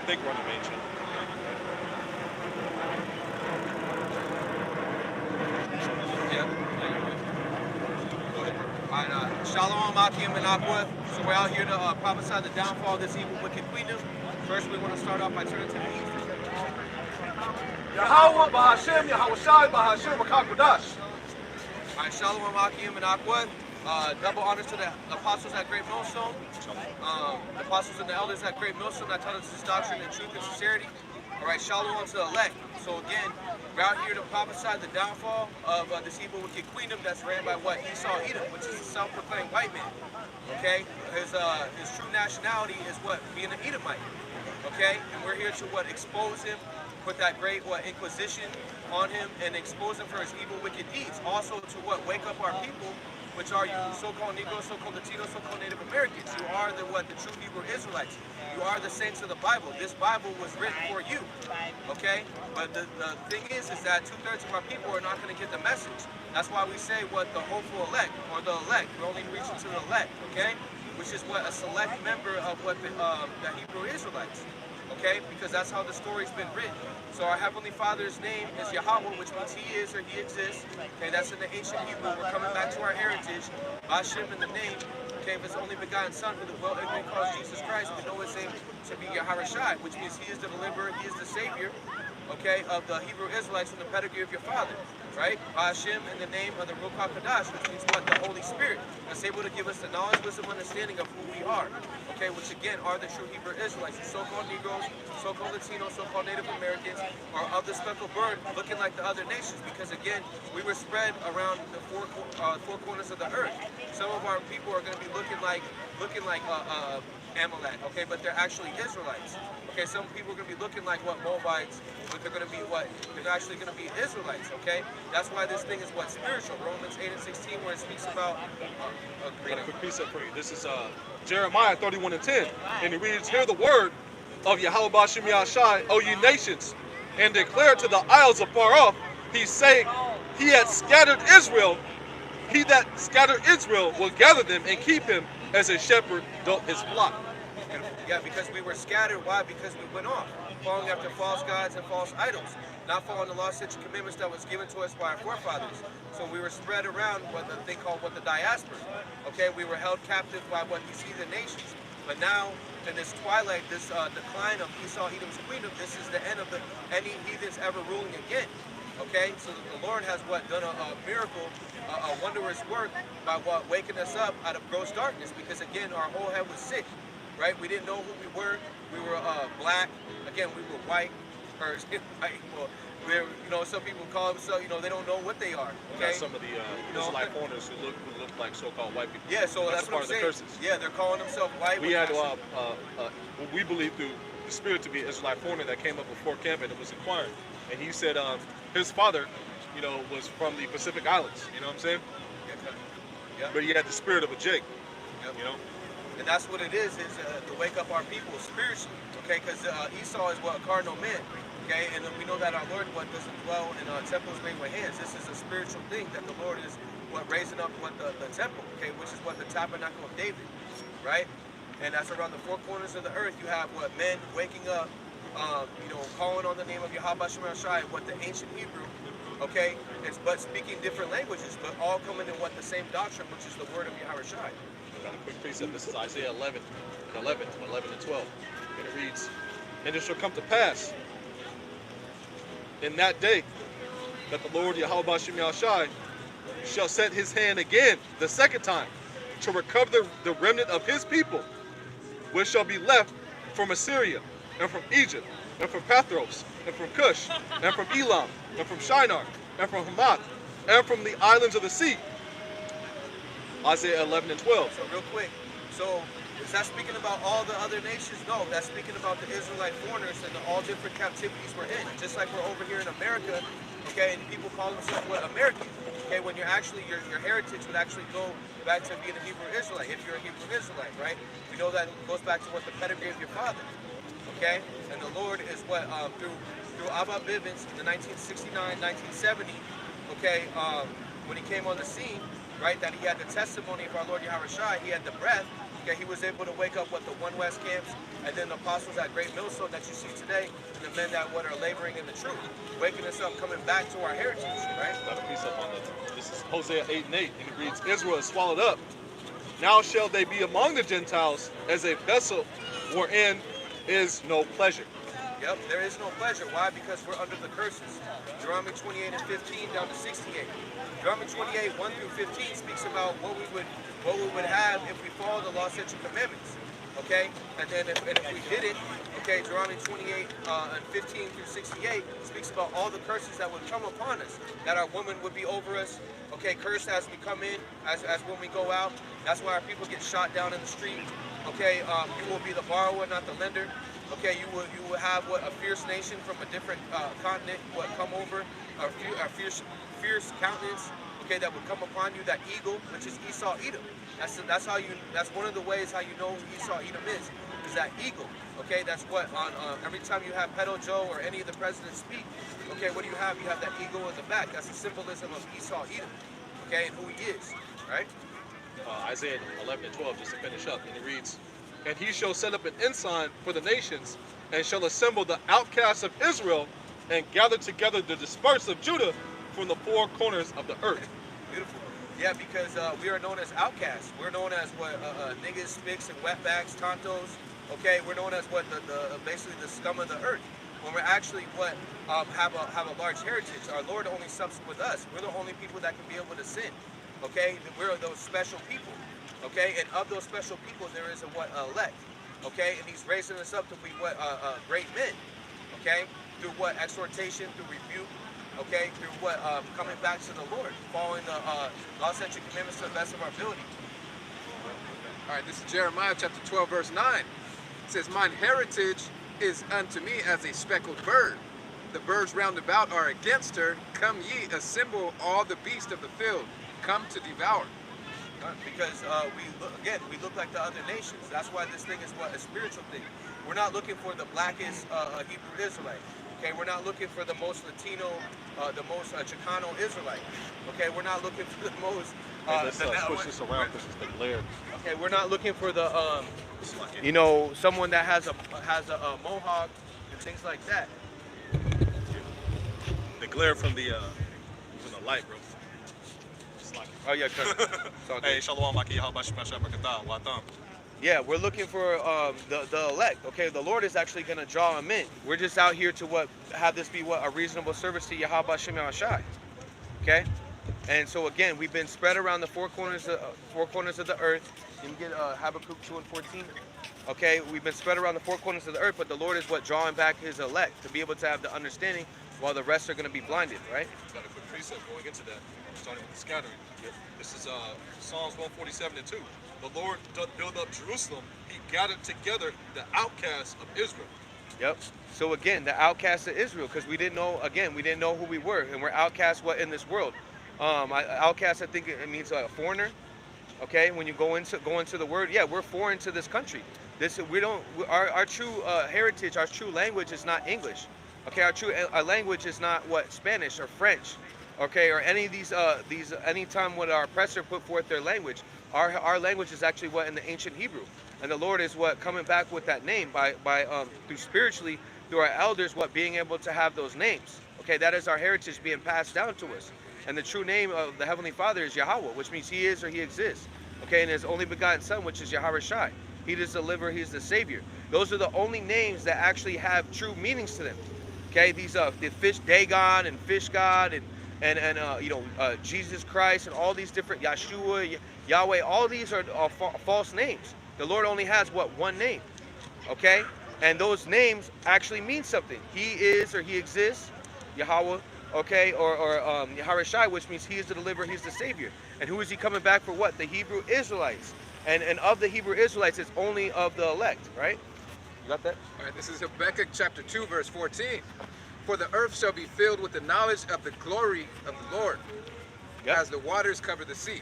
think run them ancient. Yeah. Go ahead. All right, Shalom, Akim, and Aqua. So we're out here to prophesy the downfall of this evil, wicked queendom. First, we want to start off by turning to the east. Yahweh, Bahashem, Yahweh Shai, Bahashem, Makakodash. All right, Shalom, Akim, and Aqua. Double honors to the apostles at Great Millstone. The apostles and the elders at Great Millstone that taught us this doctrine in truth and sincerity. All right, Shalom to the elect. So again, we're out here to prophesy the downfall of this evil, wicked queendom that's ran by what Esau Edom, which is a self-proclaimed white man. Okay, his true nationality is what, being an Edomite. Okay, and we're here to what, expose him, put that great Inquisition on him, and expose him for his evil, wicked deeds. Also to what, wake up our people, which are you so-called Negroes, so-called Latinos, so-called Native Americans. You are the true Hebrew Israelites. You are the saints of the Bible. This Bible was written for you, okay? But the thing is that 2/3 of our people are not going to get the message. That's why we say what the hopeful elect, or the elect. We're only reaching to the elect, okay? Which is what a select member of what the Hebrew Israelites, okay? Because that's how the story's been written. So our Heavenly Father's name is Yahweh, which means He is or He exists. Okay, that's in the ancient Hebrew. We're coming back to our heritage. Hashem in the name, okay, of His only begotten Son, who the well ignorant calls Jesus Christ. We know His name to be Yahweh Shai, which means He is the deliverer, He is the Savior, okay, of the Hebrew Israelites from the pedigree of your father. Right? Hashem in the name of the Ruach HaKodesh, which means what? The Holy Spirit. That's able to give us the knowledge, wisdom, understanding of who we are. Okay, which again are the true Hebrew Israelites. The so-called Negroes, so-called Latinos, so-called Native Americans are of the speckled bird, looking like the other nations. Because again, we were spread around the four corners of the earth. Some of our people are going to be looking like Amalek, okay, but they're actually Israelites. Okay, some people are going to be looking like what, Moabites, but they're going to be what? They're actually going to be Israelites, okay? That's why this thing is what? Spiritual. Romans 8 and 16, where it speaks about... I got a quick precept for you. This is Jeremiah 31 and 10. And it reads, "Hear the word of Yahweh Bashem Yahshai, O ye nations, and declare to the isles afar off, He saying, He hath scattered Israel. He that scattered Israel will gather them and keep him as a shepherd doth his flock." Yeah, because we were scattered. Why? Because we went off, following after false gods and false idols, not following the law, statutes, and commandments that was given to us by our forefathers. So we were spread around what they call the diaspora. Okay, we were held captive by what these heathen nations. But now, in this twilight, this decline of Esau Edom's kingdom, this is the end of any heathens ever ruling again. Okay, so the Lord has done a miracle, a wondrous work by waking us up out of gross darkness. Because again, our whole head was sick. Right? We didn't know who we were. We were black. Again, we were white. Or well, some people call themselves, they don't know what they are. Okay? Some of the Israelite foreigners who look like so-called white people. Yeah, so that's part what I'm of saying. the curses. Yeah, they're calling themselves white. We had what we believe through the spirit to be an Israelite foreigner that came up before camp and it was inquiring. And he said his father, was from the Pacific Islands. You know what I'm saying? Yeah. But he had the spirit of a Jake. Yep. And that's what it is to wake up our people spiritually, okay? Because Esau is a cardinal man, okay? And we know that our Lord doesn't dwell in temples made with hands. This is a spiritual thing that the Lord is raising up the temple, okay? Which is the tabernacle of David, right? And that's around the four corners of the earth. You have men waking up, calling on the name of Yahweh Bashem Yahshai, the ancient Hebrew, okay? But speaking different languages, but all coming in the same doctrine, which is the word of Yahweh Shai. Got a quick precept. This is Isaiah 11 and 12. And it reads, "And it shall come to pass in that day that the Lord Yahweh Bashem Yahshai shall set his hand again the second time to recover the remnant of his people, which shall be left from Assyria and from Egypt and from Pathros and from Cush and from Elam and from Shinar and from Hamath and from the islands of the sea." Isaiah 11 and 12. So real quick, is that speaking about all the other nations? No, that's speaking about the Israelite foreigners and all different captivities we're in. Just like we're over here in America, okay, and people call themselves American. Okay, when you're actually, your heritage would actually go back to being a Hebrew Israelite, if you're a Hebrew Israelite, right? We know that goes back to the pedigree of your father, okay? And the Lord is through Abba Bivens in the 1969, 1970, okay, when he came on the scene, right, that he had the testimony of our Lord Yahweh Shai, he had the breath, Okay, he was able to wake up the One West camps, and then the apostles at Great Millstone that you see today, and the men that are laboring in the truth, waking us up, coming back to our heritage, right? Got a piece up on that. This is Hosea 8:8, and it reads, Israel is swallowed up. Now shall they be among the Gentiles as a vessel wherein is no pleasure. Yep, there is no pleasure. Why? Because we're under the curses. Deuteronomy 28 and 15 down to 68. Deuteronomy 28, 1 through 15 speaks about what we would have if we follow the law, statutes, and commandments. Okay? And then if we did it, okay, Deuteronomy 28 and 15 through 68 speaks about all the curses that would come upon us. That our woman would be over us. Okay, cursed as we come in, as when we go out. That's why our people get shot down in the street. Okay, you will be the borrower, not the lender. Okay, you will have a fierce nation from a different continent would come over, a fierce countenance. Okay, that would come upon you. That eagle, which is Esau Edom. That's how you. That's one of the ways how you know who Esau Edom is that eagle. Okay, that's what on every time you have Pedo Joe or any of the presidents speak. Okay, what do you have? You have that eagle in the back. That's the symbolism of Esau Edom. Okay, and who he is, right? Isaiah 11 and 12, just to finish up, and it reads, And he shall set up an ensign for the nations, and shall assemble the outcasts of Israel, and gather together the dispersed of Judah from the four corners of the earth. Beautiful. Yeah, because we are known as outcasts. We're known as what niggas, spics, and wetbacks, tontos. Okay, we're known as what the basically the scum of the earth. When we're actually have a large heritage. Our Lord only sups with us. We're the only people that can be able to sin. Okay, we're those special people. Okay, and of those special people, there is a elect. Okay, and He's raising us up to be great men. Okay, through exhortation, through rebuke. Okay, through coming back to the Lord, following the law, statutes, and commandments to the best of our ability. All right, this is Jeremiah chapter 12, verse 9. It says, Mine heritage is unto me as a speckled bird. The birds round about are against her. Come ye, assemble all the beasts of the field. Come to devour. Because we look like the other nations. That's why this thing is a spiritual thing. We're not looking for the blackest Hebrew Israelite. Okay, we're not looking for the most Latino, the most Chicano Israelite. Okay, we're not looking for the most. Let's push this around because it's the glare. Okay, we're not looking for the someone that has a mohawk and things like that. The glare from the light, bro. Oh yeah, Hey, Shalom, Maki, how about you? Yeah, we're looking for the elect. Okay, the Lord is actually going to draw them in. We're just out here to have this be a reasonable service to Yahweh Hashem Yahushai. Okay, and so again, we've been spread around the four corners of the earth. You can get Habakkuk 2 and 14. Okay, we've been spread around the four corners of the earth, but the Lord is drawing back His elect to be able to have the understanding, while the rest are going to be blinded. Right? Got a quick precept going into that, starting with the scattering. This is Psalms 147 and 2. The Lord doth build up Jerusalem. He gathered together the outcasts of Israel. Yep. So again, the outcasts of Israel, because we didn't know who we were, and we're outcasts in this world. Outcast, I think it means a foreigner. Okay, when you go into the word, yeah, we're foreign to this country. Our true heritage, our true language is not English. Okay, our language is not Spanish or French. Okay, or any of these anytime when our oppressor put forth their language. Our language is actually in the ancient Hebrew, and the Lord is coming back with that name by through spiritually through our elders being able to have those names. Okay, that is our heritage being passed down to us, and the true name of the Heavenly Father is Yahweh, which means He is or He exists. Okay, and His only begotten Son, which is Yahweh Shai. He is the deliverer, He's the Savior. Those are the only names that actually have true meanings to them. Okay, these the fish Dagon and fish God and Jesus Christ and all these different Yahshua, Yahweh, all these are false names. The Lord only has one name, okay? And those names actually mean something. He is or He exists, Yahweh, okay, or Yahweh Shai, which means He is the deliverer, He's the Savior. And who is He coming back for? What? The Hebrew Israelites. And of the Hebrew Israelites, it's only of the elect, right? You got that? All right, this is Habakkuk chapter 2, verse 14. For the earth shall be filled with the knowledge of the glory of the Lord, as the waters cover the sea.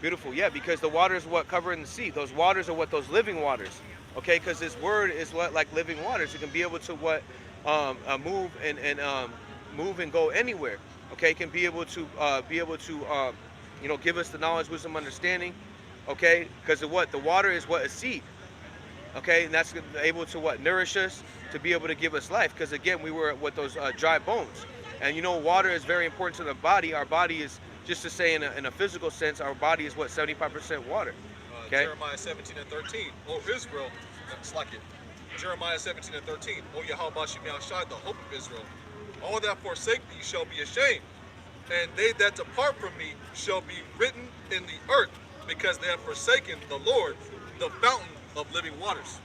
Beautiful, yeah, because the waters covering the sea. Those waters are those living waters, okay? Because this word is like living waters. It can be able to move and move and go anywhere, okay? It can be able to give us the knowledge, wisdom, understanding, Okay, because of what? The water is what? A seed. Okay, and that's able to what? Nourish us, to be able to give us life. Because again, we were with those dry bones. And you know, water is very important to the body. Our body is, just to say in a physical sense, our body is what? 75% water. Okay. Jeremiah 17:13. O Israel, that's like it. Jeremiah 17:13. O Yahweh Shem Yahushai, the hope of Israel. All that forsake thee shall be ashamed, and they that depart from me shall be written in the earth, because they have forsaken the Lord, the fountain of living waters.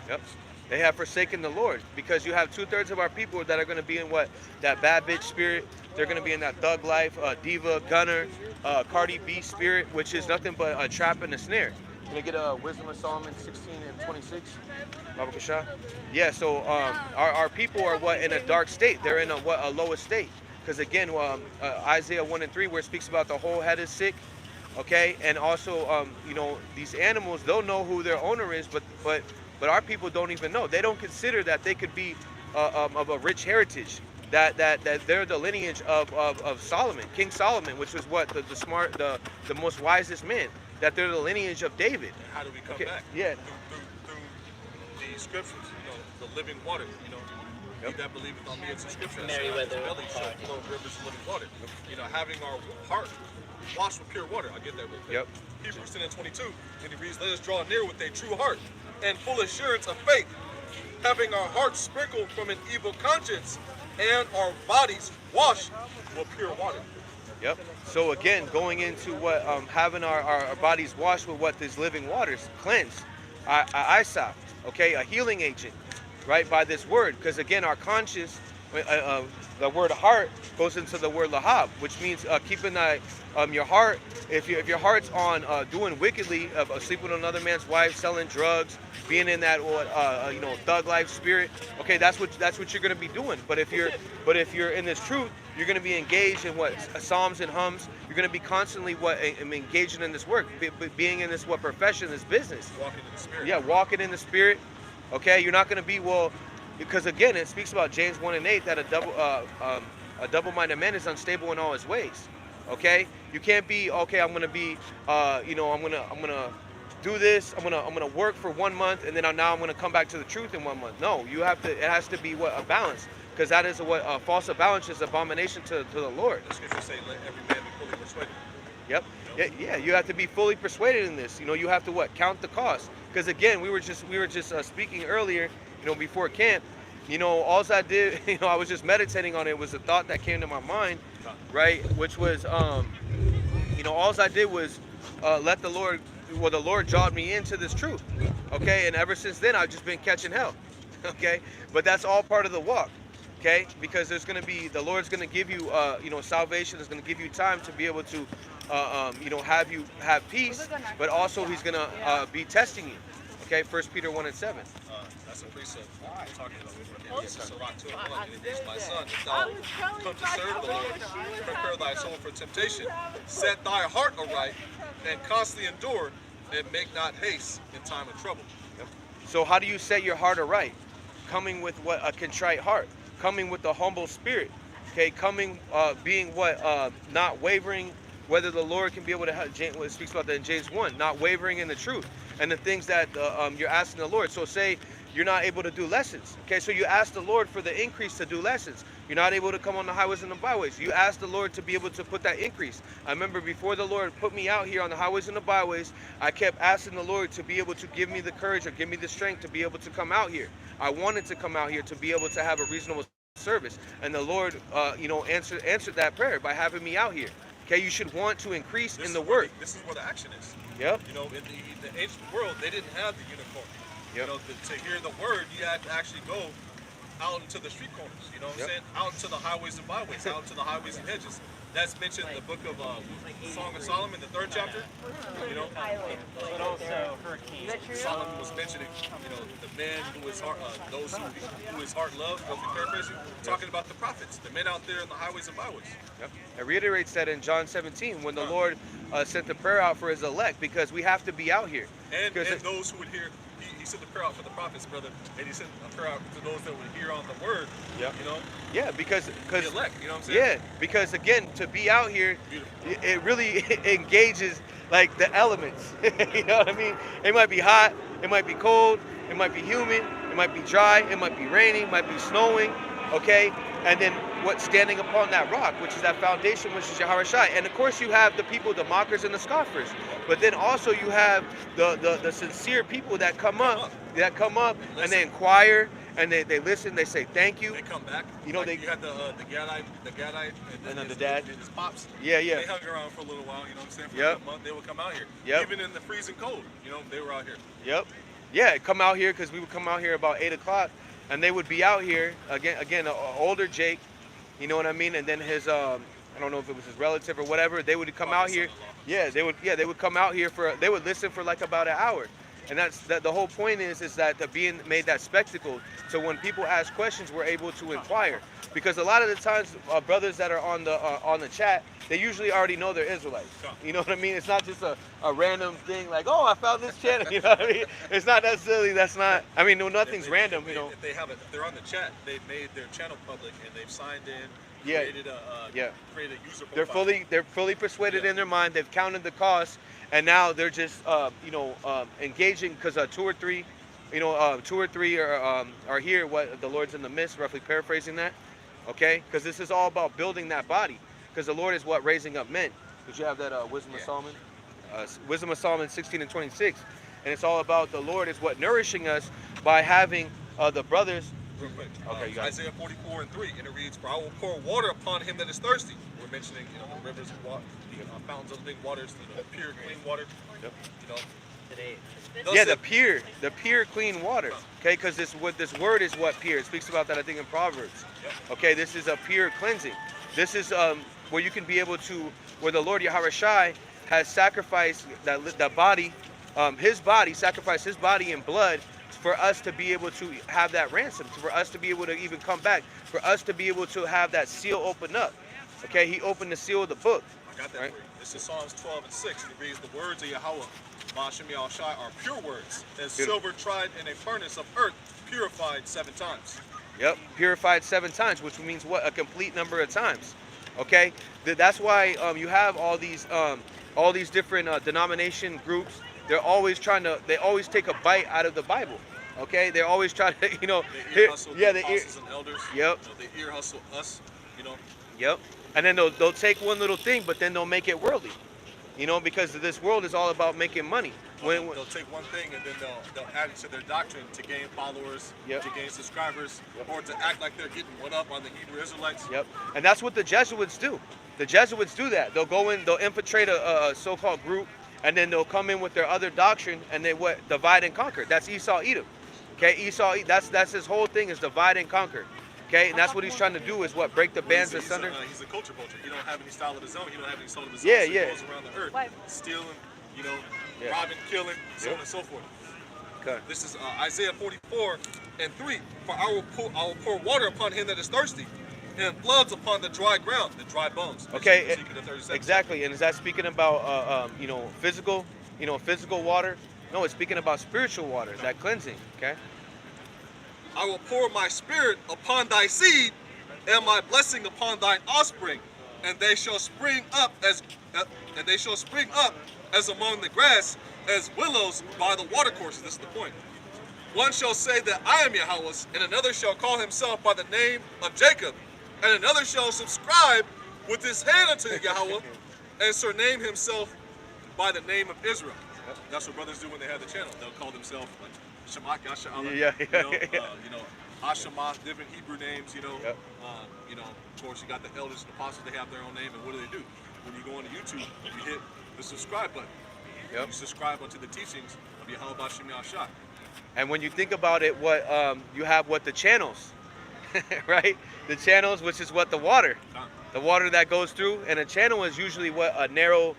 Yep. They have forsaken the Lord, because you have 2/3 of our people that are going to be in what? That bad bitch spirit. They're going to be in that thug life, diva, gunner, Cardi B spirit, which is nothing but a trap and a snare. Can I get a Wisdom of Solomon 16:26? Baba Kasha? Yeah, so our people are what? In a dark state. They're in a lowest state. Because again, Isaiah 1:3, where it speaks about the whole head is sick. Okay, and also, you know, these animals, they'll know who their owner is, but our people don't even know. They don't consider that they could be of a rich heritage. That they're the lineage of Solomon, King Solomon, which was what the most wisest man. That they're the lineage of David. And how do we come back? Yeah. Through the scriptures, you know, the living water, you know. Yep. He that believeth on me, as the scripture Meriwether. says, belly shall flow rivers of living water. You know, having our heart washed with pure water. I get that real quick. Yep. Hebrews 10:22, and he reads, let us draw near with a true heart and full assurance of faith, having our hearts sprinkled from an evil conscience and our bodies washed with pure water. Yep. So again, going into what having our bodies washed with what these living waters, cleansed, eyesight, okay, a healing agent, right, by this word. Because again, our conscience, the word heart goes into the word lahab, which means keeping your heart. If your heart's on doing wickedly, sleeping with another man's wife, selling drugs, being in that you know, thug life spirit, okay, that's what you're gonna be doing. But if you're in this truth, you're gonna be engaged in what psalms and hums. You're gonna be constantly engaging in this work, being in this profession, this business. Walking in the spirit. Yeah, walking in the spirit. Okay, you're not gonna be because again, it speaks about James 1:8 that a double-minded man is unstable in all his ways. Okay, you can't be okay. I'm gonna be, you know, I'm gonna do this. I'm gonna work for 1 month, and then now I'm gonna come back to the truth in 1 month. No, you have to. It has to be a balance, because that is what false balance is abomination to the Lord. The scriptures say, let every man be fully persuaded. Yep. Yeah, you have to be fully persuaded in this. You know, you have to count the cost. Because again, we were just speaking earlier, you know, before camp. You know, all I did, you know, I was just meditating on it. Was a thought that came to my mind, right? Which was, you know, all I did was let the Lord. Well, the Lord jawed me into this truth. Okay, and ever since then, I've just been catching hell. Okay, but that's all part of the walk. Okay, because there's going to be, the Lord's going to give you, you know, salvation is going to give you time to be able to, you know, have peace, but also He's going to be testing you. Okay, 1 Peter 1:7. That's a precept. We're talking about Sirach 2:1. And it is, my son, if thou come to serve the Lord, prepare thy soul for temptation. Set thy heart aright, and constantly endure, and make not haste in time of trouble. So how do you set your heart aright? Coming with a contrite heart, coming with a humble spirit. Okay, coming, being not wavering. Whether the Lord can be able to help. It speaks about that in James 1, not wavering in the truth and the things that you're asking the Lord. So say you're not able to do lessons. Okay, so you ask the Lord for the increase to do lessons. You're not able to come on the highways and the byways. You ask the Lord to be able to put that increase. I remember before the Lord put me out here on the highways and the byways, I kept asking the Lord to be able to give me the courage or give me the strength to be able to come out here. I wanted to come out here to be able to have a reasonable service, and the Lord, you know, answered that prayer by having me out here. Okay, you should want to increase in the work. This is where the action is. Yep. You know, in the ancient world, they didn't have the unicorn. Yep. You know, to hear the word, you had to actually go out into the street corners. You know what I'm saying? Out to the highways and byways, out to the highways and hedges. That's mentioned in the book of Song of Solomon, the 3rd chapter. You know, But also hurricanes. Solomon was mentioning, you know, the man who his heart, those who his heart loves, roughly paraphrasing, talking about the prophets, the men out there in the highways and byways. Yep. It reiterates that in John 17 when the Lord sent the prayer out for His elect, because we have to be out here. And those who would hear he sent the prayer out for the prophets, brother, and he sent a prayer out to those that would hear on the word. Yeah. You know. Yeah, because The elect. You know what I'm saying? yeah, because again, to be out here, Beautiful. it really engages like the elements. You know what I mean? It might be hot, it might be cold, it might be humid, it might be dry, it might be raining, it might be snowing. Okay, and then what's standing upon that rock, which is that foundation, which is Yahweh Shai. And of course, you have the people, the mockers and the scoffers. But then also you have the sincere people that come up, and they inquire and they listen. They say thank you. They come back. You know, like they you had the Gadite, and then his, the dad. his pops. Yeah, yeah. They hung around for a little while. You know what I'm saying? For Yep. a month, they would come out here. Yep. Even in the freezing cold, you know, they were out here. Yep. Yeah, come out here because we would come out here about 8 o'clock, and they would be out here again. Older Jake, you know what I mean, and then his I don't know if it was his relative or whatever. They would come out here. Yeah, they would come out here they would listen for like about an hour, and that's the whole point is that the being made that spectacle. So when people ask questions, we're able to inquire, because a lot of the times brothers that are on the chat, they usually already know they're Israelites. You know what I mean? It's not just a random thing like, oh, I found this channel. You know what I mean? It's not necessarily. That's not. I mean, no, nothing's random. You know. If they have it, if they're on the chat, they've made their channel public and they've signed in. Yeah. Created created a user They're profile. they're fully persuaded in their mind. They've counted the cost, and now they're just engaging because 2 or 3, 2 or 3 are here. What the Lord's in the midst, roughly paraphrasing that. Okay, because this is all about building that body. Because the Lord is what raising up men. Did you have that Wisdom of Solomon? Wisdom of Solomon 16 and 26, and it's all about the Lord is what nourishing us by having the brothers. Real quick. Okay, you got it. Isaiah 44 and 3, and it reads, "For I will pour water upon him that is thirsty." We're mentioning, the rivers of water, the fountains of living waters, the pure, clean water. Yep. You know. Today. Thus Yeah, said- the pure, clean water. Okay, because this word is what pure. It speaks about that, I think, in Proverbs. Yep. Okay, this is a pure cleansing. This is where you can be able to, where the Lord Yahweh Shai has sacrificed that body, his body, sacrificed his body and blood for us to be able to have that ransom, for us to be able to even come back, for us to be able to have that seal open up. Okay, he opened the seal of the book. I got that Right. for you. This is Psalms 12 and 6. It reads, "The words of Yahweh, Ma'ashem Yahushai, are pure words, as Beautiful. silver tried in a furnace of earth, purified 7 times." Yep, purified 7 times, which means what? A complete number of times. Okay, that's why you have all these different denomination groups. They always take a bite out of the Bible. Okay, they're always trying to, They ear hustle the apostles and elders. Yep. They ear hustle us. Yep. And then they'll take one little thing, but then they'll make it worldly. Because this world is all about making money. They'll take one thing and then they'll add it to their doctrine to gain followers, Yep. to gain subscribers, Yep. or to act like they're getting one up on the Hebrew Israelites. Yep. And that's what the Jesuits do. The Jesuits do that. They'll go in, they'll infiltrate a so-called group, and then they'll come in with their other doctrine, and they divide and conquer. That's Esau Edom. Okay, that's his whole thing is divide and conquer. Okay, and that's what he's trying to do is break the bands asunder. He's a culture vulture. He don't have any style of his own. He don't have any soul of his Yeah, own. So yeah. He goes around the earth, stealing, Yeah. robbing, killing, so Yep. on and so forth. Okay. This is Isaiah 44 and 3. "For I will pour water upon him that is thirsty, and floods upon the dry ground," the dry bones. Okay, Ezekiel 37. exactly. And is that speaking about physical, physical water? No, it's speaking about spiritual water, that cleansing. Okay. "I will pour my spirit upon thy seed, and my blessing upon thine offspring, and they shall spring up as among the grass, as willows by the watercourses." This is the point. "One shall say that I am Yahweh's, and another shall call himself by the name of Jacob, and another shall subscribe with his hand unto Yahweh, and surname himself by the name of Israel." That's what brothers do when they have the channel. They'll call themselves like Shemach, Yasha'Allah, Yeah. Hashemah, different Hebrew names, Yep. Of course, you got the elders and apostles, they have their own name, and what do? When you go onto YouTube, you hit the subscribe button. Yep. You subscribe unto the teachings of Yahweh Bashim Yahshai. And when you think about it, you have the channels, right? The channels, which is the water that goes through, and a channel is usually a narrow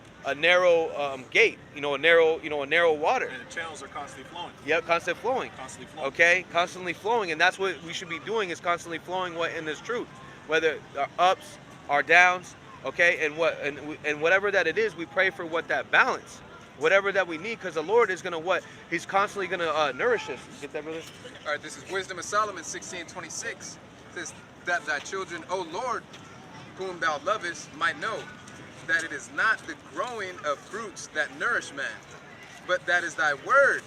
gate, a narrow water. And the channels are constantly flowing. Yep, constantly flowing. Constantly flowing. Okay, constantly flowing, and that's what we should be doing is constantly flowing in this truth, whether our ups, our downs, okay, and whatever that it is, we pray for that balance, whatever that we need, because the Lord is gonna what? He's constantly gonna nourish us. Get that, brother? All right, this is Wisdom of Solomon 16:26. It says that thy children, O Lord, whom thou lovest, might know that it is not the growing of fruits that nourish man, but that is thy word,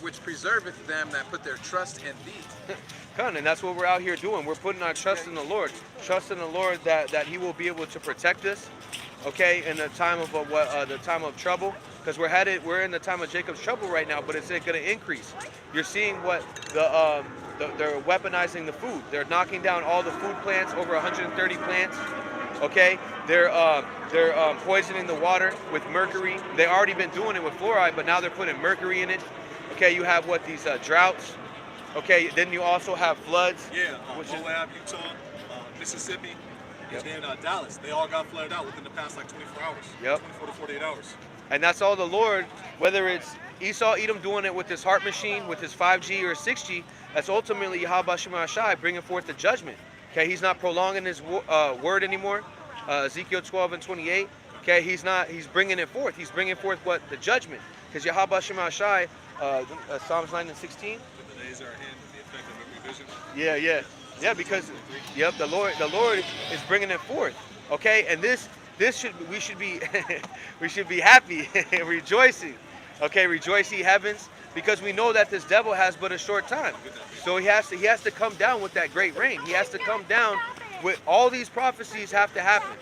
which preserveth them that put their trust in thee. And that's what we're out here doing. We're putting our trust in the Lord. Trust in the Lord that He will be able to protect us, okay, in the time of the time of trouble, because we're in the time of Jacob's trouble right now, but it's going to increase. You're seeing what they're weaponizing the food. They're knocking down all the food plants, over 130 plants. Okay, they're poisoning the water with mercury. They've already been doing it with fluoride, but now they're putting mercury in it. Okay, you have these droughts. Okay, then you also have floods. Yeah, Moab, Utah, Mississippi, and then Dallas. They all got flooded out within the past like 24 hours. Yep. 24 to 48 hours. And that's all the Lord, whether it's Esau Edom doing it with his heart machine, with his 5G or 6G, that's ultimately Yahweh Shai bringing forth the judgment. Okay, he's not prolonging his word anymore. Ezekiel 12:28. Okay, he's bringing it forth. He's bringing forth what? The judgment. Because Yahweh Shai, Psalms 9:16. The days are at hand with the effect of every vision. Yeah, because the Lord is bringing it forth. Okay, and we should be we should be happy and rejoicing. Okay, rejoice ye heavens, because we know that this devil has but a short time. So he has to come down with that great rain. He has to come down with all these prophecies have to happen.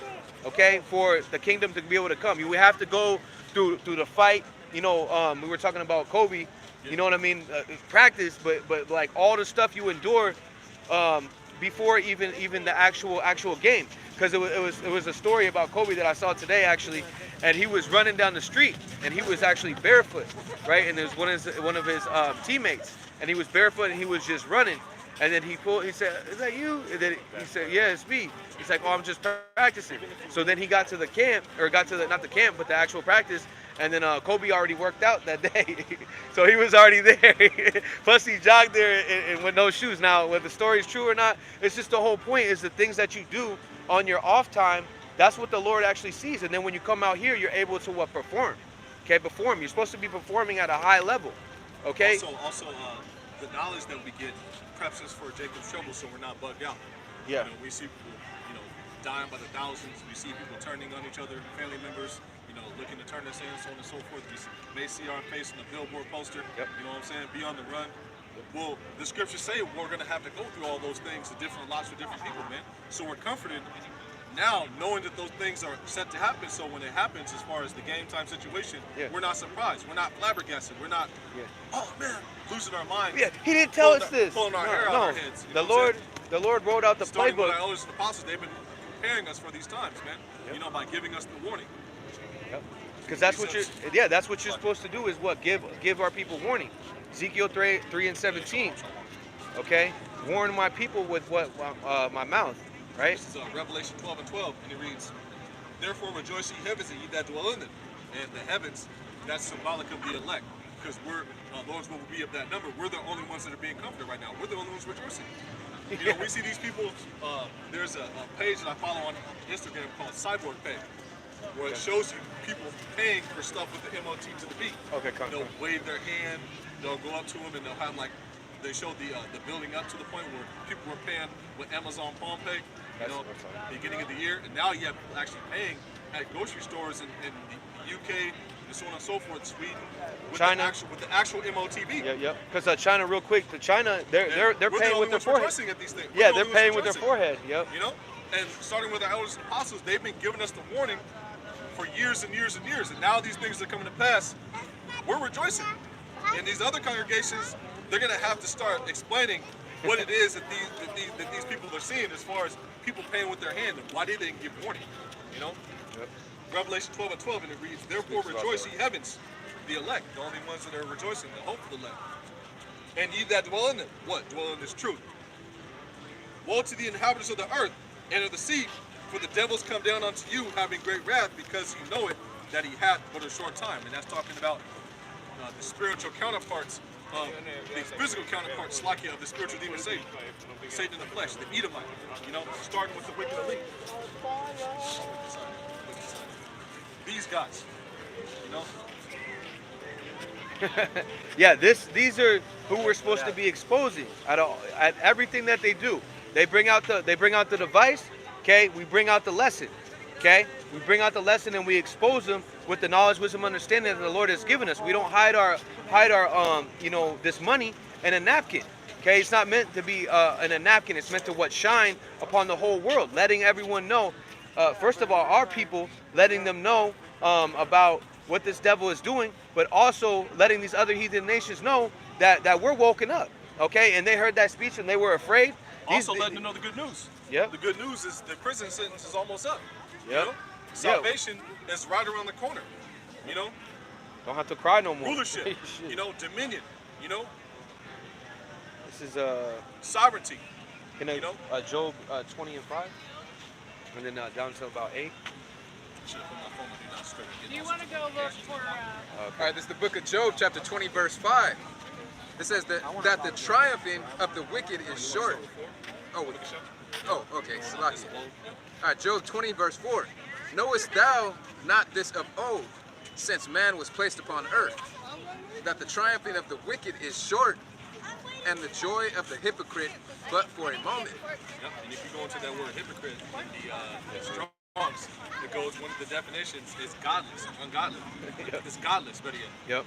Okay, for the kingdom to be able to come. You have to go through the fight. We were talking about Kobe. You know what I mean? Practice, but like all the stuff you endure before even the actual game. Because it was a story about Kobe that I saw today actually, and he was running down the street and he was actually barefoot, right? And there's one of his teammates, and he was barefoot and he was just running. And then he said, "Is that you?" And then he said, "Yeah, it's me." He's like, "Oh, I'm just practicing." So then he got to the camp, or got to not the camp, but the actual practice. And then Kobe already worked out that day. So he was already there. Plus he jogged there and with no shoes. Now, whether the story is true or not, it's just the whole point is the things that you do on your off time, that's what the Lord actually sees. And then when you come out here, you're able to perform. Okay, perform. You're supposed to be performing at a high level. Okay? Also, the knowledge that we get preps us for Jacob's trouble, so we're not bugged out. Yeah. We see people, dying by the thousands. We see people turning on each other, family members, looking to turn us in, so on and so forth. We may see our face on the billboard poster. Yep. You know what I'm saying? Be on the run. Well, the scriptures say we're going to have to go through all those things to different lots for different people, man. So we're comforted now knowing that those things are set to happen. So when it happens, as far as the game time situation, we're not surprised. We're not flabbergasted. We're not, oh man, losing our mind. Yeah, he didn't tell us this. Pulling our hair out of our heads. The Lord wrote out the Starting with playbook. our elders and apostles, they've been preparing us for these times, man. Yep. By giving us the warning. Because that's what you're supposed to do is what? Give our people warning. Ezekiel 3:17. Okay? Warn my people with what? My mouth. Right? This is Revelation 12:12, and it reads, "Therefore rejoice ye heavens, and ye that dwell in them." And the heavens, that's symbolic of the elect, because we're, those will be of that number. We're the only ones that are being comforted right now. We're the only ones rejoicing. We see these people. There's a page that I follow on Instagram called Cyborg Pay, where it shows you people paying for stuff with the MOT to the beat. Okay, come. They'll wave their hand, they'll go up to them, and they'll have they showed the building up to the point where people were paying with Amazon Palm Pay, beginning of the year, and now you have people actually paying at grocery stores in the UK and so on and so forth, Sweden, with China, with the actual MOTB. Yeah. Because China, real quick, China, they're paying with their forehead. At these things. Yeah, they're paying with their forehead. Yep. And starting with our elders and apostles, they've been giving us the warning for years and years and years, and now these things are coming to pass. We're rejoicing, and these other congregations, they're going to have to start explaining what it is that these people are seeing as far as people paying with their hand and why they didn't give warning. Yep. Revelation 12:12, and it reads, "Therefore rejoice ye heavens, the elect," the only ones that are rejoicing, the hope of the elect, "and ye that dwell in them," what? Dwell in this truth. "Woe to the inhabitants of the earth and of the sea, for the devils come down unto you, having great wrath, because you know it, that he hath but a short time." And that's talking about the spiritual counterparts of the physical counterparts, Slakia, of the spiritual demon Satan in the flesh, the Edomite, starting with the wicked elite. These guys, Yeah, these are who we're supposed to be exposing at everything that they do. They bring out the device, okay? We bring out the lesson, okay? We bring out the lesson and we expose them with the knowledge, wisdom, understanding that the Lord has given us. We don't hide our this money in a napkin. Okay, it's not meant to be in a napkin. It's meant to what shine upon the whole world, letting everyone know. First of all, our people, letting them know about what this devil is doing, but also letting these other heathen nations know that we're woken up. Okay, and they heard that speech and they were afraid. Also letting them know the good news. Yep. The good news is the prison sentence is almost up. You Yep. know? Salvation is right around the corner. You know? Don't have to cry no more. Rulership. Shit. You know, dominion. You know? This is Sovereignty. you know, You know? Job 20 and 5, and then down to about 8. Should have put my phone on Do Not Disturb. Do you want to go look for? All right, this is the book of Job, chapter 20, verse 5. It says that the triumphing of the wicked is short. Oh, okay, Salakia. All right, Job 20, verse 4. Knowest thou not this of old, since man was placed upon earth, that the triumphing of the wicked is short, and the joy of the hypocrite but for a moment? Yep. And if you go into that word hypocrite in the Strong's, it goes, one of the definitions is godless, ungodly. It's godless, better yet. Yep.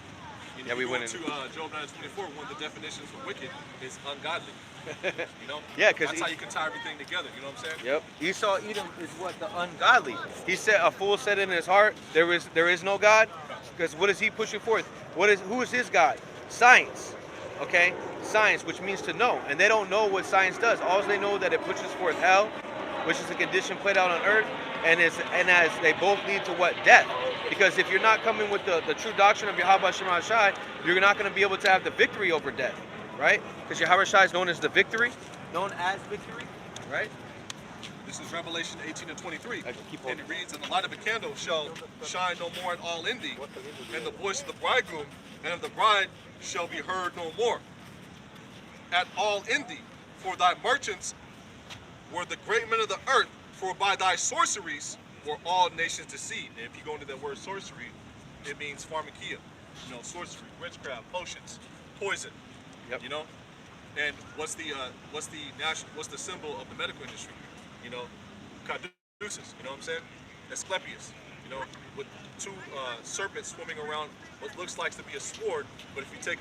And Yeah, if we you go went into Job 9:24, one of the definitions for wicked is ungodly. You know? Yeah, 'cause that's how you can tie everything together. You know what I'm saying? Yep. Esau Edom is what? The ungodly. He said, a fool said in his heart, there is no God. Because what is he pushing forth? Who is his God? Science. Okay? Science, which means to know. And they don't know what science does. All they know that it pushes forth hell, which is a condition played out on earth, and as they both lead to what? Death. Because if you're not coming with the true doctrine of Yahweh Shema Shai, you're not going to be able to have the victory over death. Right? Because Yahweh Shai is known as the victory. Known as victory. Right? This is Revelation 18:23. Keep And it reads, and the light of a candle shall shine no more at all in thee, and the voice of the bridegroom and of the bride shall be heard no more at all in thee. For thy merchants were the great men of the earth, for by thy sorceries were all nations deceived. And if you go into that word sorcery, it means pharmakia. You know, sorcery, witchcraft, potions, poison. Yep. You know? And what's the symbol of the medical industry? You know, caduceus, you know what I'm saying? Asclepius, you know, with two serpents swimming around what looks like to be a sword, but if you take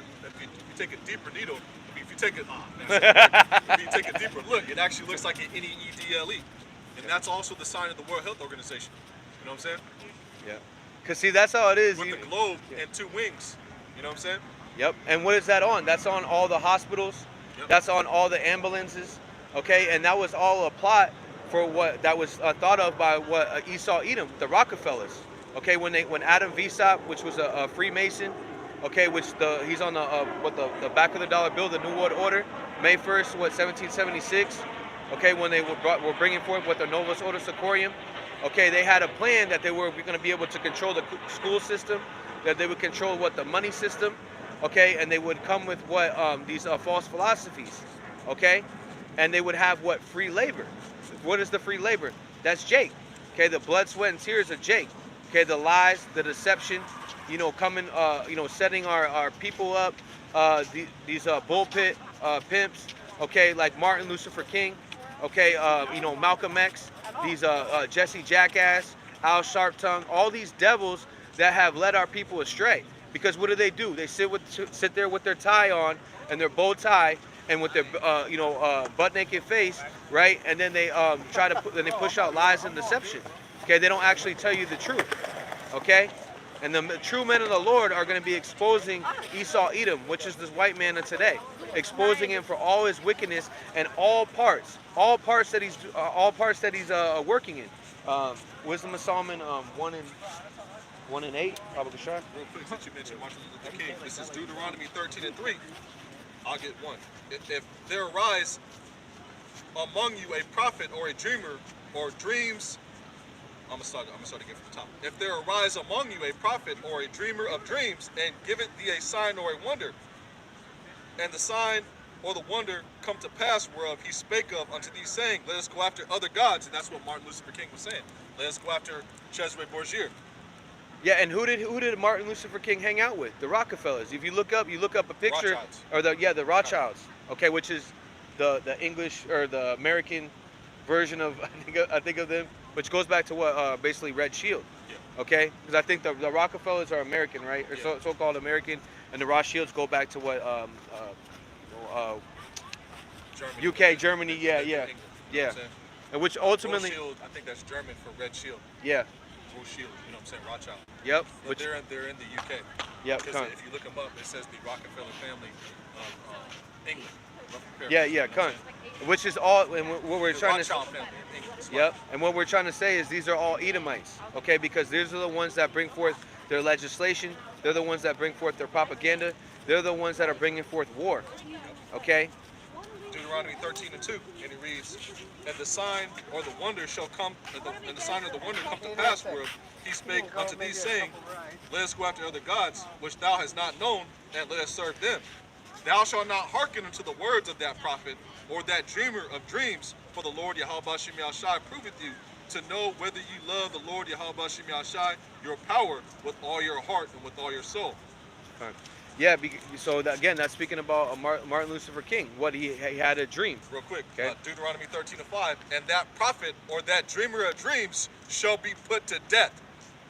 a deeper needle, if you take a deeper look, it actually looks like an NEEDLE. And that's also the sign of the World Health Organization. You know what I'm saying? Yeah. Because see, that's how it is. With the globe and two wings. You know what I'm saying? Yep. And what is that on? That's on all the hospitals. Yep. That's on all the ambulances. Okay. And that was all a plot for what that was thought of by what Esau Edom, the Rockefellers. Okay. When Adam Weishaupt, which was a Freemason, okay, which he's on the back of the dollar bill, the New World Order, May 1st, 1776. Okay, when they were bringing forth what the Novus Ordo Seclorum, okay, they had a plan that they were going to be able to control the school system, that they would control what the money system, okay, and they would come with what these false philosophies, okay, and they would have what? Free labor. What is the free labor? That's Jake, okay, the blood, sweat, and tears of Jake, okay, the lies, the deception, you know, coming, you know, setting our people up, these bullpit pimps, okay, like Martin Lucifer King. Okay, you know, Malcolm X, these Jesse Jackass, Al Sharptongue, all these devils that have led our people astray. Because what do? They sit there with their tie on and their bow tie and with their butt naked face, right? And then they they push out lies and deception. Okay, they don't actually tell you the truth. Okay, and the true men of the Lord are going to be exposing Esau Edom, which is this white man of today, exposing him for all his wickedness and all parts that he's working in. Wisdom of Solomon 1 and 8, probably sure. Real quick, since you mentioned Martin Luther King, this is Deuteronomy 13:3. I'll get one. If there arise among you a prophet or a dreamer or dreams, I'm gonna start again from the top. If there arise among you a prophet or a dreamer of dreams, and giveth thee a sign or a wonder, and the sign or the wonder come to pass whereof he spake of unto thee, saying, let us go after other gods, and that's what Martin Luther King was saying. Let us go after Cesare Borgia. Yeah, and who did Martin Luther King hang out with? The Rockefellers. If you look up a picture, Rothschilds. or the Rothschilds. Okay, which is the English or the American version of I think of them, which goes back to what basically Red Shield. Yeah. Okay, because I think the Rockefellers are American, right? Or Yeah. so-called American, and the Rothschilds go back to what Germany. UK, Germany, yeah, England, yeah, you know yeah. what I'm saying? And which ultimately, Rothschild, I think that's German for Red Shield. yeah, Rothschild, you know what I'm saying? Rothschild. yep, But which, they're in the UK. yep, Because con. if you look them up, it says the Rockefeller family of England. Rough and Fair, Yeah, you yeah, know what I'm con. saying? Which is all, and what we're The trying to. Rothschild family in England. That's Yep, and what we're trying to say is these are all Edomites, okay? Because these are the ones that bring forth their legislation. They're the ones that bring forth their propaganda. They're the ones that are bringing forth war, okay? Deuteronomy 13:2, and it reads, "And the sign or the wonder shall come, and the sign of the wonder come to pass, where he spake unto thee, saying, Let us go after other gods, which thou hast not known, and let us serve them. Thou shalt not hearken unto the words of that prophet, or that dreamer of dreams, for the Lord Yahweh Bashem Yahushai proveth you, to know whether you love the Lord Yahweh Bashem Yahushai, your power, with all your heart and with all your soul." Yeah, so again, that's speaking about Martin Luther King. What he had a dream. Real quick, Okay. Deuteronomy 13:5, "And that prophet or that dreamer of dreams shall be put to death,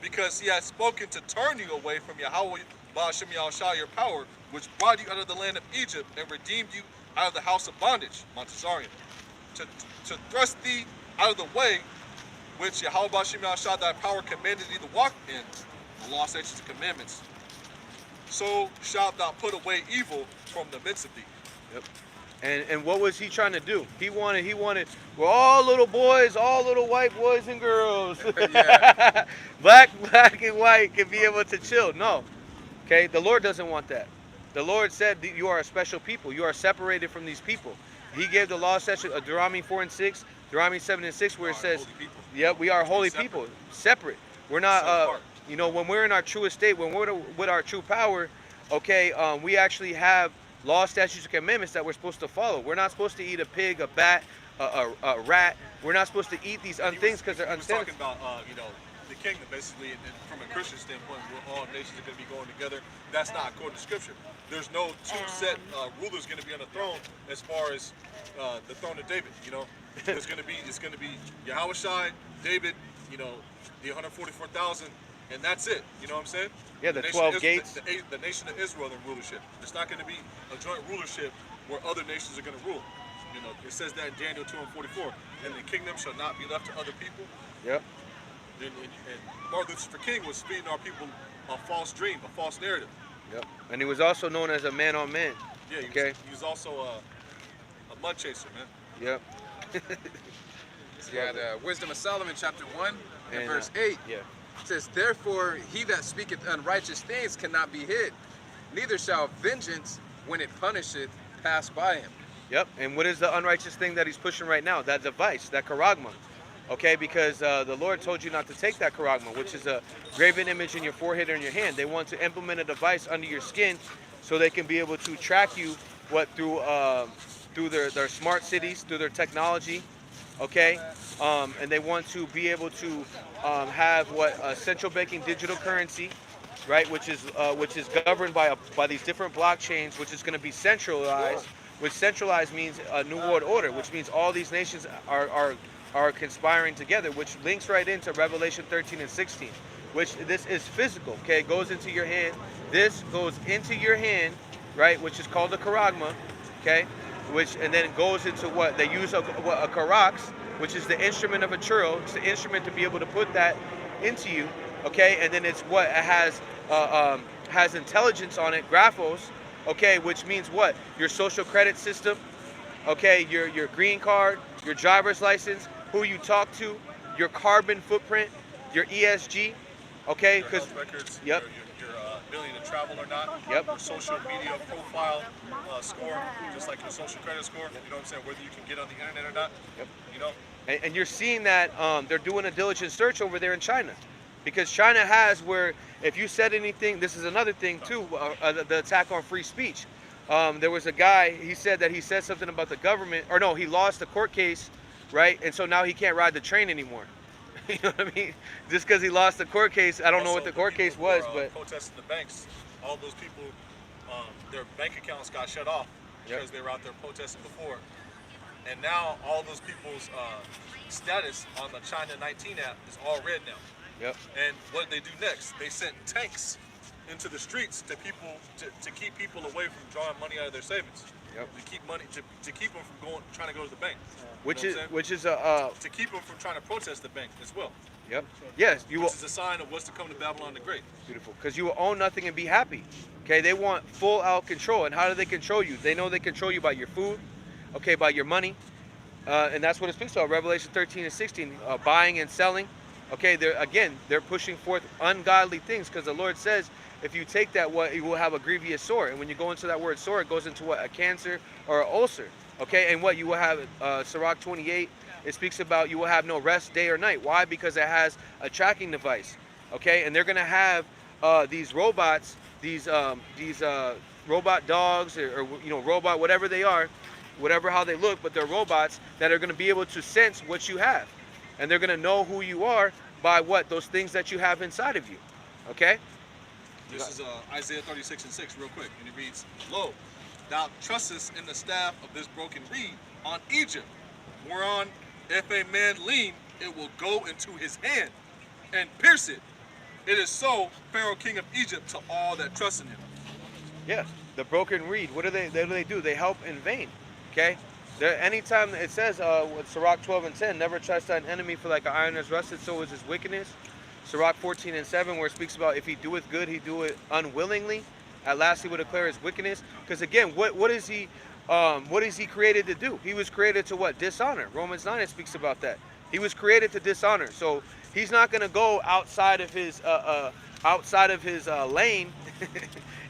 because he has spoken to turn you away from Yahweh Ba'ashem Yahushua your power, which brought you out of the land of Egypt and redeemed you out of the house of bondage," Montessorian, to thrust thee out of the way, which Yahweh Ba'ashem Yahushua thy power commanded thee to walk in, the law, statutes, and commandments. So shalt thou put away evil from the midst of thee. Yep. And what was he trying to do? He wanted, we're all little boys, all little white boys and girls. Yeah. black and white can be able to chill. No. Okay, the Lord doesn't want that. The Lord said that you are a special people. You are separated from these people. He gave the law section, Deuteronomy 4:6, Deuteronomy 7:6, where it says, yep, we are holy people, separate. We're not, when we're in our truest state, when we're with our true power, okay, we actually have law, statutes, and commandments that we're supposed to follow. We're not supposed to eat a pig, a bat, a rat. We're not supposed to eat these things because they're He was unsanitary. talking about, the kingdom, basically, and from a Christian standpoint, where all nations are going to be going together. That's not according to Scripture. There's no two set rulers going to be on the throne as far as the throne of David. It's going to be Yahushua, David, the 144,000, and that's it. You know what I'm saying? Yeah, the nation 12 of gates. The nation of Israel in rulership. It's not going to be a joint rulership where other nations are going to rule. It says that in Daniel 2:44, and the kingdom shall not be left to other people. Yep. And Martin Luther King was feeding our people a false dream, a false narrative. Yep. And he was also known as a man on man. Yeah, Okay. he was also a mud chaser, man. Yep. You got Wisdom of Solomon, chapter 1, and And, verse 8. Yeah. It says, "Therefore he that speaketh unrighteous things cannot be hid, neither shall vengeance, when it punisheth, pass by him." Yep. And what is the unrighteous thing that he's pushing right now? That device, that charagma. Okay, because the Lord told you not to take that charagma, which is a graven image in your forehead or in your hand. They want to implement a device under your skin so they can be able to track you through their smart cities, through their technology. Okay, and they want to be able to have a central banking digital currency, right? Which is governed by these different blockchains, which is going to be centralized. Which centralized means a new world order, which means all these nations are conspiring together, which links right into Revelation 13 and 16. Which this is physical. Okay, it goes into your hand. This goes into your hand, right? Which is called a charagma. Okay. And then it goes into what they use a karax, which is the instrument of a churro. It's the instrument to be able to put that into you, okay? And then it's what it has intelligence on it, graphos, okay? Which means what? Your social credit system, okay? Your green card, your driver's license, who you talk to, your carbon footprint, your ESG, okay? Your health records, Yep. your ability to travel or not. Yep. Your social media profile score, just like your social credit score. You know what I'm saying? Whether you can get on the internet or not. Yep. And you're seeing that they're doing a diligent search over there in China, because China has where if you said anything, this is another thing too, the attack on free speech. There was a guy, he said that he said something about the government, or no, he lost the court case, right? And so now he can't ride the train anymore. You know what I mean? Just because he lost the court case, I don't know what the court case was, but protesting the banks, all those people, their bank accounts got shut off because they were out there protesting before, and now all those people's status on the China 19 app is all red now. Yep. And what did they do next? They sent tanks into the streets to people to keep people away from drawing money out of their savings. Yep. To keep money to keep them from trying to go to the bank. Which You is know what I'm which is to keep them from trying to protest the bank as well. Yep. Yes, you will. Which is a sign of what's to come to Babylon the Great. Beautiful. Because you will own nothing and be happy. Okay, they want full out control. And how do they control you? They know they control you by your food, okay, by your money. And that's what it speaks about. Revelation 13 and 16, buying and selling. Okay, they're pushing forth ungodly things, because the Lord says if you take that, what you will have a grievous sore. And when you go into that word sore, it goes into what? A cancer or an ulcer. Okay, and what you will have, Sirach 28, it speaks about you will have no rest day or night. Why? Because it has a tracking device. Okay, and they're gonna have these robots, these robot dogs, or robot, whatever they are, whatever how they look, but they're robots that are gonna be able to sense what you have, and they're gonna know who you are by what? Those things that you have inside of you. Okay. This is Isaiah 36 and 6, real quick, and it reads, "Lo, thou trustest in the staff of this broken reed on Egypt, whereon if a man lean, it will go into his hand and pierce it. It is so, Pharaoh king of Egypt, to all that trust in him." Yeah, the broken reed. What do they do? They help in vain. Okay. Anytime it says with Sirach 12 and 10, never trust thine enemy, for like an iron is rusted, so is his wickedness. Sirach 14 and 7, where it speaks about if he doeth good, he do it unwillingly. At last he will declare his wickedness. Because again, what is he created to do? He was created to what? Dishonor. Romans 9, it speaks about that. He was created to dishonor. So he's not going to go outside of his lane.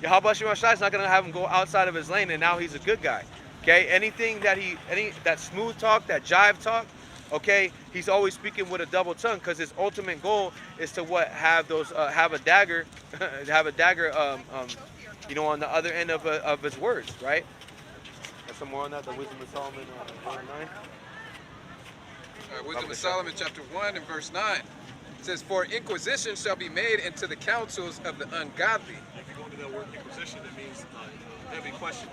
Yahweh Shai is not going to have him go outside of his lane, and now he's a good guy. Okay, anything that that smooth talk, that jive talk, okay, he's always speaking with a double tongue, because his ultimate goal is to have a dagger, on the other end of his words, right? Got some more on that. The Wisdom of Solomon 9. Wisdom of Solomon chapter 1 and verse 9. It says, "For inquisition shall be made into the counsels of the ungodly." If you go into that word inquisition, it means heavy question,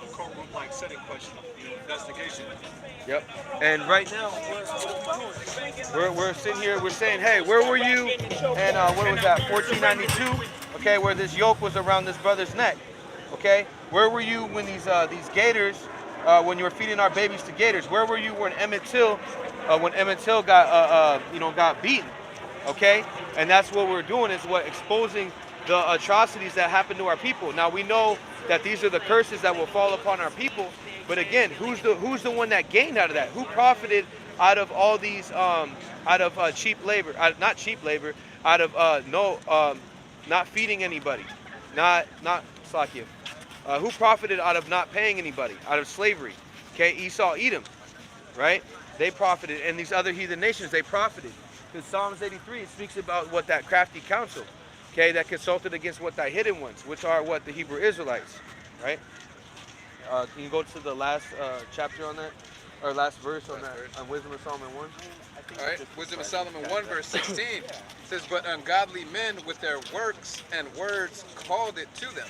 a courtroom-like setting question, investigation. Yep. And right now, we're sitting here. We're saying, hey, where were you? And what was that? 1492. Okay, where this yoke was around this brother's neck. Okay, where were you when these gators, when you were feeding our babies to gators? Where were you when Emmett Till got beaten? Okay, and that's what we're doing, is exposing the atrocities that happen to our people. Now we know that these are the curses that will fall upon our people. But again, who's the one that gained out of that? Who profited out of all these cheap labor? Not cheap labor. Out of not feeding anybody, not Slakia. Who profited out of not paying anybody, out of slavery? Okay, Esau, Edom, right? They profited, and these other heathen nations, they profited. Because Psalms 83, it speaks about what that crafty counsel, okay, that consulted against what thy hidden ones, which are what? The Hebrew Israelites, right? Can you go to the last chapter on that, or last verse on that, on Wisdom of Solomon 1? All right, Wisdom of Solomon 1 verse 16 says, "But ungodly men with their works and words called it to them.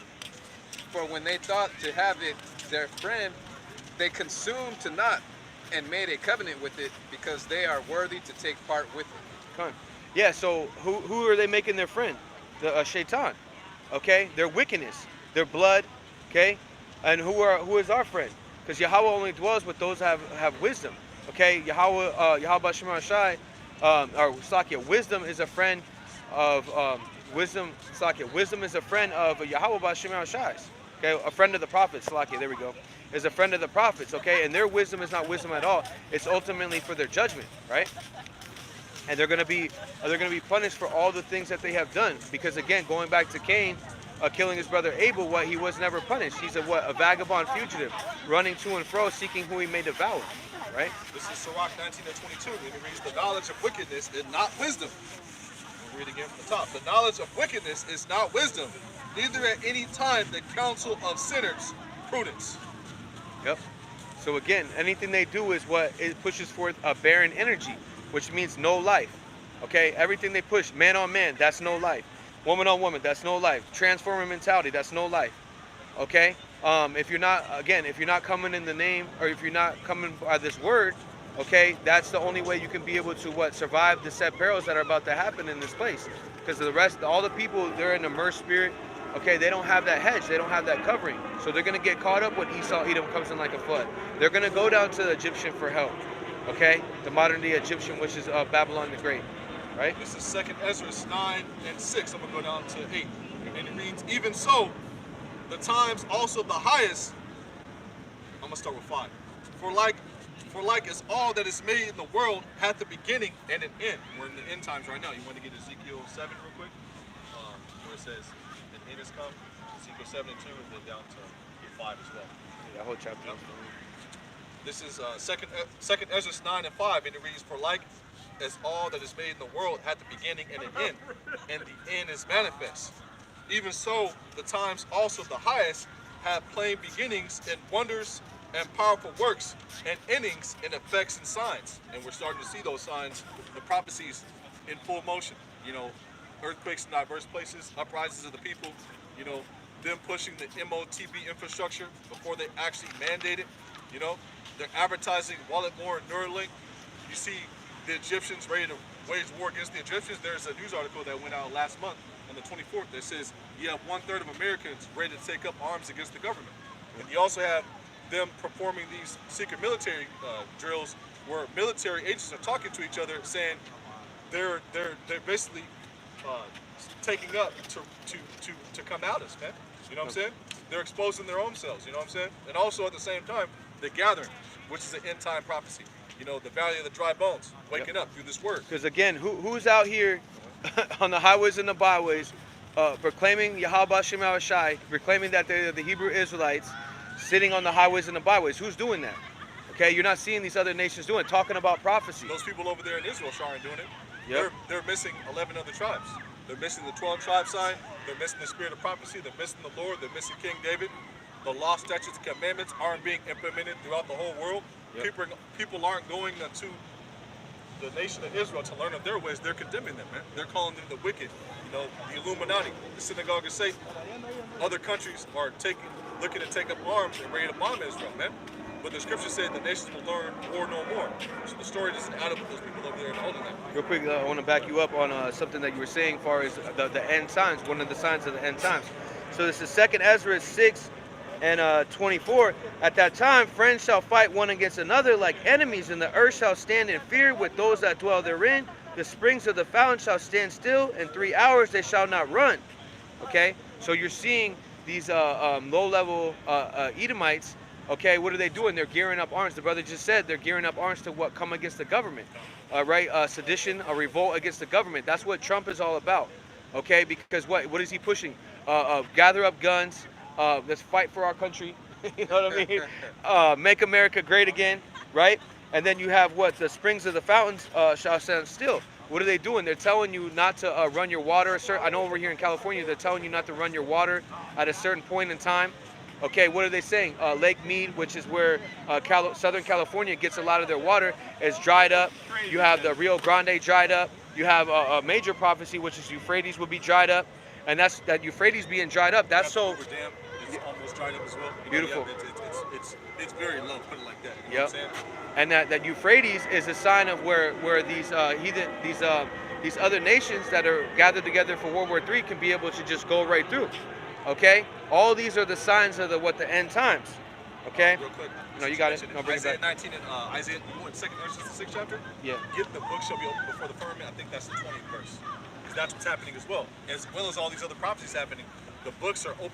For when they thought to have it their friend, they consumed to naught and made a covenant with it, because they are worthy to take part with it." Come on. Yeah, so who are they making their friend? The Shaitan, okay? Their wickedness, their blood, okay? And who is our friend? Because Yahweh only dwells with those that have wisdom. Okay, Yahweh Shai, or Slakia, wisdom is a friend of wisdom. Slakia, wisdom is a friend of Yahweh Shai. Okay, a friend of the prophets. Slakia, there we go. Is a friend of the prophets. Okay, and their wisdom is not wisdom at all. It's ultimately for their judgment, right? And they're gonna be punished for all the things that they have done. Because again, going back to Cain, killing his brother Abel, he was never punished. He's a vagabond fugitive, running to and fro, seeking who he may devour, right? This is Sirach 19 and 22. And it reads, "The knowledge of wickedness is not wisdom." We'll read again from the top. "The knowledge of wickedness is not wisdom, neither at any time the counsel of sinners prudence." Yep. So again, anything they do is it pushes forth a barren energy, which means no life. Okay, everything they push, man on man, that's no life. Woman on woman, that's no life. Transformer mentality, that's no life. Okay, if you're not coming in the name, or if you're not coming by this word, okay, that's the only way you can be able to survive the set perils that are about to happen in this place. Because the rest, all the people, they're in the immersed spirit. Okay, they don't have that hedge, they don't have that covering, so they're gonna get caught up when Esau Edom comes in like a flood. They're gonna go down to the Egyptian for help. Okay, the modern day Egyptian, which is Babylon the Great, right? This is 2nd Ezra 9 and 6. I'm gonna go down to 8, and it reads, "Even so, the times also the highest." I'm gonna start with 5. For like as all that is made in the world hath a beginning and an end. We're in the end times right now. You want to get Ezekiel 7 real quick, where it says an end has come. Ezekiel 7 and 2, and then down to 5 as well. Yeah, that whole chapter. Yep. This is second Ezra 9 and 5, and it reads, "For like as all that is made in the world hath a beginning and an end, and the end is manifest. Even so, the times also the highest have plain beginnings and wonders and powerful works and endings and effects and signs." And we're starting to see those signs, the prophecies in full motion. You know, earthquakes in diverse places, uprisings of the people, you know, them pushing the MOTB infrastructure before they actually mandate it. You know, they're advertising Wallet-More and Neuralink. You see the Egyptians ready to wage war against the Egyptians. There's a news article that went out last month on the 24th that says you have 1/3 of Americans ready to take up arms against the government. And you also have them performing these secret military drills where military agents are talking to each other, saying they're basically taking up to come at us, man. You know what I'm saying? They're exposing their own selves. You know what I'm saying? And also at the same time, the gathering, which is an end time prophecy. You know, the valley of the dry bones, waking up through this word. Because again, who's out here on the highways and the byways proclaiming Yahweh Shem Shai, proclaiming that they're the Hebrew Israelites, sitting on the highways and the byways? Who's doing that? Okay, you're not seeing these other nations doing it, talking about prophecy. Those people over there in Israel aren't doing it. Yep. They're missing 11 other tribes. They're missing the 12 tribe sign. They're missing the spirit of prophecy. They're missing the Lord. They're missing King David. The law, statutes, and commandments aren't being implemented throughout the whole world. Yep. People aren't going to the nation of Israel to learn of their ways. They're condemning them, man. They're calling them the wicked, you know, the Illuminati, the synagogue of Satan. Other countries are looking to take up arms and ready to bomb Israel, man. But the scripture said the nations will learn war no more. So the story doesn't add up with those people over there in the Holy Land. Real quick, I want to back you up on something that you were saying as far as the end times, one of the signs of the end times. So this is 2nd Ezra 6 and 24. "At that time, friends shall fight one against another like enemies, and the earth shall stand in fear with those that dwell therein. The springs of the fountain shall stand still, in 3 hours they shall not run." Okay, so you're seeing these low-level Edomites. Okay, what are they doing? They're gearing up arms. The brother just said they're gearing up arms to come against the government, right? Sedition, a revolt against the government. That's what Trump is all about. Okay, because what is he pushing? Gather up guns. Let's fight for our country. You know what I mean? Make America great again, right? And then you have what? The springs of the fountains shall stand still. What are they doing? They're telling you not to run your water. I know over here in California, they're telling you not to run your water at a certain point in time. Okay, what are they saying? Lake Mead, which is where Southern California gets a lot of their water, is dried up. You have the Rio Grande dried up. You have a major prophecy, which is Euphrates will be dried up. And that's that Euphrates being dried up. That's so... It's almost dried up as well. Beautiful. It's very low, put it like that. You know what I'm saying? And that Euphrates is a sign of where these these other nations that are gathered together for World War III can be able to just go right through. Okay, all these are the signs of the end times. Okay. Real quick. No, you got it. No, bring Isaiah it back. 19 and Isaiah 2nd verse, the 6th chapter. Yeah. Get the book shall be opened before the firmament. I think that's the 20th verse. Because that's what's happening as well as all these other prophecies happening. The books are open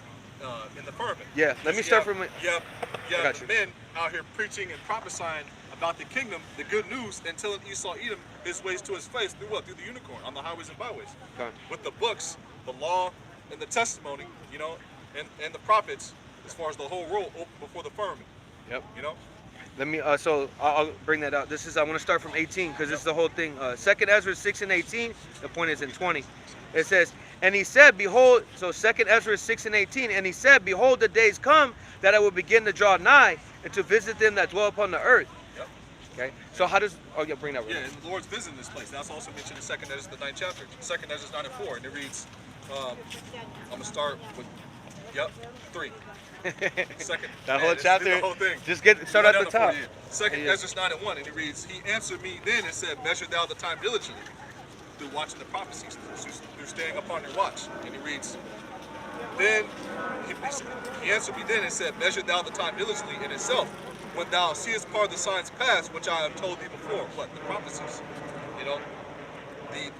in the firmament. Yeah. Let me start from. Yeah. got you. Men out here preaching and prophesying about the kingdom, the good news, and telling Esau Edom his ways to his face through what? Through the unicorn on the highways and byways. Okay. With the books, the law, and the testimony, you know, and the prophets, as far as the whole world open before the firmament. Yep. You know. Let me. So I'll bring that out. This is. I want to start from 18 because this is the whole thing. 2nd Ezra 6 and 18. The point is in 20. It says, and he said, behold. So 2nd Ezra 6 and 18. And he said, behold, the days come that I will begin to draw nigh and to visit them that dwell upon the earth. Yep. Okay. So how does? Oh yeah, bring that. Yeah, and the Lord's visiting this place. That's also mentioned in 2nd Ezra, the 9th chapter. 2nd Ezra 9 and 4, and it reads, I'm gonna start with, 3. Second. That Man, whole this is chapter. the whole thing. Just start at the top. Second Yeah. Ezra 9 and 1, and it reads, He answered me then and said, Measure thou the time diligently, through watching the prophecies, through staying upon your watch. And he reads, Then he answered me then and said, Measure thou the time diligently in itself, when thou seest part of the signs pass, which I have told thee before. What? The prophecies. You know,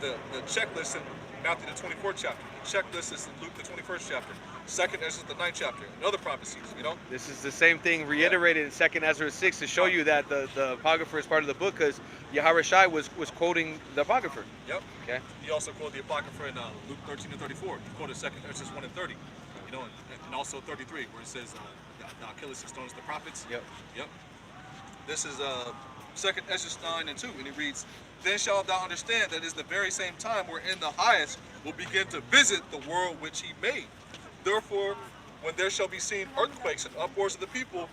the checklist in Matthew the 24th chapter. The checklist is in Luke the 21st chapter. 2nd Ezra the 9th chapter. And other prophecies, you know? This is the same thing reiterated in 2nd Ezra 6 to show you that the Apocrypha is part of the book, because Yahawashi was quoting the Apocrypha. Yep. Okay. He also quoted the Apocrypha in Luke 13 and 34. He quoted 2nd Ezra 1 and 30. You know, and also 33, where it says, thou killest and stonest the prophets. Yep. Yep. This is 2nd Ezra 9 and 2, and he reads, Then shalt thou understand that it is the very same time wherein the highest will begin to visit the world which he made. Therefore, when there shall be seen earthquakes and uproars of the people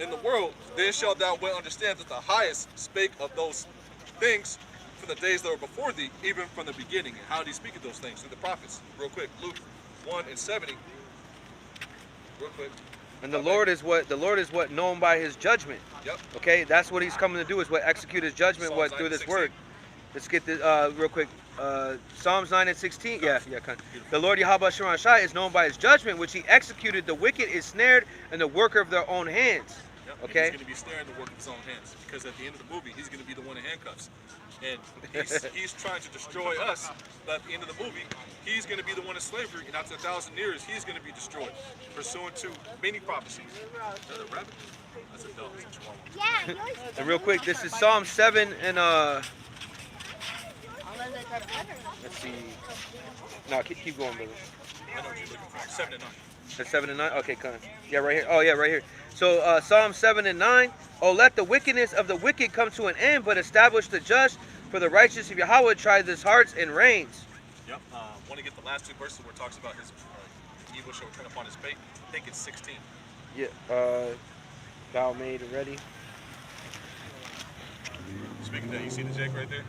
in the world, then shalt thou well understand that the highest spake of those things from the days that were before thee, even from the beginning. And how did he speak of those things? Through the prophets. Real quick, Luke 1 and 70. Real quick. And the Lord is what known by His judgment. Yep. Okay, that's what He's coming to do, is what execute His judgment, Psalms what 9 through and this 16. word. Let's get this real quick. Psalms 9 and 16. Yeah. The Lord Yahawashi is known by His judgment, which He executed. The wicked is snared, and the worker of their own hands. Yep. Okay. He's going to be snaring the work of his own hands, because at the end of the movie, he's going to be the one in handcuffs, and he's trying to destroy us. But at the end of the movie, he's going to be the one in slavery, and after 1,000 years, he's going to be destroyed, pursuant to many prophecies. Is that a rabbit? That's a dog. That's a chihuahua. Yeah. And real quick, this is Psalm 7 and let's see. No, keep going, brother. I know what you're looking for. 7 and 9. That's 7 and 9? Okay, come on. Yeah, right here. Oh, yeah, right here. So, Psalm 7 and 9. Oh, let the wickedness of the wicked come to an end, but establish the just, for the righteous of Yahweh try his hearts and reigns. Yep. Want to get the last 2 verses where it talks about his evil shall return upon his fate. I think it's 16. Yeah. Thou made it ready. Speaking of that, you see the Jake right there?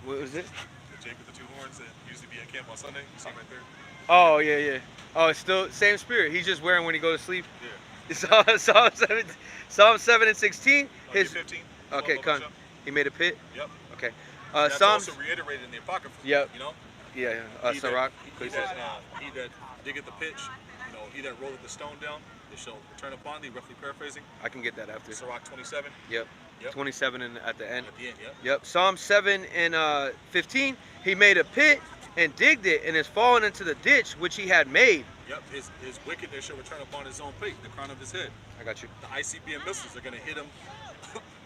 What was it? The Jake with the 2 horns that used to be at camp on Sunday. You see him right there? Oh, yeah. Oh, it's still same spirit. He's just wearing when he goes to sleep. Yeah. Psalm 7 and 16. Get 15. Okay, come. He made a pit. Yep. Okay. That's Psalms. also reiterated in the Apocrypha. Yep. You know? Yeah. Sirach. He that diggeth the pitch, you know, he that rolleth the stone down, it shall return upon thee, roughly paraphrasing. I can get that after. Sirach 27. Yep. 27 and at the end. At the end, yep. Yep. Psalm 7 and 15. He made a pit and digged it, and is fallen into the ditch which he had made. Yep. His wickedness shall return upon his own pate, the crown of his head. I got you. The ICBM missiles are going to hit him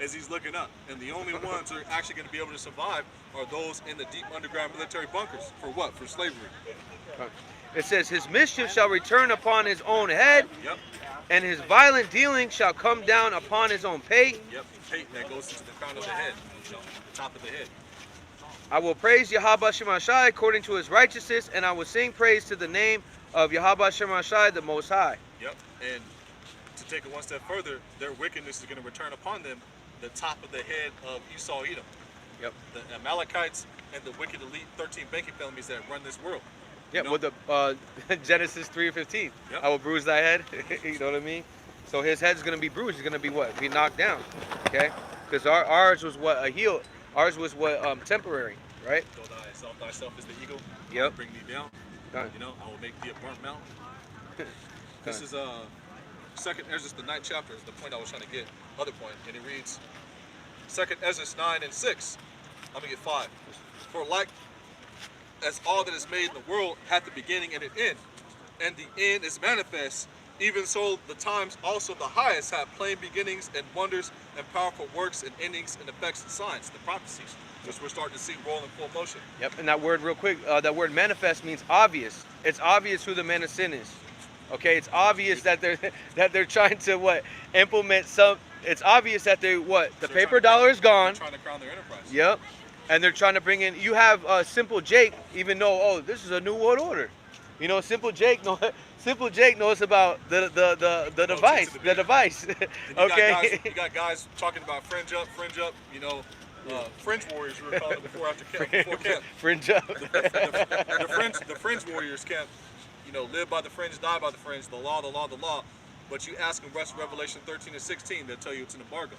as he's looking up. And the only ones who are actually going to be able to survive are those in the deep underground military bunkers. For what? For slavery. It says, his mischief shall return upon his own head, Yep. and his violent dealing shall come down upon his own pate. Yep. Pate that goes into the crown of the head, you know, the top of the head. I will praise Yahawashi according to his righteousness, and I will sing praise to the name of Yahawashi the Most High. Yep. And to take it one step further, their wickedness is going to return upon them, the top of the head of Esau Edom. Yep. The Amalekites and the wicked elite 13 banking families that run this world. Yeah, You know? well, the Genesis 3:15. Yep. I will bruise thy head. You know what I mean? So his head's gonna be bruised. He's gonna be what? Be knocked down. Okay? Because ours was what? A heel. Ours was what? Temporary, right? Though thyself is the eagle. I Yep. will bring thee down. Done. You know, I will make thee a burnt mountain. This is 2nd Ezra, the 9th chapter, is the point I was trying to get. Other point, and it reads 2nd Ezra 9 and 6. I'm gonna get 5. For like as all that is made in the world hath a beginning and an end, and the end is manifest, even so the times also the highest have plain beginnings and wonders and powerful works and endings and effects and signs, the prophecies, which we're starting to see roll in full motion. Yep. And that word, real quick, that word manifest means obvious. It's obvious who the man of sin is. Okay. It's obvious that they're trying to what? Implement some. It's obvious that the They're paper trying to dollar is gone. They're trying to crown their enterprise. Yep. And they're trying to bring in, you have simple Jake, even though, this is a new world order. You know, simple Jake Simple Jake knows about the device. to the The beat. device. And Okay. you got guys talking about fringe up. You know, fringe warriors we were calling it before camp. Fringe up. The fringe warriors can't, live by the fringe, die by the fringe. The law, the law, the law. But you ask them Revelation 13 and 16, they'll tell you it's an embargo.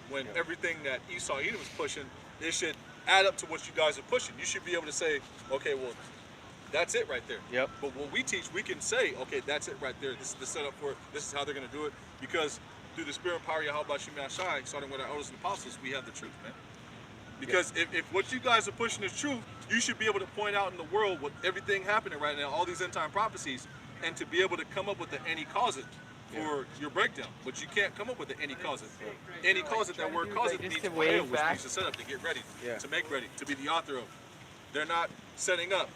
When everything that Esau Edom was pushing, it should add up to what you guys are pushing. You should be able to say, okay, well, that's it right there. Yep. But what we teach, we can say, okay, that's it right there. This is the setup for it. This is how they're going to do it. Because through the spirit and power of Yahweh Shemai Shai, starting with our elders and apostles, we have the truth, man. Because if what you guys are pushing is true, you should be able to point out in the world what everything happening right now, all these end time prophecies, and to be able to come up with the any cause it for your breakdown. But you can't come up with the any cause it. Any cause it, that word cause it needs to fail, which means to set up, to get ready, to make ready, to be the author of. They're not setting up,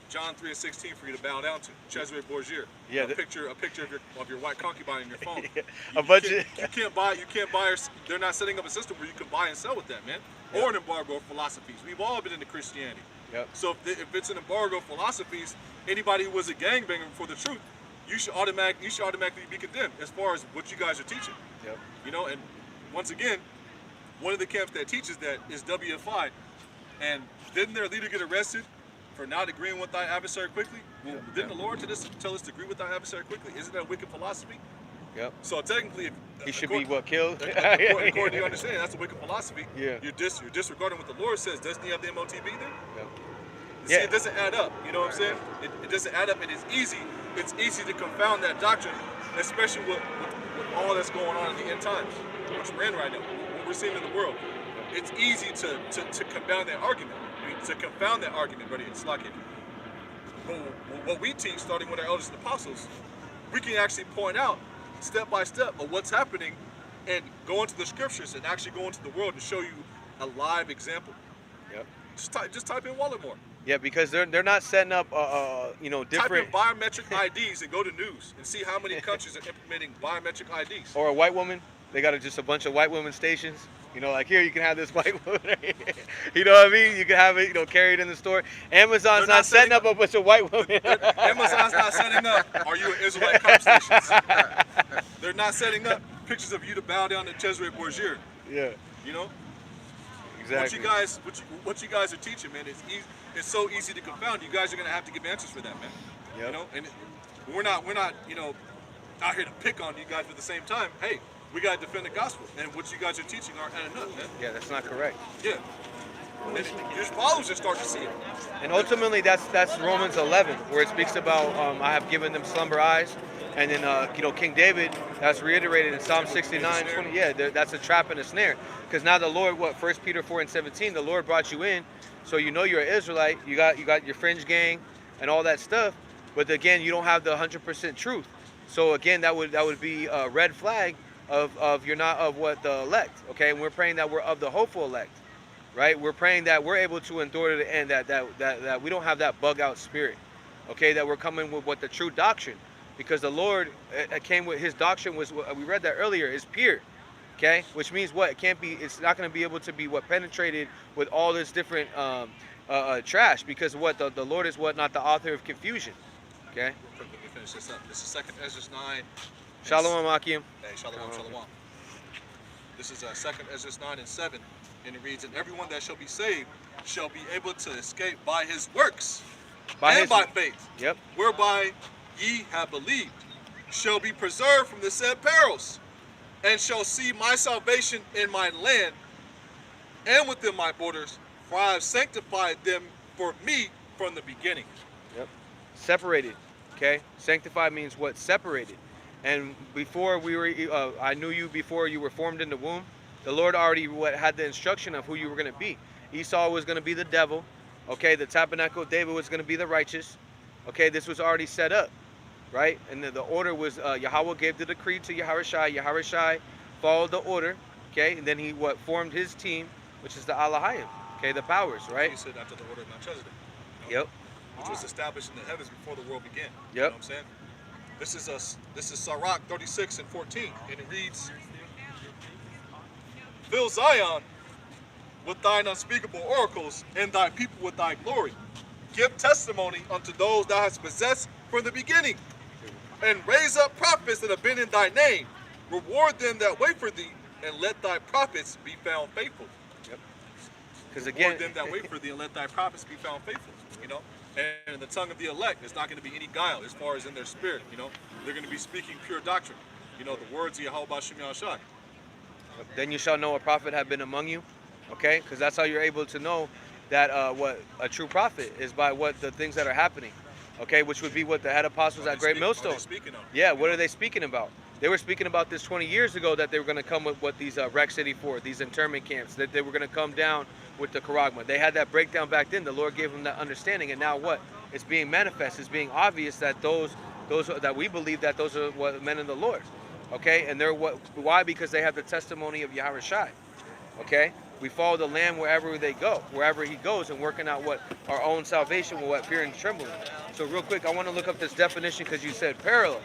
John 3 and 16 for you to bow down to. Cesare Borgia. Yeah, a picture of your white concubine in your phone. You can't buy. They're not setting up a system where you can buy and sell with that, man. Or an embargo of philosophies. We've all been into Christianity. Yep. So if it's an embargo of philosophies, anybody who was a gangbanger for the truth, you should automatically be condemned as far as what you guys are teaching. Yep. And once again, one of the camps that teaches that is WFI. And didn't their leader get arrested for not agreeing with thy adversary quickly? Well, didn't the Lord tell us to agree with thy adversary quickly? Isn't that a wicked philosophy? Yep. So technically, He should be killed. According to your understanding, that's a wicked philosophy. Yeah. You're disregarding what the Lord says. Doesn't he have the MOTB there? Yep. See, it doesn't add up. You know what I'm saying? It doesn't add up, and it's easy. It's easy to confound that doctrine, especially with all that's going on in the end times, which we're in right now, what we're seeing in the world. It's easy to confound that argument. To confound that argument, buddy, it's like it. But what we teach, starting with our elders and apostles, we can actually point out step by step of what's happening, and go into the scriptures and actually go into the world and show you a live example. Yep. Just type in Walletmore. Yeah, because they're not setting up different. Type in biometric IDs and go to news and see how many countries are implementing biometric IDs. Or a white woman. They got just a bunch of white women stations. Like here you can have this white woman. You know what I mean? You can have it, carried in the store. Amazon's not setting up a bunch of white women. Amazon's not setting up. Are you an Israelite cop stations? They're not setting up pictures of you to bow down to Cesare Borgia. Yeah. Exactly. What you guys are teaching, man, it's so easy to confound. You guys are gonna have to give answers for that, man. Yep. And we're not out here to pick on you guys, but at the same time, hey, we gotta defend the gospel, and what you guys are teaching aren't adding up, man. Yeah, that's not correct. Yeah. And your followers just start to see it. And ultimately, that's Romans 11, where it speaks about I have given them slumber eyes, and then King David, that's reiterated in Psalm 69, 20. Yeah, that's a trap and a snare, because now the Lord, 1 Peter 4 and 17, the Lord brought you in, so you're an Israelite. You got your fringe gang and all that stuff, but again, you don't have the 100% truth. So again, that would be a red flag of you're not of what the elect. Okay, and we're praying that we're of the hopeful elect. Right? We're praying that we're able to endure to the end, that we don't have that bug out spirit. Okay, that we're coming with what the true doctrine, because the Lord came with his doctrine was, we read that earlier, is pure. Okay, which means what? It's not going to be able to be penetrated with all this different trash, because what the Lord is not the author of confusion. Okay. Real quick, let me finish this up. This is 2nd Ezra 9. Shalom Akim. Hey, shalom. This is 2nd Ezra 9 and 7. And it reads, and everyone that shall be saved shall be able to escape by his works by faith, whereby ye have believed, shall be preserved from the said perils, and shall see my salvation in my land and within my borders, for I have sanctified them for me from the beginning. Yep. Separated. Okay. Sanctified means what? Separated. And before I knew you before you were formed in the womb. The Lord already had the instruction of who you were going to be. Esau was going to be the devil. Okay, the tabernacle of David was going to be the righteous. Okay, this was already set up, right? And the order was Yahweh gave the decree to Yahawashi. Yahawashi followed the order. Okay, and then he formed his team, which is the Alahayim. Okay, the powers, right? He said after the order of Melchizedek. Yep. Which was established in the heavens before the world began. Yep. You know what I'm saying? This is Sirach 36 and 14, and it reads, fill Zion with thine unspeakable oracles, and thy people with thy glory. Give testimony unto those thou hast possessed from the beginning, and raise up prophets that have been in thy name. Reward them that wait for thee, and let thy prophets be found faithful. Because again, Reward them that wait for thee, and let thy prophets be found faithful. You know, and in the tongue of the elect, there's not going to be any guile as far as in their spirit. You know, they're going to be speaking pure doctrine. You know, the words of Yahweh Bashim Yahushai. then you shall know a prophet have been among you. Okay, because that's how you're able to know that what a true prophet is, by what the things that are happening. Okay, which would be what the head apostles at Great Millstone. Yeah, what are they speaking about? They were speaking about this 20 years ago, that they were going to come with what these Rec City 4, these internment camps, that they were going to come down with the Karagma. They had that breakdown back then. The Lord gave them that understanding, and now what? It's being manifest. It's being obvious that those that we believe that those are what men in the Lord. Okay, and they're what? Why? Because they have the testimony of Yahweh Shai. Okay, we follow the Lamb wherever they go, wherever He goes, and working out what our own salvation will what fear and trembling. So real quick, I want to look up this definition because you said parallel,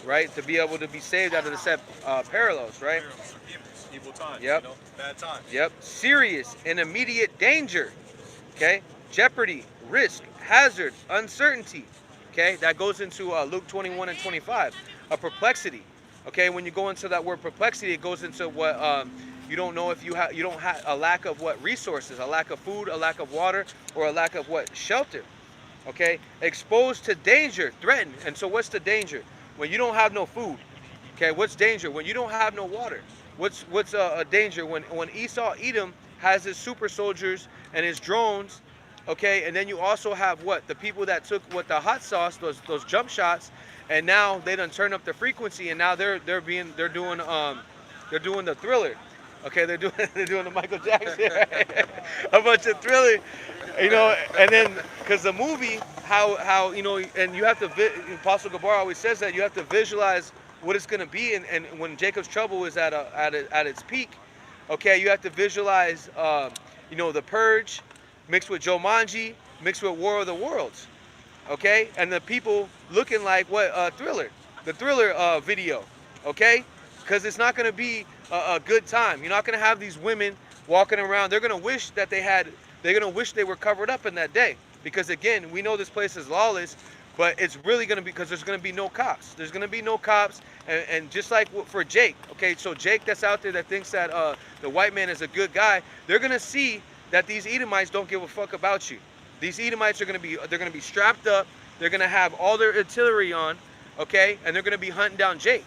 right? To be able to be saved out of the set parallels, right? Evil times. Yep. You know, bad times. Yep. Serious and immediate danger. Okay. Jeopardy, risk, hazard, uncertainty. Okay. That goes into Luke 21 and 25. A perplexity. Okay. When you go into that word perplexity, it goes into what you don't know if you don't have a lack of what resources, a lack of food, a lack of water, or a lack of what shelter. Okay. Exposed to danger, threatened. And so what's the danger? When you don't have no food. Okay. What's danger? When you don't have no water. What's a danger when Esau Edom has his super soldiers and his drones, okay, and then you also have what the people that took what the hot sauce, those jump shots, and now they done turn up the frequency, and now they're doing the Thriller, okay, they're doing the Michael Jackson, right? A bunch of Thriller, you know, and then because the movie how you know, and you have to Apostle Gabar always says that you have to visualize what it's going to be, and when Jacob's trouble is at its peak, okay, you have to visualize, you know, the Purge mixed with Jumanji, mixed with War of the Worlds, okay, and the people looking like what the Thriller video, okay, because it's not going to be a good time. You're not going to have these women walking around. They're going to wish that they're going to wish they were covered up in that day, because again, we know this place is lawless. But it's really going to be, because there's going to be no cops. There's going to be no cops. And just like for Jake, okay, so Jake that's out there that thinks that the white man is a good guy, they're going to see that these Edomites don't give a fuck about you. These Edomites are going to be strapped up. They're going to have all their artillery on, okay, and they're going to be hunting down Jake,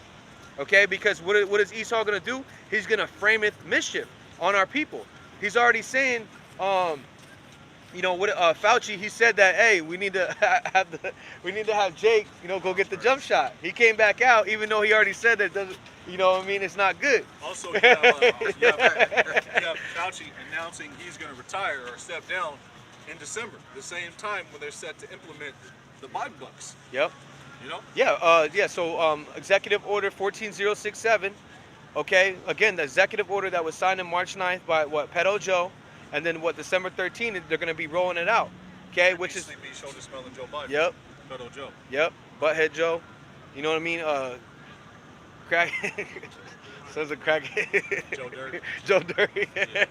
okay, because what is Esau going to do? He's going to frameth mischief on our people. He's already saying, you know what? Fauci, he said that, hey, we need to have Jake, you know, go get the jump shot. He came back out, even though he already said that, you know what I mean, it's not good. Also, you have Fauci announcing he's going to retire or step down in December, the same time when they're set to implement the Biden bucks. Yep. You know? Yeah. So Executive Order 14067. Okay. Again, the executive order that was signed on March 9th by what Pedo Joe. And then what, December 13th, they're going to be rolling it out, okay? Which is be shoulder smelling Joe Biden. Yep. Pedo Joe. Yep. Butthead Joe. You know what I mean? Crack. Sons of crack. Joe Dirty. Joe Dirty. Yeah.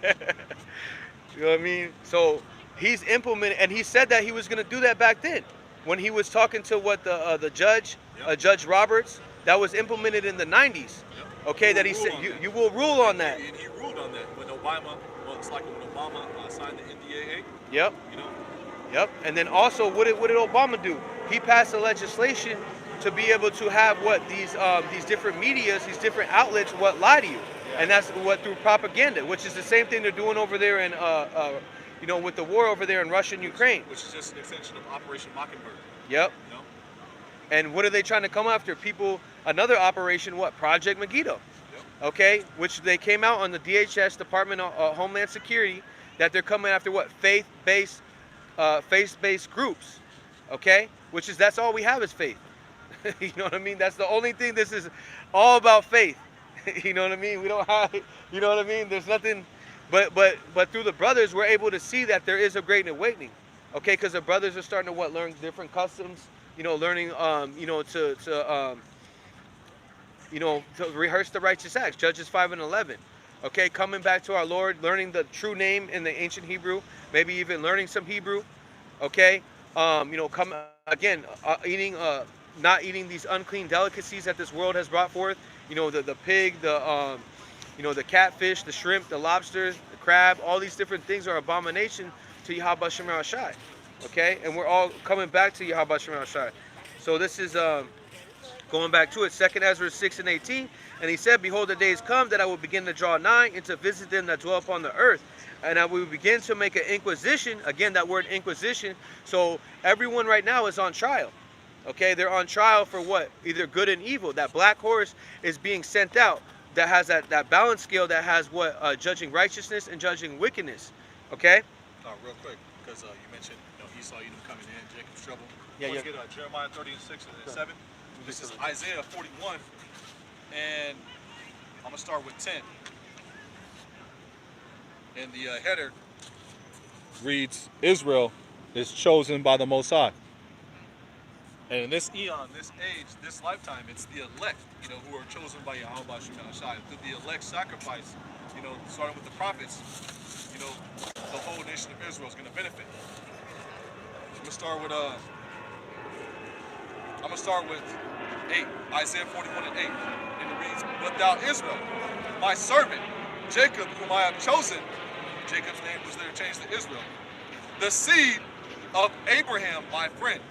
You know what I mean? So he's implementing, and he said that he was going to do that back then when he was talking to what the judge, Judge Roberts. That was implemented in the 90s. Yep. Okay, that he said you will rule on that. And he ruled on that when Obama. It's like when Obama signed the NDAA. Yep. You know. Yep. And then also, what did Obama do? He passed the legislation to be able to have what these different medias, these different outlets, what lie to you, and that's what through propaganda, which is the same thing they're doing over there in you know, with the war over there in Russia and Ukraine. Which is just an extension of Operation Mockingbird. Yep. You know. And what are they trying to come after? People. Another operation, what? Project Megiddo. Okay, which they came out on the DHS, Department of Homeland Security, that they're coming after what? Faith-based groups, okay? That's all we have is faith. You know what I mean? That's the only thing. This is all about faith. You know what I mean? We don't have, you know what I mean? There's nothing, but through the brothers, we're able to see that there is a great awakening, okay? Because the brothers are starting to learn different customs, you know, learning, you know, you know, to rehearse the righteous acts, Judges 5 and 11. Okay, coming back to our Lord, learning the true name in the ancient Hebrew, maybe even learning some Hebrew. Okay, come again, eating, not eating these unclean delicacies that this world has brought forth. The pig, the catfish, the shrimp, the lobster, the crab. All these different things are abomination to Yahweh Shem Shai. Okay, and we're all coming back to Yahweh Shem Shai. So this is going back to it, 2nd Ezra 6:18, and he said, "Behold, the days come that I will begin to draw nigh and to visit them that dwell upon the earth, and I will begin to make an inquisition." Again, that word inquisition. So everyone right now is on trial. Okay, they're on trial for what? Either good and evil. That black horse is being sent out. That has that balance scale that has what? Judging righteousness and judging wickedness. Okay. Real quick, because you mentioned Esau, Edom coming in, Jacob's trouble. Yeah, Let's yeah. get Jeremiah 30:6 and 7. This is Isaiah 41, and I'm gonna start with 10. And the header reads, "Israel is chosen by the Most High." And in this eon, this age, this lifetime, it's the elect, who are chosen by Yahweh Shem Shai. Through the elect sacrifice, starting with the prophets, the whole nation of Israel is going to benefit. I'm gonna start with 8, Isaiah 41:8, and it reads, "But thou Israel, my servant, Jacob, whom I have chosen," Jacob's name was there changed to Israel, "the seed of Abraham, my friend,"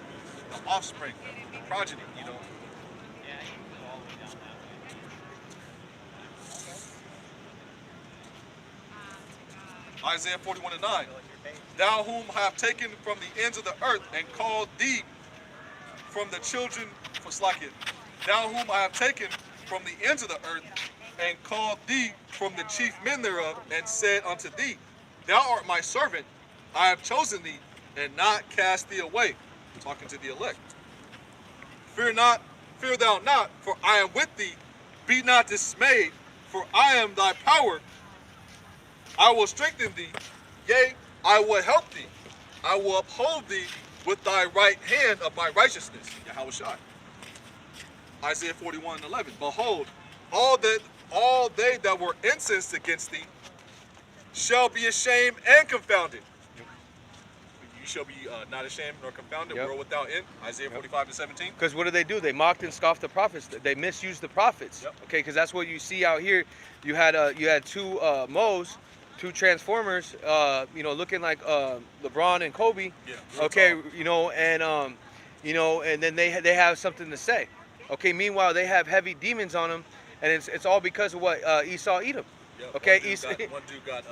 the offspring, the progeny, Yeah, you can go all the way down that way. Isaiah 41:9, "Thou whom I have taken from the ends of the earth and called thee from the children for Slakia. Thou whom I have taken from the ends of the earth and called thee from the chief men thereof, and said unto thee, Thou art my servant, I have chosen thee, and not cast thee away." Talking to the elect. "Fear thou not, for I am with thee. Be not dismayed, for I am thy power. I will strengthen thee, yea, I will help thee. I will uphold thee with thy right hand of my righteousness." Yahweh Shai. Isaiah 41:11, "Behold, all they that were incensed against thee shall be ashamed and confounded." You shall be not ashamed nor confounded, Yep. world without end. Isaiah 45:17. Because what do? They mocked and scoffed the prophets. They misused the prophets. Yep. Okay, because that's what you see out here. You had two Moes, two Transformers, looking like LeBron and Kobe. Yeah, Okay, tall. and then they have something to say. Okay, meanwhile they have heavy demons on them, and it's all because of what Esau Edom. Yep, Okay, one dude got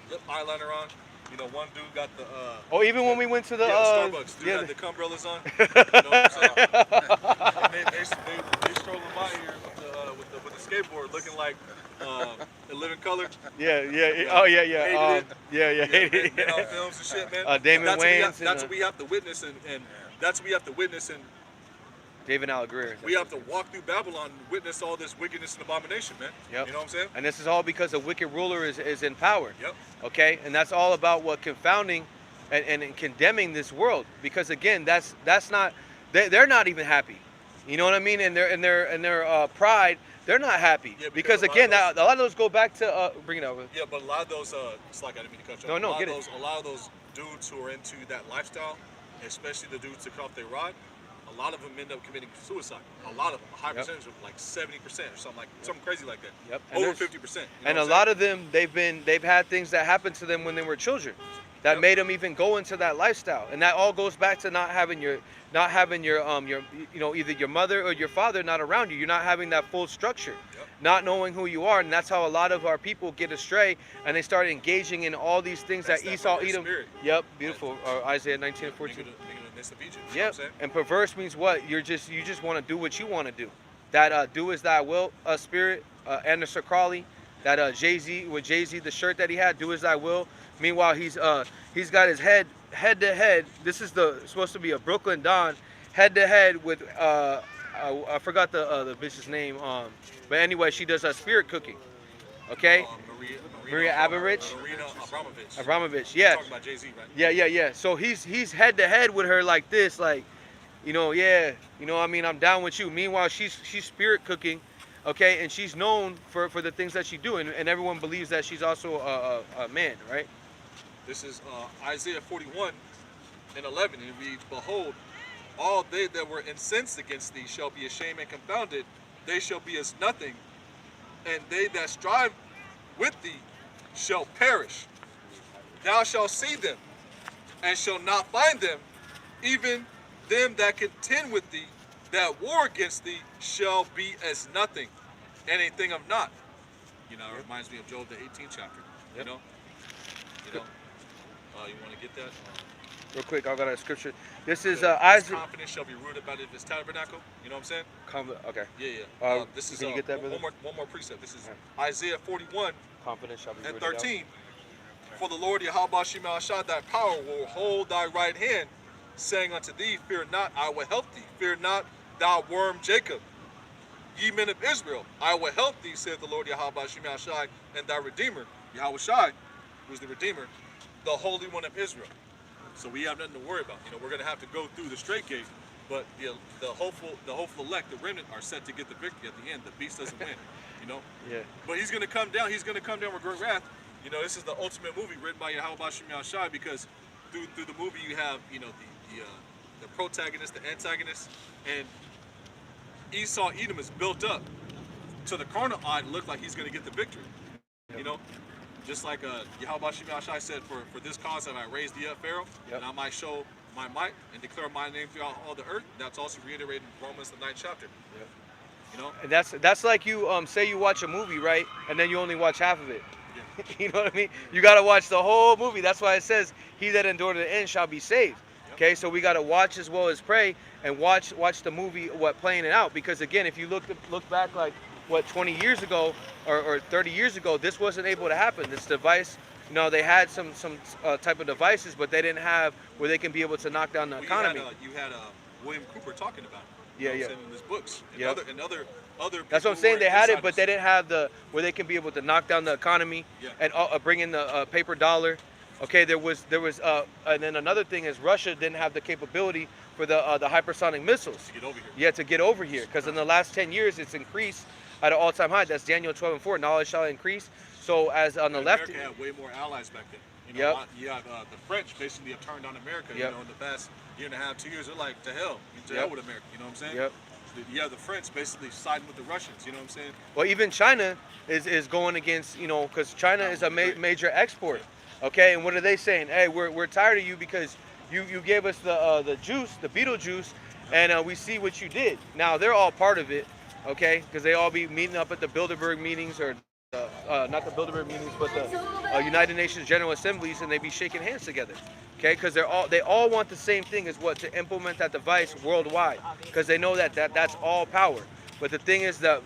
lip eyeliner on. One dude got the Oh, even when we went to the Starbucks, dude had the umbrellas on. And they strolling by here with the skateboard, looking like a living color. Yeah. Oh yeah. Hated it. Men on films and shit, man. Damon That's Wayans. That's what we have to witness, and that's what we have to witness, and David Allegreer. we have to walk through Babylon and witness all this wickedness and abomination, man. Yep. You know what I'm saying? And this is all because a wicked ruler is in power. Yep. Okay, and that's all about what confounding and condemning this world. Because again, that's not they're not even happy. You know what I mean? And their pride, they're not happy. Yeah, because because again, a lot of those go back to bring it over. Yeah, but a lot of those, it's like I didn't mean to cut you No, off. no, a lot get of it. those, A lot of those dudes who are into that lifestyle, especially the dudes that cut off their rod, a lot of them end up committing suicide. A lot of them, a high percentage of them, like 70% or something crazy like that. Yep. Over 50%. And a lot of them, they've had things that happened to them when they were children, that Yep. made them even go into that lifestyle. And that all goes back to not having your either your mother or your father not around you. You're not having that full structure, Yep. not knowing who you are, and that's how a lot of our people get astray, and they start engaging in all these things That's that that Esau, perverse Edom. spirit. Yep, beautiful. Isaiah 19:14. Nigga in the midst of Egypt. You know what Yep. I'm saying? And perverse means what? You just want to do what you want to do. That do as thy will, spirit, and the Sakali. That Jay-Z with Jay-Z, the shirt that he had, do as thy will. Meanwhile, he's got his head to head. This is supposed to be a Brooklyn Don, head to head with I forgot the bitch's name. But anyway, she does spirit cooking. Okay. Maria Abramovich. Marina Abramovich. Abramovich. Yeah. Talking about Jay-Z, right? Yeah. So he's head to head with her like this, like, I'm down with you. Meanwhile, she's spirit cooking, okay, and she's known for the things that she do, and everyone believes that she's also a man, right? This is Isaiah 41, and 11, and it reads, Behold, all they that were incensed against thee shall be ashamed and confounded. They shall be as nothing, and they that strive with thee shall perish. Thou shalt see them, and shalt not find them. Even them that contend with thee, that war against thee, shall be as nothing, and a thing of naught. You know, it reminds me of Job, the 18th chapter. You know? You want to get that? Real quick, I got a scripture. This is His Isaac. confidence shall be rooted about his tabernacle. You know what I'm saying? Okay. Yeah. This is can you get that, brother? one more precept. This is Isaiah 41 Confidence shall be and rooted out. 13. For the Lord Yahweh Shema Shah, thy power will hold thy right hand, saying unto thee, Fear not, I will help thee. Fear not, thou worm Jacob. Ye men of Israel, I will help thee, saith the Lord Yahweh Shema Shai, and thy Redeemer, Yahweh Shai, who's the Redeemer, the Holy One of Israel. So we have nothing to worry about. You know, we're going to have to go through the straight gate, but the hopeful elect, the remnant, are set to get the victory at the end. The beast doesn't win, you know? Yeah. But he's going to come down. He's going to come down with great wrath. You know, this is the ultimate movie written by Yahweh Shema Shai, because through the movie you have, you know, the protagonist, the antagonist, and Esau Edom is built up to the carnal eye to look like he's going to get the victory. You know, just like Yahweh Shema Shai said, for this cause have I raised thee up, Pharaoh, and I might show my might and declare my name throughout all the earth. That's also reiterated in Romans the 9th chapter. You know, And that's like you say you watch a movie, right, and then you only watch half of it. Yeah. You know what I mean? You got to watch the whole movie. That's why it says, "He that endure to the end shall be saved." Okay, so we got to watch as well as pray, and watch the movie, playing it out. Because again, if you look back, like 20 years ago or 30 years ago, this wasn't able to happen. This device, you know, they had some type of devices, but they didn't have where they can be able to knock down the economy. You had William Cooper talking about it. Yeah, you know yeah. what I'm saying, in his books. And Yep. other That's what I'm people saying. who They were had it, but insiders. they didn't have where they can be able to knock down the economy Yeah. and bring in the paper dollar. Okay, there was, and then another thing is Russia didn't have the capability for the hypersonic missiles. To get over here. Yeah, to get over here, because in the last 10 years it's increased at an all-time high. That's Daniel 12:4. Knowledge shall increase. So as on the left, America had way more allies back then. You know, Yep. you have the French basically have turned on America. Yep. You know, in the past year and a half, 2 years, they're like, to hell Yep. with America. You know what I'm saying? Yep. You have the French basically siding with the Russians. You know what I'm saying? well, even China is going against, you know, because China is a major export. Okay, and what are they saying? Hey, we're tired of you because you gave us the juice, the beetle juice, and we see what you did. Now they're all part of it, okay? Because they all be meeting up at the Bilderberg meetings, or not the Bilderberg meetings, but the United Nations General Assemblies, and they be shaking hands together, okay? Because they all want the same thing, is what, to implement that device worldwide, because they know that's all power. But the thing is, the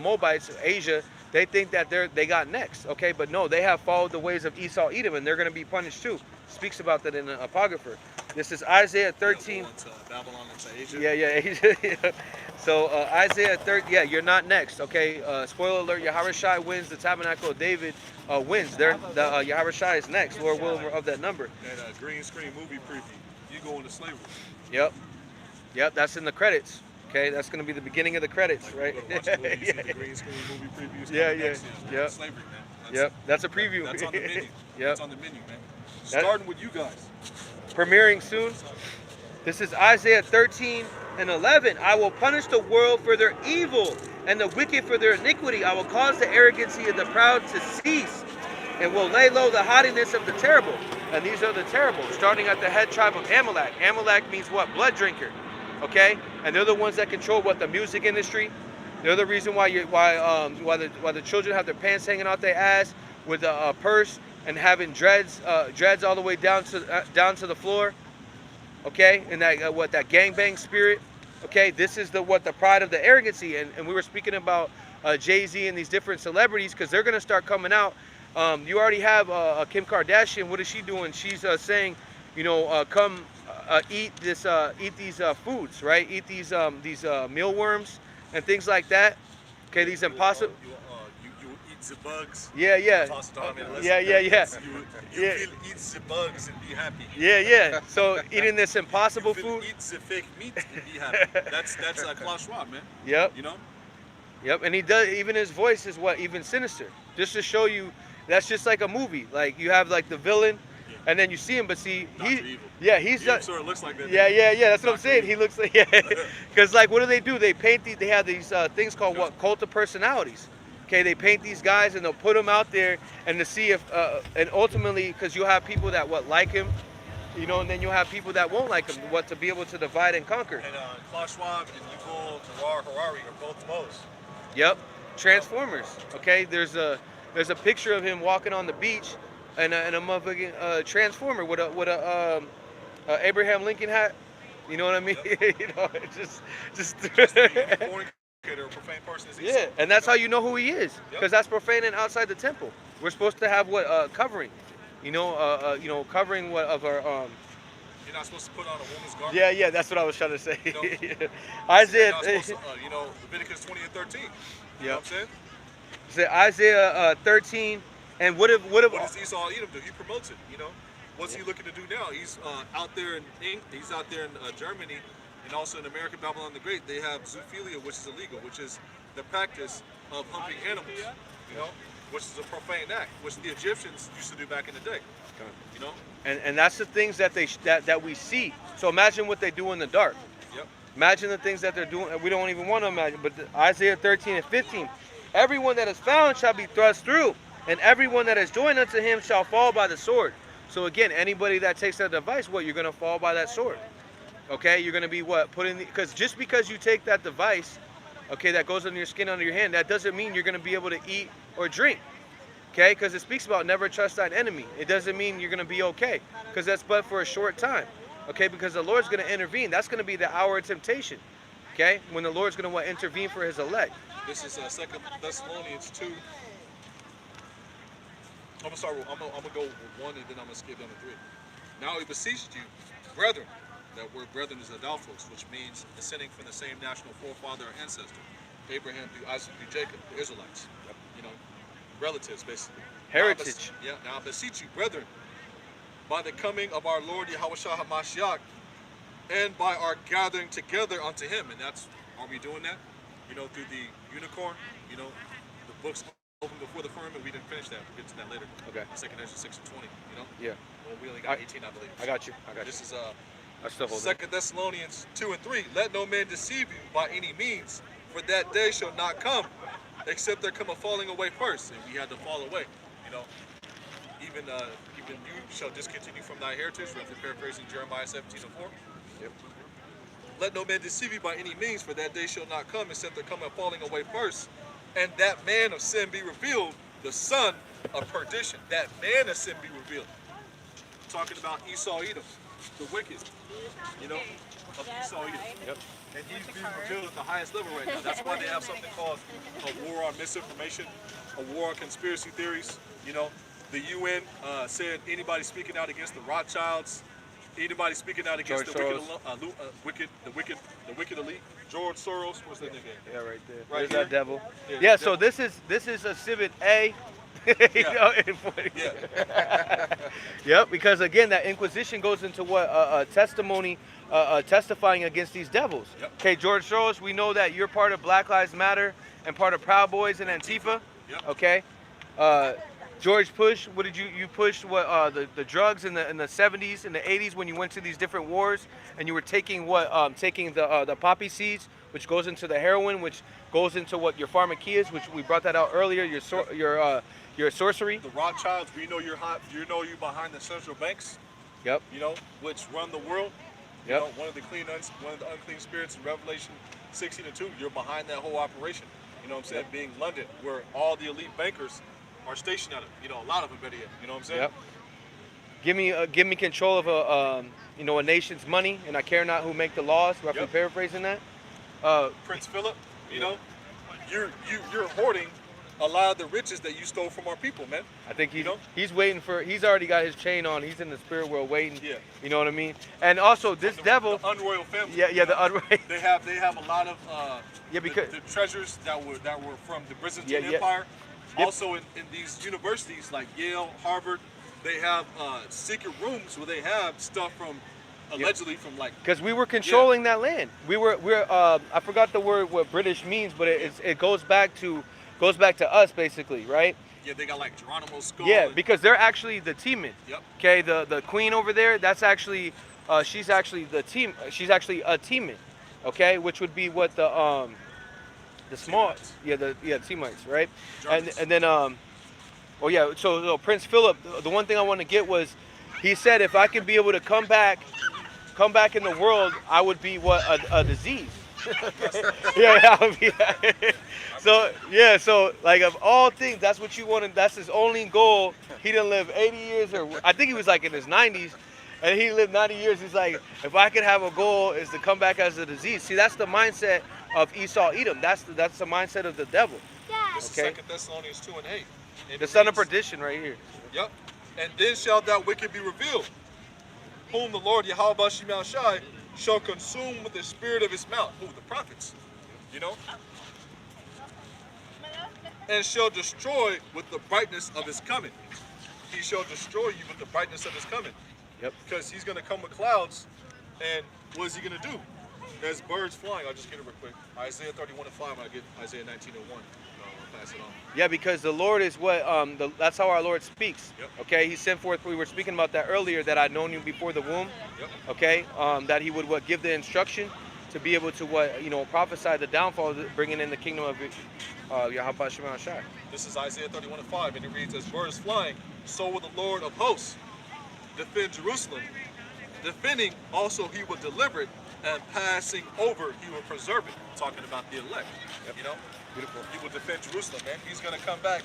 Moabites, Asia, they think that they got next, okay? But no, they have followed the ways of Esau Edom, and they're going to be punished too. Speaks about that in the Apocrypha. This is Isaiah 13. Babylon into Asia. Yeah, Asia. Yeah. So Isaiah 13. Yeah, you're not next, okay? Spoiler alert: Yahweh Shai wins. The Tabernacle of David wins. Yahweh Shai is next. Lord willing, we're of that number. And green screen movie preview. You go into slavery. Yep. That's in the credits. Okay, that's going to be the beginning of the credits, right? You watch the movie, you see the green screen movie previews. Yeah. Yep. Slavery, man. Yep. That's a preview. That's on the menu. Yep. That's on the menu, man. Starting with you guys. Premiering soon. This is Isaiah 13:11. I will punish the world for their evil and the wicked for their iniquity. I will cause the arrogancy of the proud to cease, and will lay low the haughtiness of the terrible. And these are the terrible, starting at the head tribe of Amalek. Amalek means what? Blood drinker. Okay? And they're the ones that control the music industry. They're the reason why the children have their pants hanging out their ass with a purse and having dreads all the way down to the floor. Okay? And that that gangbang spirit. Okay? This is the pride of the arrogancy. And we were speaking about Jay-Z and these different celebrities, because they're gonna start coming out. You already have Kim Kardashian. What is she doing? She's saying, you know, come eat these foods, right? Eat these mealworms and things like that. Okay, these impossible. You eat the bugs. Yeah. Toss it on and Yeah. You Yeah. will eat the bugs and be happy. Yeah. So eating this impossible You will food. eat the fake meat and be happy. That's Klaus Schwab, man. Yep. You know. Yep. And he does. Even his voice is even sinister. Just to show you, that's just like a movie. Like you have like the villain, and then you see him, but see, Dr. he, Evil. yeah, he's He done. sort of looks like that. Yeah, yeah, yeah. That's what I'm Dr. saying. Evil. He looks like, yeah. Because like, what do? They paint these. They have these things called what? Cult of personalities. Okay, they paint these guys and they'll put them out there and to see if, and ultimately, because you'll have people that like him, you know, and then you'll have people that won't like him. What to be able to divide and conquer. And Klaus Schwab and Yuval Noah Harari are both those. Yep, Transformers. Okay, there's a picture of him walking on the beach, and a motherfucking transformer with a Abraham Lincoln hat. You know what I mean? Yep. You know, it's just. Or profane person is Yeah, and that's how you know who he is, because Yep. that's profane and outside the temple. We're supposed to have what covering, covering what of our You're not supposed to put on a woman's garment. Yeah, that's what I was trying to say. You know? Isaiah, You're not supposed to, Leviticus 20 and 13. You know what I'm saying? say Isaiah 13, and what if What does Esau Edom do? He promotes it. You know, what's he looking to do now? He's out there in He's out there in Germany, and also in America, Babylon the Great. They have zoophilia, which is illegal, which is the practice of humping animals. You know, which is a profane act, which the Egyptians used to do back in the day. You know. and that's the things that that we see. So imagine what they do in the dark. Yep. Imagine the things that they're doing. We don't even want to imagine. But Isaiah 13 and 15, everyone that is found shall be thrust through, and everyone that is joined unto him shall fall by the sword. So again, anybody that takes that device, what, you're going to fall by that sword. Okay, you're going to be what? Because just because you take that device, okay, that goes under your skin, under your hand, that doesn't mean you're going to be able to eat or drink. Okay, because it speaks about never trust thine enemy. It doesn't mean you're going to be okay, because that's but for a short time. Okay, because the Lord's going to intervene. That's going to be the hour of temptation. Okay, when the Lord's going to intervene for his elect. This is 2 Thessalonians 2. I'm gonna go with 1 and then I'm gonna skip down to 3. Now we beseech you, brethren. That word brethren is adelphos, which means descending from the same national forefather or ancestor. Abraham through Isaac through Jacob, the Israelites. You know, relatives basically. Heritage. Now I beseech you, brethren, by the coming of our Lord Yahushua HaMashiach, and by our gathering together unto him. And are we doing that? You know, through the unicorn, you know, the books open before the firmament. We didn't finish that. We'll get to that later. Okay. 2nd Ezra 6 and 20, you know? Yeah. Well, we only got 18, I believe. I got you. This is I still hold 2 Thessalonians 2 and 3. Let no man deceive you by any means, for that day shall not come, except there come a falling away first. And we had to fall away, you know. Even you shall discontinue from thy heritage, roughly paraphrasing Jeremiah 17 and 4. Yep. Let no man deceive you by any means, for that day shall not come, except there come a falling away first, and that man of sin be revealed, the son of perdition. That man of sin be revealed. Talking about Esau Edom, the wicked, you know, of Esau Edom. Yep. And he's being revealed at the highest level right now. That's why they have something called a war on misinformation, a war on conspiracy theories. You know, the UN said anybody speaking out against the Rothschilds, anybody speaking out against George the wicked elite, George Soros, what's that nigga? Yeah, right there. Right There's here. that devil. Yeah, Yeah, the so devil. this is a Civic A. You Yeah. know, Yeah. Yep, because again, that Inquisition goes into what testimony, testifying against these devils. Yep. Okay, George Soros, we know that you're part of Black Lives Matter and part of Proud Boys and Antifa. Yep. Okay, George Bush, what did you push? What the drugs in the 70s and the 80s when you went to these different wars and you were taking taking the poppy seeds, which goes into the heroin, which goes into what your pharmakeas, which we brought that out earlier. Your sorcery. The Rothschilds, we know you're hot. You know you behind the central banks. Yep. You know, which run the world. You Yep. know, one of the unclean spirits in Revelation 16 and 2. You're behind that whole operation. You know what I'm saying? Yep. Being London, where all the elite bankers are stationed at it. You know, a lot of them better yet. You know what I'm saying? Yep. Give me control of a nation's money, and I care not who make the laws. Roughly Yep. paraphrasing that. Prince Philip, you know, you're hoarding a lot of the riches that you stole from our people, man. I think You know? he's waiting for. He's already got his chain on. He's in the spirit world waiting. Yeah. You know what I mean? And also this devil. The unroyal family. Yeah, the unraised. They have a lot of Yeah, because- the treasures that were from the Byzantine Yeah. Empire. Yep. Also in these universities like Yale, Harvard, they have secret rooms where they have stuff from allegedly from like Because we were controlling that land. We're I forgot the word what British means, but it goes back to goes back to us basically, right? Yeah, they got like Geronimo's skull. Yeah, and- because they're actually the teamen. Yep. Okay, the queen over there, that's actually, she's actually the team. She's actually a teaman. Okay, which would be what the small, Teamites. the teamites, right? Germans. And then oh yeah, so Prince Philip, the one thing I want to get was, he said if I could be able to come back in the world, I would be what a disease. Yeah, I would be, so like of all things, that's what you wanted. That's his only goal. He didn't live 80 years, or I think he was like in his 90s, and he lived 90 years. He's like, if I could have a goal, is to come back as a disease. See, that's the mindset of Esau Edom. That's the mindset of the devil. This is Okay. 2 Thessalonians 2 and 8. And The it son of reads, perdition, right here. Yep. And then shall that wicked be revealed, whom the Lord Yahweh Bashim Yahushai shall consume with the spirit of his mouth. Who? The prophets. You know? And shall destroy with the brightness of his coming. He shall destroy you with the brightness of his coming. Yep. Because he's going to come with clouds, and what is he going to do? There's birds flying. I'll just get it real quick. Isaiah 31 and 5. I'll get Isaiah 19 and 1. I'll pass it on. Yeah, because the Lord is what that's how our Lord speaks. Yep. Okay, He sent forth. We were speaking about that earlier. That I'd known you before the womb. Yep. Okay, that He would give the instruction to be able to prophesy the downfall, bringing in the kingdom of Yahweh Shema Shai. This is Isaiah 31 and 5, and it reads, as birds flying, so will the Lord of hosts defend Jerusalem. Defending also he will deliver it, and passing over he will preserve it. Talking about the elect, you know? Beautiful. He will defend Jerusalem, man. He's going to come back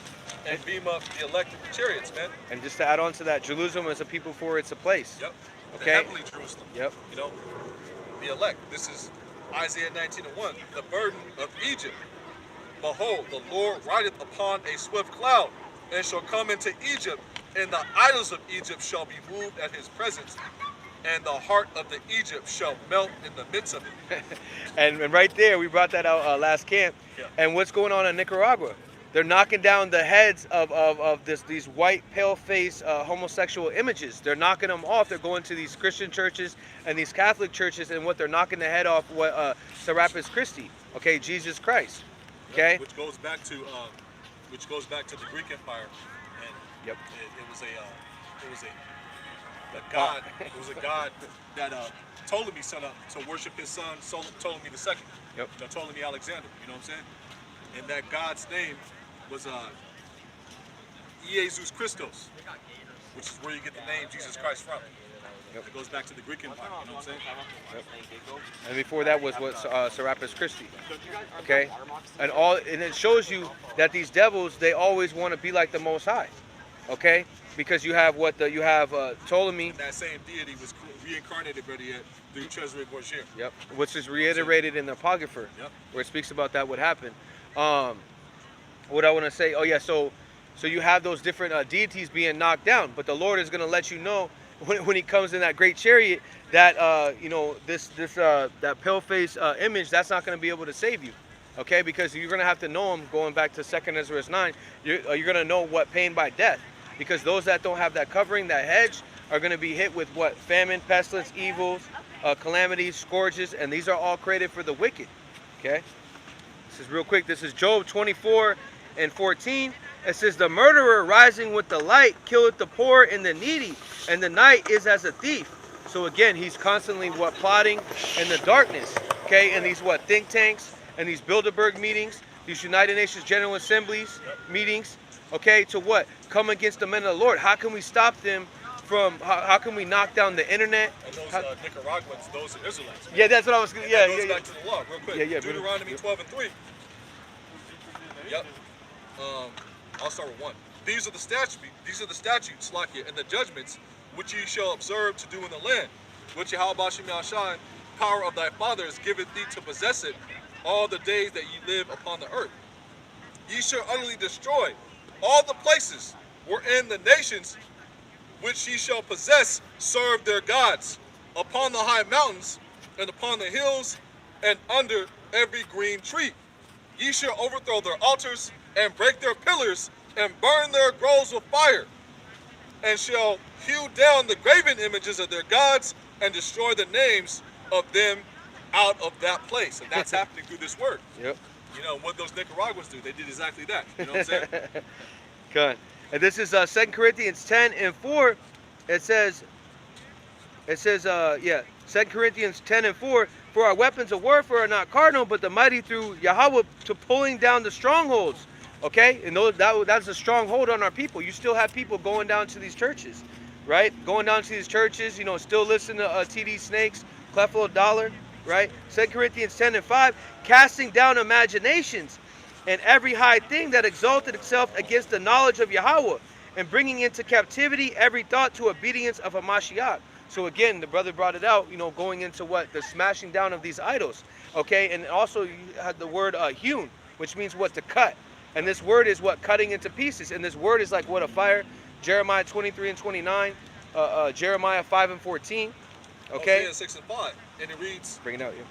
and beam up the elected chariots, man. And just to add on to that, Jerusalem is a people for it's a place. Yep. Okay. The heavenly Jerusalem. Yep. You know, the elect. This is Isaiah 19 and 1. The burden of Egypt. Behold, the Lord rideth upon a swift cloud, and shall come into Egypt, and the idols of Egypt shall be moved at his presence, and the heart of the Egypt shall melt in the midst of it. And right there, we brought that out last camp. Yeah. And what's going on in Nicaragua? They're knocking down the heads of these white, pale-faced homosexual images. They're knocking them off. They're going to these Christian churches and these Catholic churches, and what they're knocking the head off, Serapis Christi, okay, Jesus Christ, okay? Which goes back to the Greek Empire, and Yep. it was a god. It was a god that Ptolemy set up to worship his son, Ptolemy II. Yep. Ptolemy Alexander. You know what I'm saying? And that god's name was Jesus Christos, which is where you get the name Jesus Christ from. Yep. It goes back to the Greek Empire. You know what I'm saying? And before that was Serapis Christi, okay? And it shows you that these devils, they always want to be like the Most High, okay? Because you have Ptolemy. And that same deity was reincarnated, better yet, through Cesare Borgia. Yep. Which is reiterated in the Apocrypha, Yep. where it speaks about that would happen. What I want to say, oh yeah, so you have those different deities being knocked down, but the Lord is going to let you know when He comes in that great chariot that that pale-faced image, that's not going to be able to save you, okay? Because you're going to have to know Him. Going back to 2 Ezra 9, you're going to know what pain by death, because those that don't have that covering, that hedge, are going to be hit with what? Famine, pestilence, evils, calamities, scourges, and these are all created for the wicked, okay? This is real quick. This is Job 24 and 14. It says, the murderer rising with the light killeth the poor and the needy, and the night is as a thief. So again, he's constantly plotting in the darkness, okay? And these think tanks and these Bilderberg meetings, these United Nations General Assemblies meetings, okay, to what? Come against the men of the Lord. How can we stop them from, how can we knock down the internet? And those Nicaraguans, those are Israelites. Yeah, that's what I was going to, That goes back to the law, real quick. Yeah, Deuteronomy 12 and 3. Yep. I'll start with 1. These are the statutes, Slakia, and the judgments which ye shall observe to do in the land, which Yahweh Bashim Yahushai, power of thy fathers, giveth thee to possess it all the days that ye live upon the earth. Ye shall utterly destroy all the places wherein the nations which ye shall possess serve their gods, upon the high mountains, and upon the hills, and under every green tree. Ye shall overthrow their altars, and break their pillars, and burn their groves with fire, and shall hew down the graven images of their gods, and destroy the names of them out of that place. And that's happening through this word. Yep. You know, what those Nicaraguans do, they did exactly that. You know what I'm saying? Good. And this is 2 Corinthians 10 and 4. It says, 2 Corinthians 10 and 4, for our weapons of warfare are not carnal, but the mighty through Yahweh to pulling down the strongholds. Okay? And that's a stronghold on our people. You still have people going down to these churches, right? Going down to these churches, you know, still listening to TD Snakes, Cleflo Dollar, right? 2 Corinthians 10 and 5, casting down imaginations and every high thing that exalted itself against the knowledge of Yahweh, and bringing into captivity every thought to obedience of a Mashiach. So again, the brother brought it out, you know, going into what? The smashing down of these idols. Okay, and also you had the word hewn, which means what? To cut. And this word is what? Cutting into pieces. And this word is like what? A fire. Jeremiah 23 and 29, Jeremiah 5 and 14. Okay. Isaiah 6 and 5. And it reads, Bring it out, yeah.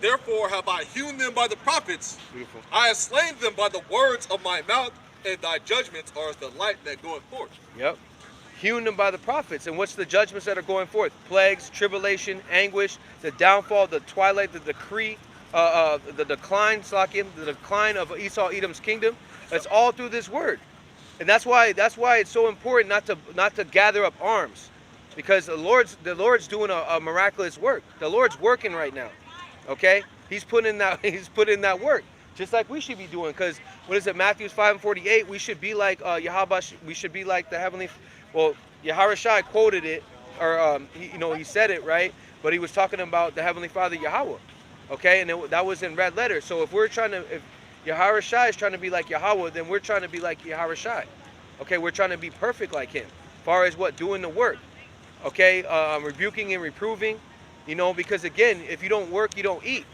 therefore have I hewn them by the prophets. Beautiful. I have slain them by the words of my mouth, and thy judgments are as the light that goeth forth. Yep. Hewn them by the prophets. And what's the judgments that are going forth? Plagues, tribulation, anguish, the downfall, the twilight, the decree, the decline, Slakim, the decline of Esau, Edom's kingdom. That's all through this word. And that's why it's so important not to gather up arms. Because the Lord's doing a miraculous work. The Lord's working right now. Okay? He's putting in that work. Just like we should be doing. Because what is it? Matthew 5 and 48. We should be like Yahweh. We should be like the heavenly. Well, Yahawashi quoted it, or he said it right, but he was talking about the Heavenly Father Yahweh, okay, and that was in red letters. So if Yahawashi is trying to be like Yahweh, then we're trying to be like Yahawashi, okay. We're trying to be perfect like Him, as far as what? Doing the work, okay, rebuking and reproving, you know, because again, if you don't work, you don't eat,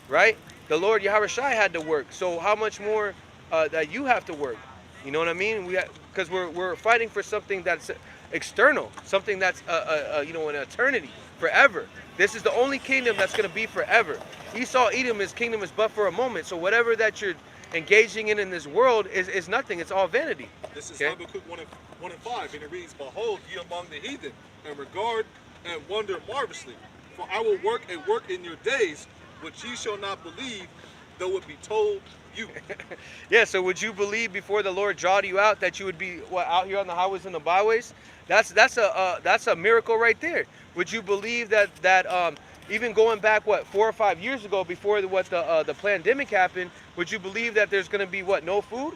right? The Lord Yahawashi had to work, so how much more that you have to work? You know what I mean? Because we're fighting for something that's external, something that's an eternity, forever. This is the only kingdom that's going to be forever. Esau, Edom, his kingdom is but for a moment. So whatever that you're engaging in this world is nothing. It's all vanity. This is Okay? Habakkuk 1 and 5, and it reads, behold, ye among the heathen, and regard and wonder marvelously. For I will work a work in your days, which ye shall not believe, though it be told you. Yeah, so would you believe before the Lord drawed you out that you would be out here on the highways and the byways? That's a miracle right there. Would you believe that even going back 4 or 5 years ago, before the pandemic happened, would you believe that there's going to be no food?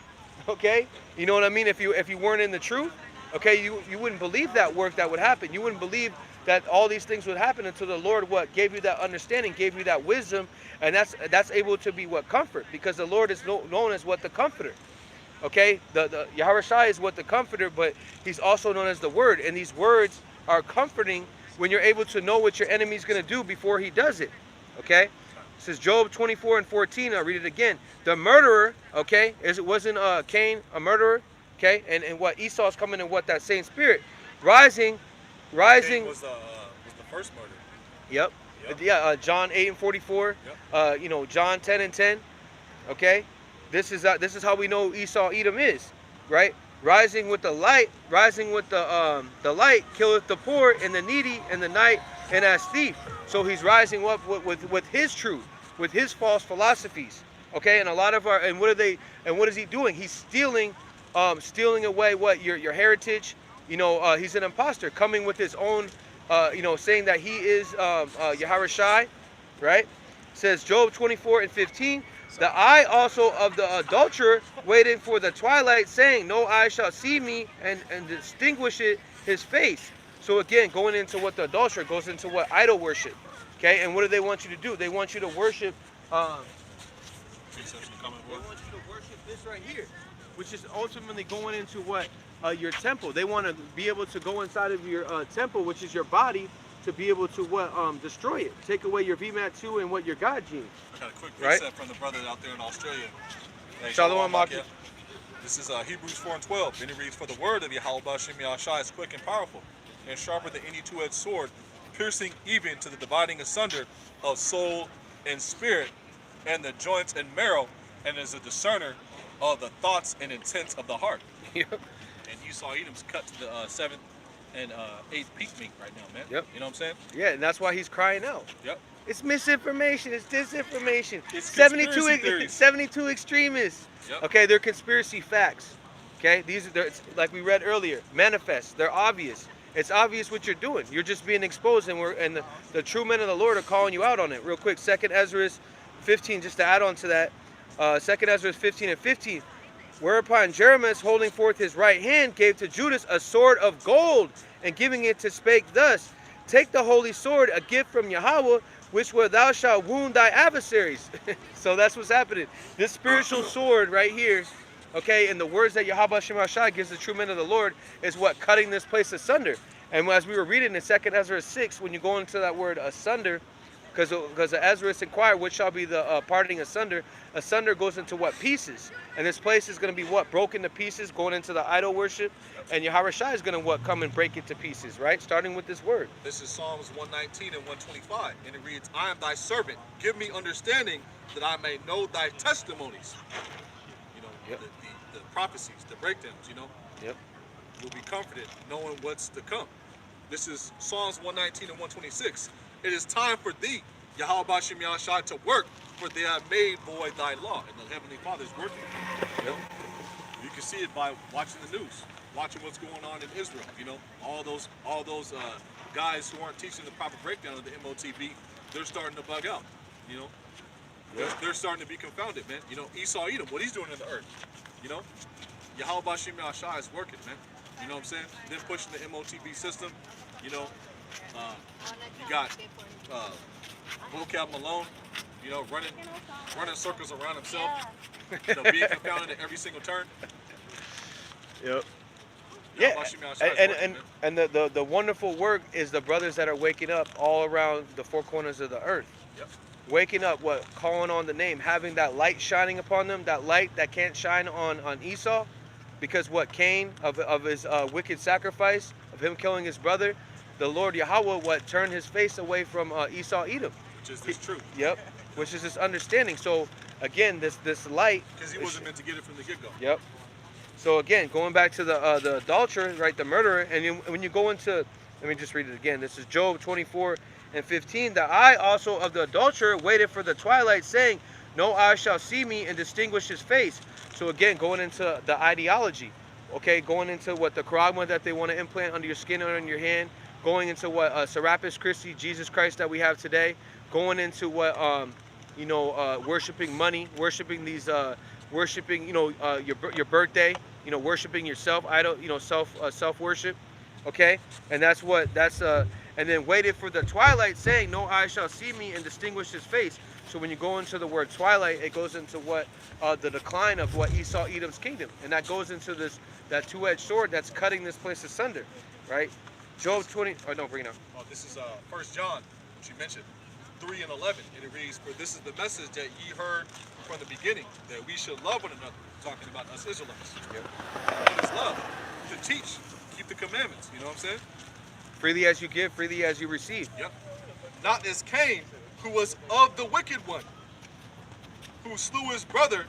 Okay, you know what I mean? If you weren't in the truth, okay, you wouldn't believe that work that would happen. You wouldn't believe that all these things would happen until the Lord gave you that understanding, gave you that wisdom, and that's able to be comfort, because the Lord is known as the comforter. Okay, the Yahawashi is the comforter, but He's also known as the Word, and these words are comforting when you're able to know what your enemy's going to do before he does it. Okay, it says Job 24 and 14. I'll read it again. The murderer, okay, wasn't Cain a murderer? Okay, and what Esau's coming in that same spirit, rising. Cain was the first murder. Yep. Yeah. John 8 and 44. Yep. John 10 and 10. Okay. This is how we know Esau Edom is, right? Rising with the light, the light killeth the poor and the needy in the night and as thief. So he's rising up with his truth, with his false philosophies. Okay, and a lot of what is he doing? He's stealing away your heritage. He's an imposter, coming with his own, saying that he is Yahawashi, right? It says Job 24 and 15. The eye also of the adulterer waiting for the twilight, saying, no eye shall see me, and distinguish it his face. So again, going into the adulterer goes into idol worship. Okay, and what do they want you to do? They want you to worship. They want you to worship this right here, which is ultimately going into your temple. They want to be able to go inside of your temple, which is your body, to be able to destroy it, take away your VMAT2 and your God gene. I got a quick reset from the brother out there in Australia. Hey, Shalom, Maki. This is Hebrews 4 and 12. And it reads, for the word of Yahweh B'Shem Yahshai is quick and powerful, and sharper than any two-edged sword, piercing even to the dividing asunder of soul and spirit, and the joints and marrow, and is a discerner of the thoughts and intents of the heart. Yep. And Esau Edom's cut to the 7th and 8th peak meat right now, man. Yep. You know what I'm saying? Yeah, and that's why he's crying out. Yep. It's misinformation. It's disinformation. It's 72, conspiracy theories. 72 extremists. Yep. Okay, they're conspiracy facts. Okay, these are like we read earlier. Manifest. They're obvious. It's obvious what you're doing. You're just being exposed, and the true men of the Lord are calling you out on it. Real quick, 2nd Ezra 15, just to add on to that. 2nd Ezra 15 and 15. Whereupon Jeremiah, holding forth his right hand, gave to Judas a sword of gold, and giving it to spake thus, take the holy sword, a gift from Yahweh, which where thou shalt wound thy adversaries. So that's what's happening. This spiritual sword right here, okay, and the words that Yahweh Shem Shai gives the true men of the Lord is what cutting this place asunder. And as we were reading in 2nd Ezra 6, when you go into that word asunder, because Ezra inquired, what shall be the parting asunder? Asunder goes into what? Pieces. And this place is going to be what? Broken to pieces, going into the idol worship. And Yahweh Shai is going to what? Come and break it to pieces, right? Starting with this word. This is Psalms 119 and 125. And it reads, I am thy servant. Give me understanding that I may know thy testimonies. You know, Yep. the prophecies, the breakdowns, you know. Yep. Will be comforted knowing what's to come. This is Psalms 119 and 126. It is time for thee, Yahweh Bashem Yahshai, to work, for they have made void thy law. And the Heavenly Father is working. You know? You can see it by watching the news, watching what's going on in Israel. You know, all those guys who aren't teaching the proper breakdown of the MOTB, they're starting to bug out. You know, they're starting to be confounded, man. You know, Esau Edom, what he's doing in the earth. You know, Yahweh Bashem Yahshai is working, man. You know what I'm saying? Then pushing the MOTB system. You know, you got Vocab Malone, you know, running circles around himself, you know, being confounded at every single turn. Yep. Yahweh Yeah, Bashem Yahshai is working, and the wonderful work is the brothers that are waking up all around the four corners of the earth. Yep. Waking up, what? Calling on the name, having that light shining upon them, that light that can't shine on Esau, because what? Cain, of his wicked sacrifice, of him killing his brother, the Lord Yahweh, what? Turned his face away from Esau Edom. Which is this truth. Yep, which is this understanding. So again, this light. Because he wasn't meant to get it from the get-go. Yep. So again, going back to the adulterer, right, the murderer, and when you go into, let me just read it again. This is Job 24 and 15. The eye also of the adulterer waited for the twilight, saying, no eye shall see me and distinguish his face. So again, going into the ideology, okay, going into what the charagma that they want to implant under your skin or on your hand, going into what Serapis Christi, Jesus Christ that we have today, going into what worshiping money, worshiping these, worshiping your birthday, worshiping yourself, idol, self worship, okay, and and then waited for the twilight, saying, no eye shall see me and distinguish his face. So when you go into the word twilight, it goes into what the decline of what Esau Edom's kingdom, and that goes into that two-edged sword that's cutting this place asunder, right? Job 20. Oh no, bring it up. Oh, this is 1 John, which you mentioned, 3 and 11, and it reads, for this is the message that ye heard from the beginning, that we should love one another, talking about us Israelites. Yep. What is love? To teach, keep the commandments, you know what I'm saying? Freely as you give, freely as you receive. Yep. Not as Cain, who was of the wicked one, who slew his brother,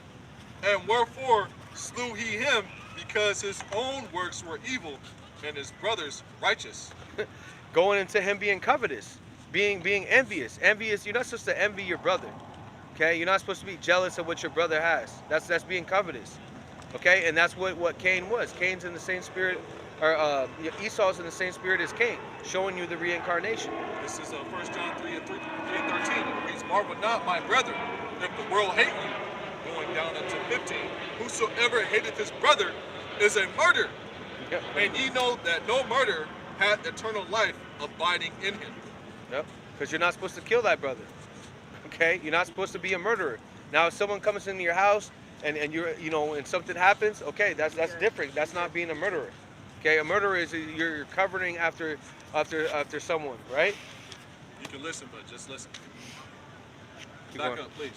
and wherefore slew he him, because his own works were evil, and his brother's righteous. Going into him being covetous, being envious. Envious, you're not supposed to envy your brother. Okay? You're not supposed to be jealous of what your brother has. That's being covetous. Okay? And that's what Cain was. Cain's in the same spirit, or Esau's in the same spirit as Cain, showing you the reincarnation. This is 1 John 3 and 13. It reads, marvel not, my brethren, if the world hate you. Going down into 15. Whosoever hateth his brother is a murderer. Yep. And ye know that no murderer hath eternal life abiding in him. Yep. Because you're not supposed to kill that brother. Okay? You're not supposed to be a murderer. Now, if someone comes into your house and you're, and something happens, okay, that's different. That's not being a murderer. Okay? A murderer is you're covering after someone, right? You can listen, but just listen. Keep Back going. up, please.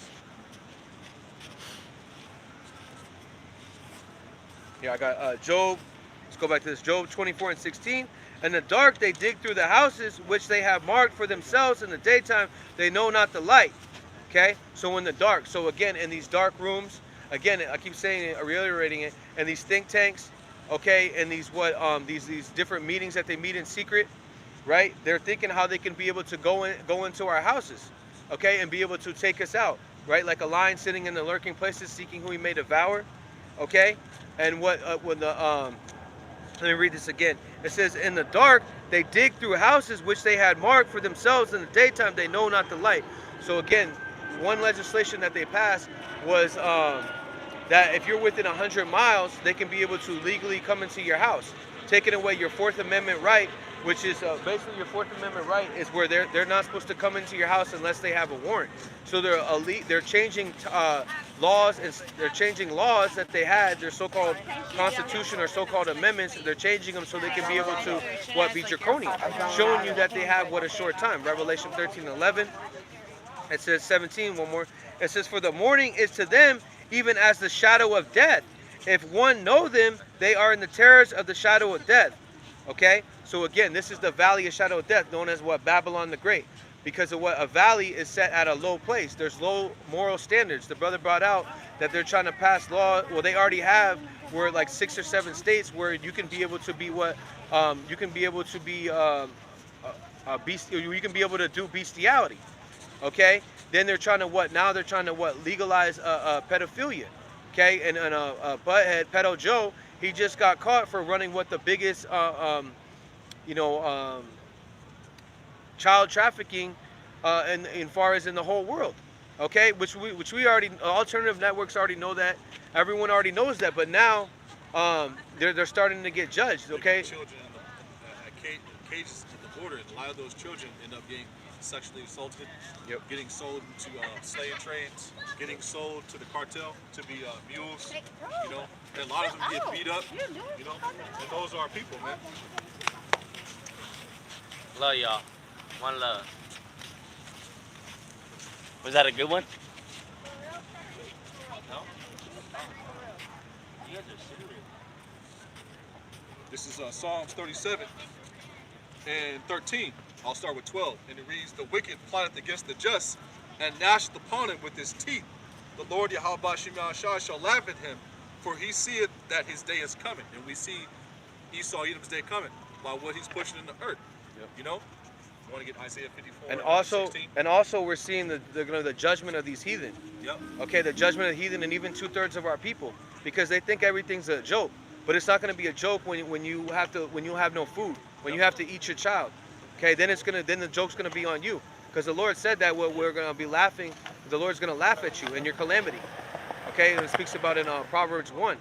Yeah, I got Job. Let's go back to this. Job 24 and 16. In the dark they dig through the houses which they have marked for themselves. In the daytime they know not the light. Okay? So in the dark. So again, in these dark rooms, again, I keep saying it, reiterating it, and these think tanks, okay, and these these different meetings that they meet in secret, right? They're thinking how they can be able to go into our houses. okay, and be able to take us out, right? Like a lion sitting in the lurking places, seeking who he may devour, okay? And when the let me read this again. It says, in the dark they dig through houses which they had marked for themselves. In the daytime they know not the light. So again, one legislation that they passed was that if you're within 100 miles, they can be able to legally come into your house, taking away your Fourth Amendment right, which is basically your Fourth Amendment right is where they're not supposed to come into your house unless they have a warrant. So they're changing laws, and they're changing laws that they had, their so-called constitution or so-called amendments. They're changing them so they can be able to be draconian, showing you that they have a short time. Revelation 13:11. It says 17, one more. It says, for the morning is to them even as the shadow of death. If one know them, they are in the terrors of the shadow of death. Okay? So again, this is the valley of shadow of death, known as what? Babylon the Great. Because of what? A valley is set at a low place. There's low moral standards. The brother brought out that they're trying to pass law. Well, they already have, where like 6 or 7 states where you can be able to be you can be able to be you can be able to do bestiality. Okay, then they're trying to now they're trying to legalize pedophilia. Okay, and butthead pedo Joe, he just got caught for running the biggest child trafficking in far as in the whole world. Okay, which we already, alternative networks already know that, everyone already knows that, but now they're starting to get judged. Okay, Children in cages at the border, and a lot of those children end up getting sexually assaulted, getting sold to slave trades, getting sold to the cartel to be mules, you know, and a lot of them get beat up, you know, and those are our people, man. Love y'all. One love. Was that a good one? No? You guys are serious. This is Psalms 37 and 13. I'll start with 12, and it reads, the wicked plotteth against the just, and gnasheth upon it with his teeth. The Lord Yahweh shall laugh at him, for he seeth that his day is coming. And we see Esau Edom's day coming by what he's pushing in the earth. You know? You want to get Isaiah 54 and also we're seeing the judgment of these heathen. Okay, the judgment of the heathen, and even 2/3 of our people, because they think everything's a joke. But it's not going to be a joke when you have no food, when you have to eat your child. Okay, then the joke's gonna be on you, because the Lord said that we're gonna be laughing. The Lord's gonna laugh at you in your calamity. Okay, and it speaks about in Proverbs 1,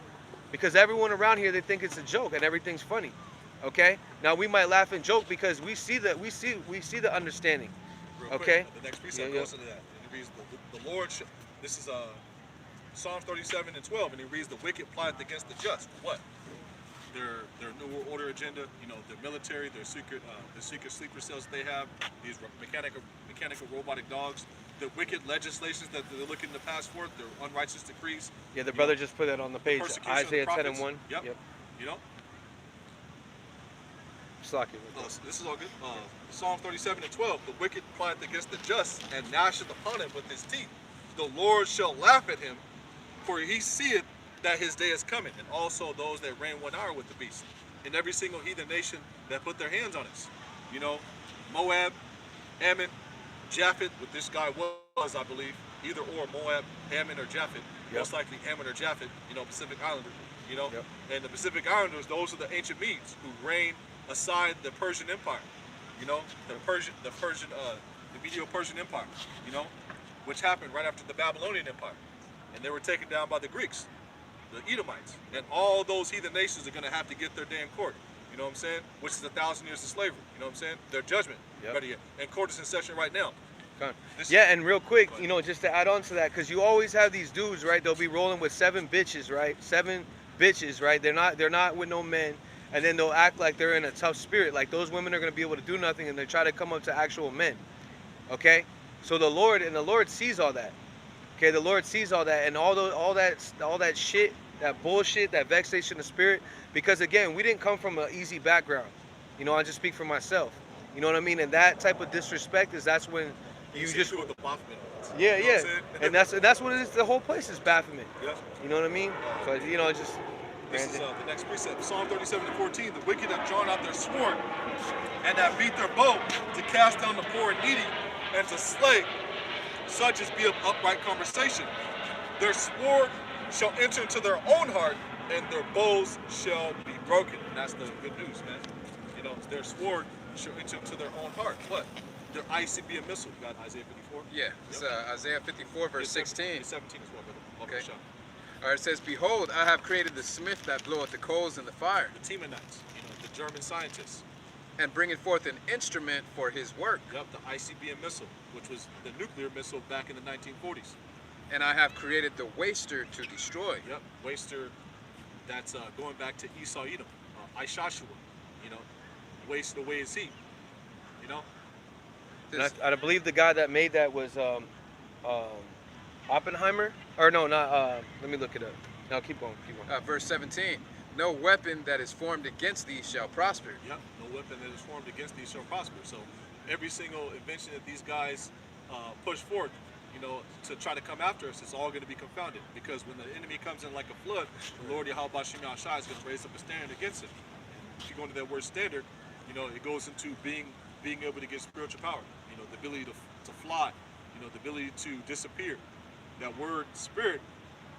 because everyone around here, they think it's a joke and everything's funny. Okay, now we might laugh and joke because we see the understanding. Okay, the next precept goes into that. And it reads, the Lord. This is Psalms 37 and 12, and it reads, the wicked plotteth against the just. What? Their New Order agenda, you know, their military, their secret sleeper cells that they have, these mechanical robotic dogs, the wicked legislations that they're looking to pass forth, their unrighteous decrees. Yeah, the brother just put that on the page. Isaiah 10 and 1. Yep. You know. This is all good. Psalm 37 and 12. The wicked plotteth against the just, and gnasheth upon him with his teeth. The Lord shall laugh at him, for he seeth that his day is coming, and also those that reign 1 hour with the beast, and every single heathen nation that put their hands on us. You know, Moab, Ammon, Japheth, what this guy was, I believe, either or, Moab, Ammon, or Japheth. Most likely Ammon or Japheth, you know, Pacific Islander, you know. And the Pacific Islanders, those are the ancient Medes who reigned aside the Persian Empire, you know, the Medo-Persian Empire, you know, which happened right after the Babylonian Empire, and they were taken down by the Greeks, the Edomites, and all those heathen nations are going to have to get their day in court. You know what I'm saying? Which is 1,000 years of slavery. You know what I'm saying? Their judgment. And court is in session right now. Yeah, and real quick, you know, just to add on to that, because you always have these dudes, right? They'll be rolling with 7 bitches, right? 7 bitches, right? They're not with no men, and then they'll act like they're in a tough spirit, like those women are going to be able to do nothing, and they try to come up to actual men. Okay, so the Lord sees all that. Okay, the Lord sees all that, and all that shit, that bullshit, that vexation of spirit, because again, we didn't come from an easy background. You know, I just speak for myself. You know what I mean? And that type of disrespect that's when you just with the Baphomet. Yeah, yeah, and that's what it is. The whole place is Baphomet. Yeah. You know what I mean? So you know, just. This is the next precept, Psalm 37 and 14. The wicked have drawn out their sword, and have beat their bow to cast down the poor and needy, and to slay such as be of upright conversation. Their sword shall enter into their own heart, and their bows shall be broken. And that's the good news, man. You know, their sword shall enter into their own heart. What? Their ICBM missile. You got Isaiah 54? Yeah, it's Yep. Isaiah 54, verse 16. 17 as well, brother. Welcome Okay. to the show. All right, it says, "Behold, I have created the smith that bloweth the coals in the fire, The Temanites, you know, the German scientists. and bringeth forth an instrument for his work. Yep, the ICBM missile, which was the nuclear missile back in the 1940s. And I have created the waster to destroy." Yep, waster. That's going back to Esau Edom, Ishashua. You know, waste away his heat. You know, And This, I believe the guy that made that was Oppenheimer. Or no, not. Let me look it up. No, keep going. Keep going. verse 17, "No weapon that is formed against thee shall prosper." yep, no weapon that is formed against these shall prosper. So every single invention that these guys push forth, you know, to try to come after us, it's all going to be confounded. Because when the enemy comes in like a flood, the Lord Yahweh Shem Yahshai is going to raise up a standard against it. If you go into that word standard, you know, it goes into being able to get spiritual power. You know, the ability to fly. You know, the ability to disappear. That word spirit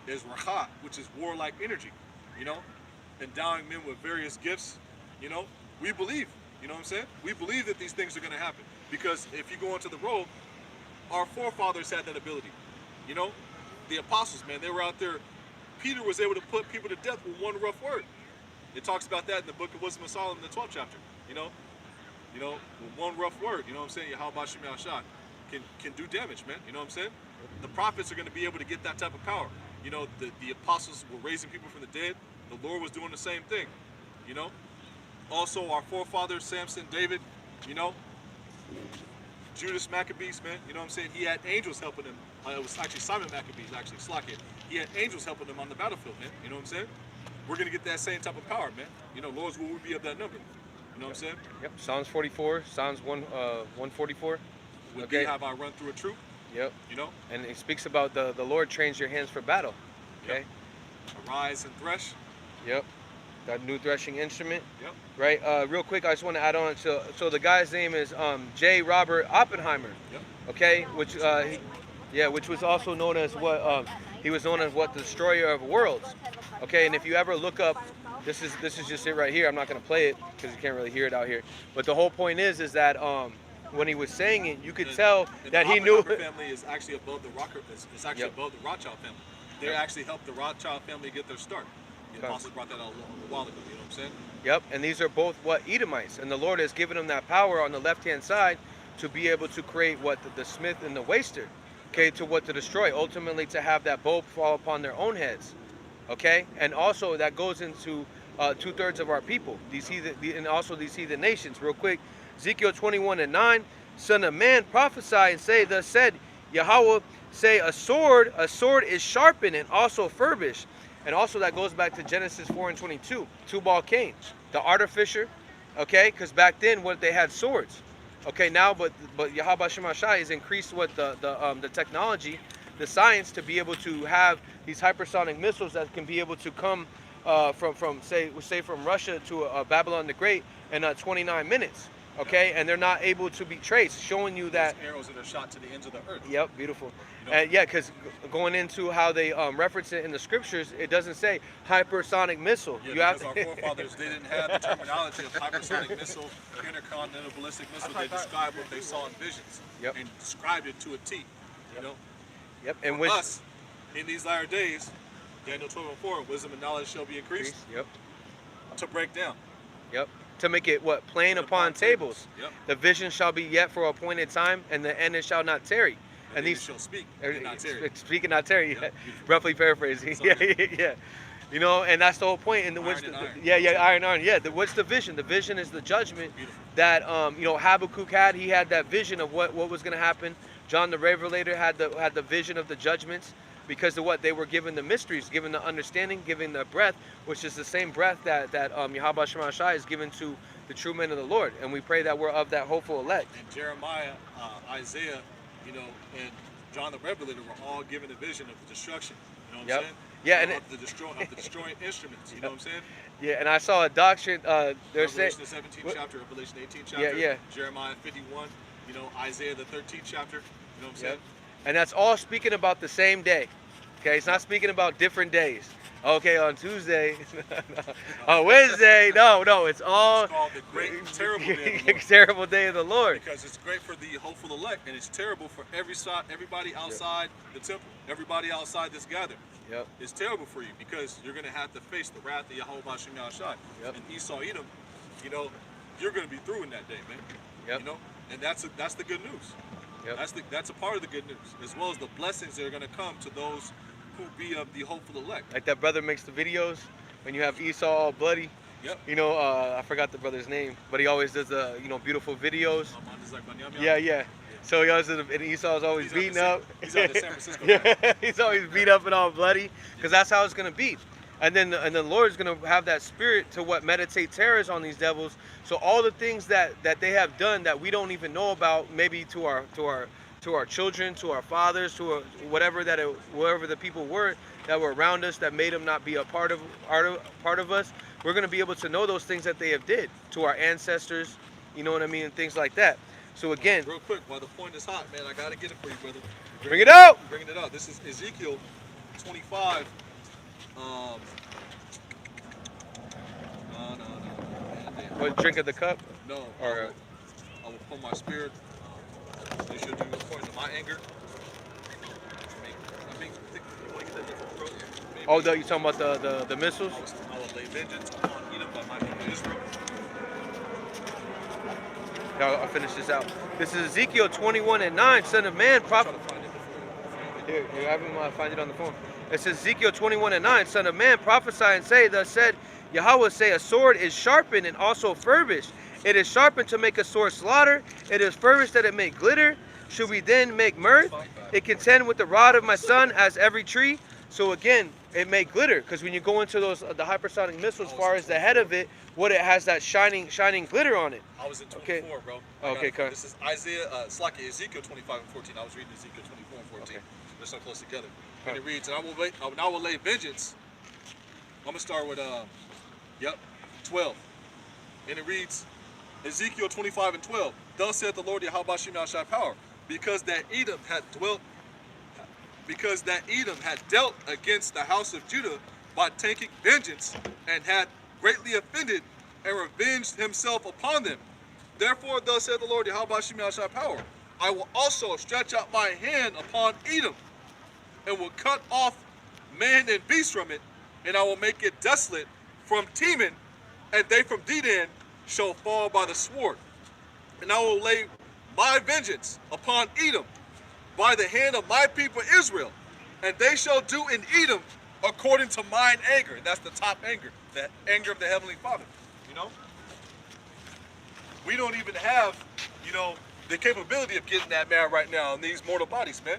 is racha, which is warlike energy. You know, endowing men with various gifts. You know, we believe. You know what I'm saying? We believe that these things are going to happen. Because if you go into the road, our forefathers had that ability. You know, the apostles, man, they were out there. Peter was able to put people to death with one rough word. It talks about that in the book of Wisdom of Solomon, the 12th chapter. You know, with one rough word. You know what I'm saying? Yahweh Shem Yahshai can do damage, man. You know what I'm saying? The prophets are going to be able to get that type of power. You know, the apostles were raising people from the dead. The Lord was doing the same thing. You know, also our forefathers, Samson, David. You know, Judas Maccabees, man. You know what I'm saying? He had angels helping him. It was actually Simon Maccabees, actually, Slackhead. He had angels helping him on the battlefield, man. You know what I'm saying? We're going to get that same type of power, man. You know, Lord's will we be of that number. You know what I'm saying? Yep. Psalms 44. Psalms 144. Would Okay. be have I run through a troop, Yep. you know? And it speaks about the Lord trains your hands for battle. Okay. Arise and thresh. Yep. That new threshing instrument. Yep. Right. Real quick, I just want to add on. So the guy's name is J. Robert Oppenheimer. Yep. Okay. Which which was also known as what he was known as what the destroyer of worlds. Okay. And if you ever look up, this is just it right here. I'm not gonna play it because you can't really hear it out here. But the whole point is that when he was saying it, you could tell And that the he knew. Oppenheimer family is actually above the Rocker. It's actually Yep. above the Rothschild family. They Yep. actually helped the Rothschild family get their start. The Okay. apostles brought that out a while ago. You know what I'm saying? Yep, and these are both what Edomites, and the Lord has given them that power on the left-hand side to be able to create what the smith and the waster, okay, to what to destroy, ultimately to have that bow fall upon their own heads, okay, and also that goes into 2/3 of our people. And also these heathen nations. Real quick, Ezekiel 21:9, son of man, prophesy and say, thus said Yahweh, say a sword is sharpened and also furbished. And also that goes back to Genesis 4:22, Tubal Cain, the artificer, okay? Because back then what they had swords, okay? Now, but Yahweh Shem Shai has increased what the technology, the science to be able to have these hypersonic missiles that can be able to come from from Russia to Babylon the Great in 29 minutes, okay? And they're not able to be traced, showing you that. Those arrows that are shot to the ends of the earth. Yep, beautiful. You know? And yeah, because going into how they reference it in the scriptures, it doesn't say hypersonic missile. Yeah, You have because our forefathers, they didn't have the terminology of hypersonic missile, intercontinental ballistic missile. They described what they saw in visions. Yep. And described it to a T. You know? Yep, and For with us, in these latter days, Daniel 12:4, wisdom and knowledge shall be increased Yep, to break down. yep. To make it what plain And upon tables. Yep. The vision shall be yet for a appointed time, and the end it shall not tarry. And these shall speak and not tarry. Speaking not tarry. Yep, Yeah. beautiful. Roughly paraphrasing. It's Yeah, all good. yeah. You know, and that's the whole point. And Iron and iron. iron. Yeah. What's the vision? The vision is the judgment Beautiful. that Habakkuk had. He had that vision of what was going to happen. John the Revelator had the vision of the judgments because of what they were given the mysteries, given the understanding, given the breath, which is the same breath that Yahweh Shema Shai is given to the true men of the Lord. And we pray that we're of that hopeful elect. And Jeremiah, Isaiah, you know, and John the Revelator were all given a vision of the destruction. You know what Yep. I'm saying? Yeah, and of the destroying instruments. You know what I'm saying? Yeah, and I saw a doctrine. They're saying. Revelation the 17th what- chapter, Revelation 18th chapter. Yeah. Jeremiah 51. You know, Isaiah the 13th chapter. You know what I'm Yep. saying? And that's all speaking about the same day. Okay, it's not speaking about different days. Okay, on Tuesday, on Wednesday, no, it's all It's called the great and terrible day of the Lord. terrible day of the Lord. Because it's great for the hopeful elect, and it's terrible for everybody outside the temple, everybody outside this gathering. Yep. It's terrible for you because you're going to have to face the wrath of Yahweh Bashim Yahushai. Yep. And Esau Edom, you know, you're going to be through in that day, man. Yep. You know, and that's the good news. Yep. That's a part of the good news, as well as the blessings that are going to come to those who be of the hopeful elect. Like that brother makes the videos when you have Esau all bloody. Yep. You know, I forgot the brother's name, but he always does the beautiful videos. Yeah. So he always does, and Esau's always beaten up. He's out the San Francisco. Yeah, he's always beat up and all bloody, because that's how it's gonna be. And then the Lord's gonna have that spirit to meditate terrors on these devils. So all the things that they have done that we don't even know about, maybe to our children, to our fathers, to whatever the people were that were around us that made them not be a part of us. We're gonna be able to know those things that they have did to our ancestors. You know what I mean, and things like that. So again, real quick, while the point is hot, man, I gotta get it for you, brother. Bring it out. Bringing it up. This is Ezekiel 25. No. What, drink of the cup? No. Or I will pull my spirit. They should do according to my anger. I think you want to get that different throat? oh, you talking about the missiles? I will lay vengeance upon Edom by my people Israel. I'll finish this out. This is Ezekiel 21:9. Son of man, prophet. Here, have him find it on the phone. It says Ezekiel 21:9. Son of man, prophesy and say, thus said Yahweh, say, a sword is sharpened and also furbished. It is sharpened to make a sword slaughter. It is furbished that it may glitter. Should we then make mirth? It contend with the rod of my son as every tree. So again, it may glitter, because when you go into those the hypersonic missiles, as far as the head of it, what it has that shining glitter on it. I was in 24, bro. Okay, come. This is Ezekiel 25 and 14. I was reading Ezekiel 24 and 14. Okay. They're so close together. And it reads, and I will lay vengeance. I'm gonna start with 12. And it reads, Ezekiel 25 and 12. Thus saith the Lord Yahweh Bashim Yahushai power, because that Edom had dealt against the house of Judah by taking vengeance, and had greatly offended and revenged himself upon them. Therefore, thus saith the Lord Yahweh Bashim Yahushai power, I will also stretch out my hand upon Edom, and will cut off man and beast from it, and I will make it desolate from Teman, and they from Dedan shall fall by the sword. And I will lay my vengeance upon Edom by the hand of my people Israel, and they shall do in Edom according to mine anger. And that's the top anger, the anger of the Heavenly Father. You know? We don't even have, the capability of getting that man right now in these mortal bodies, man.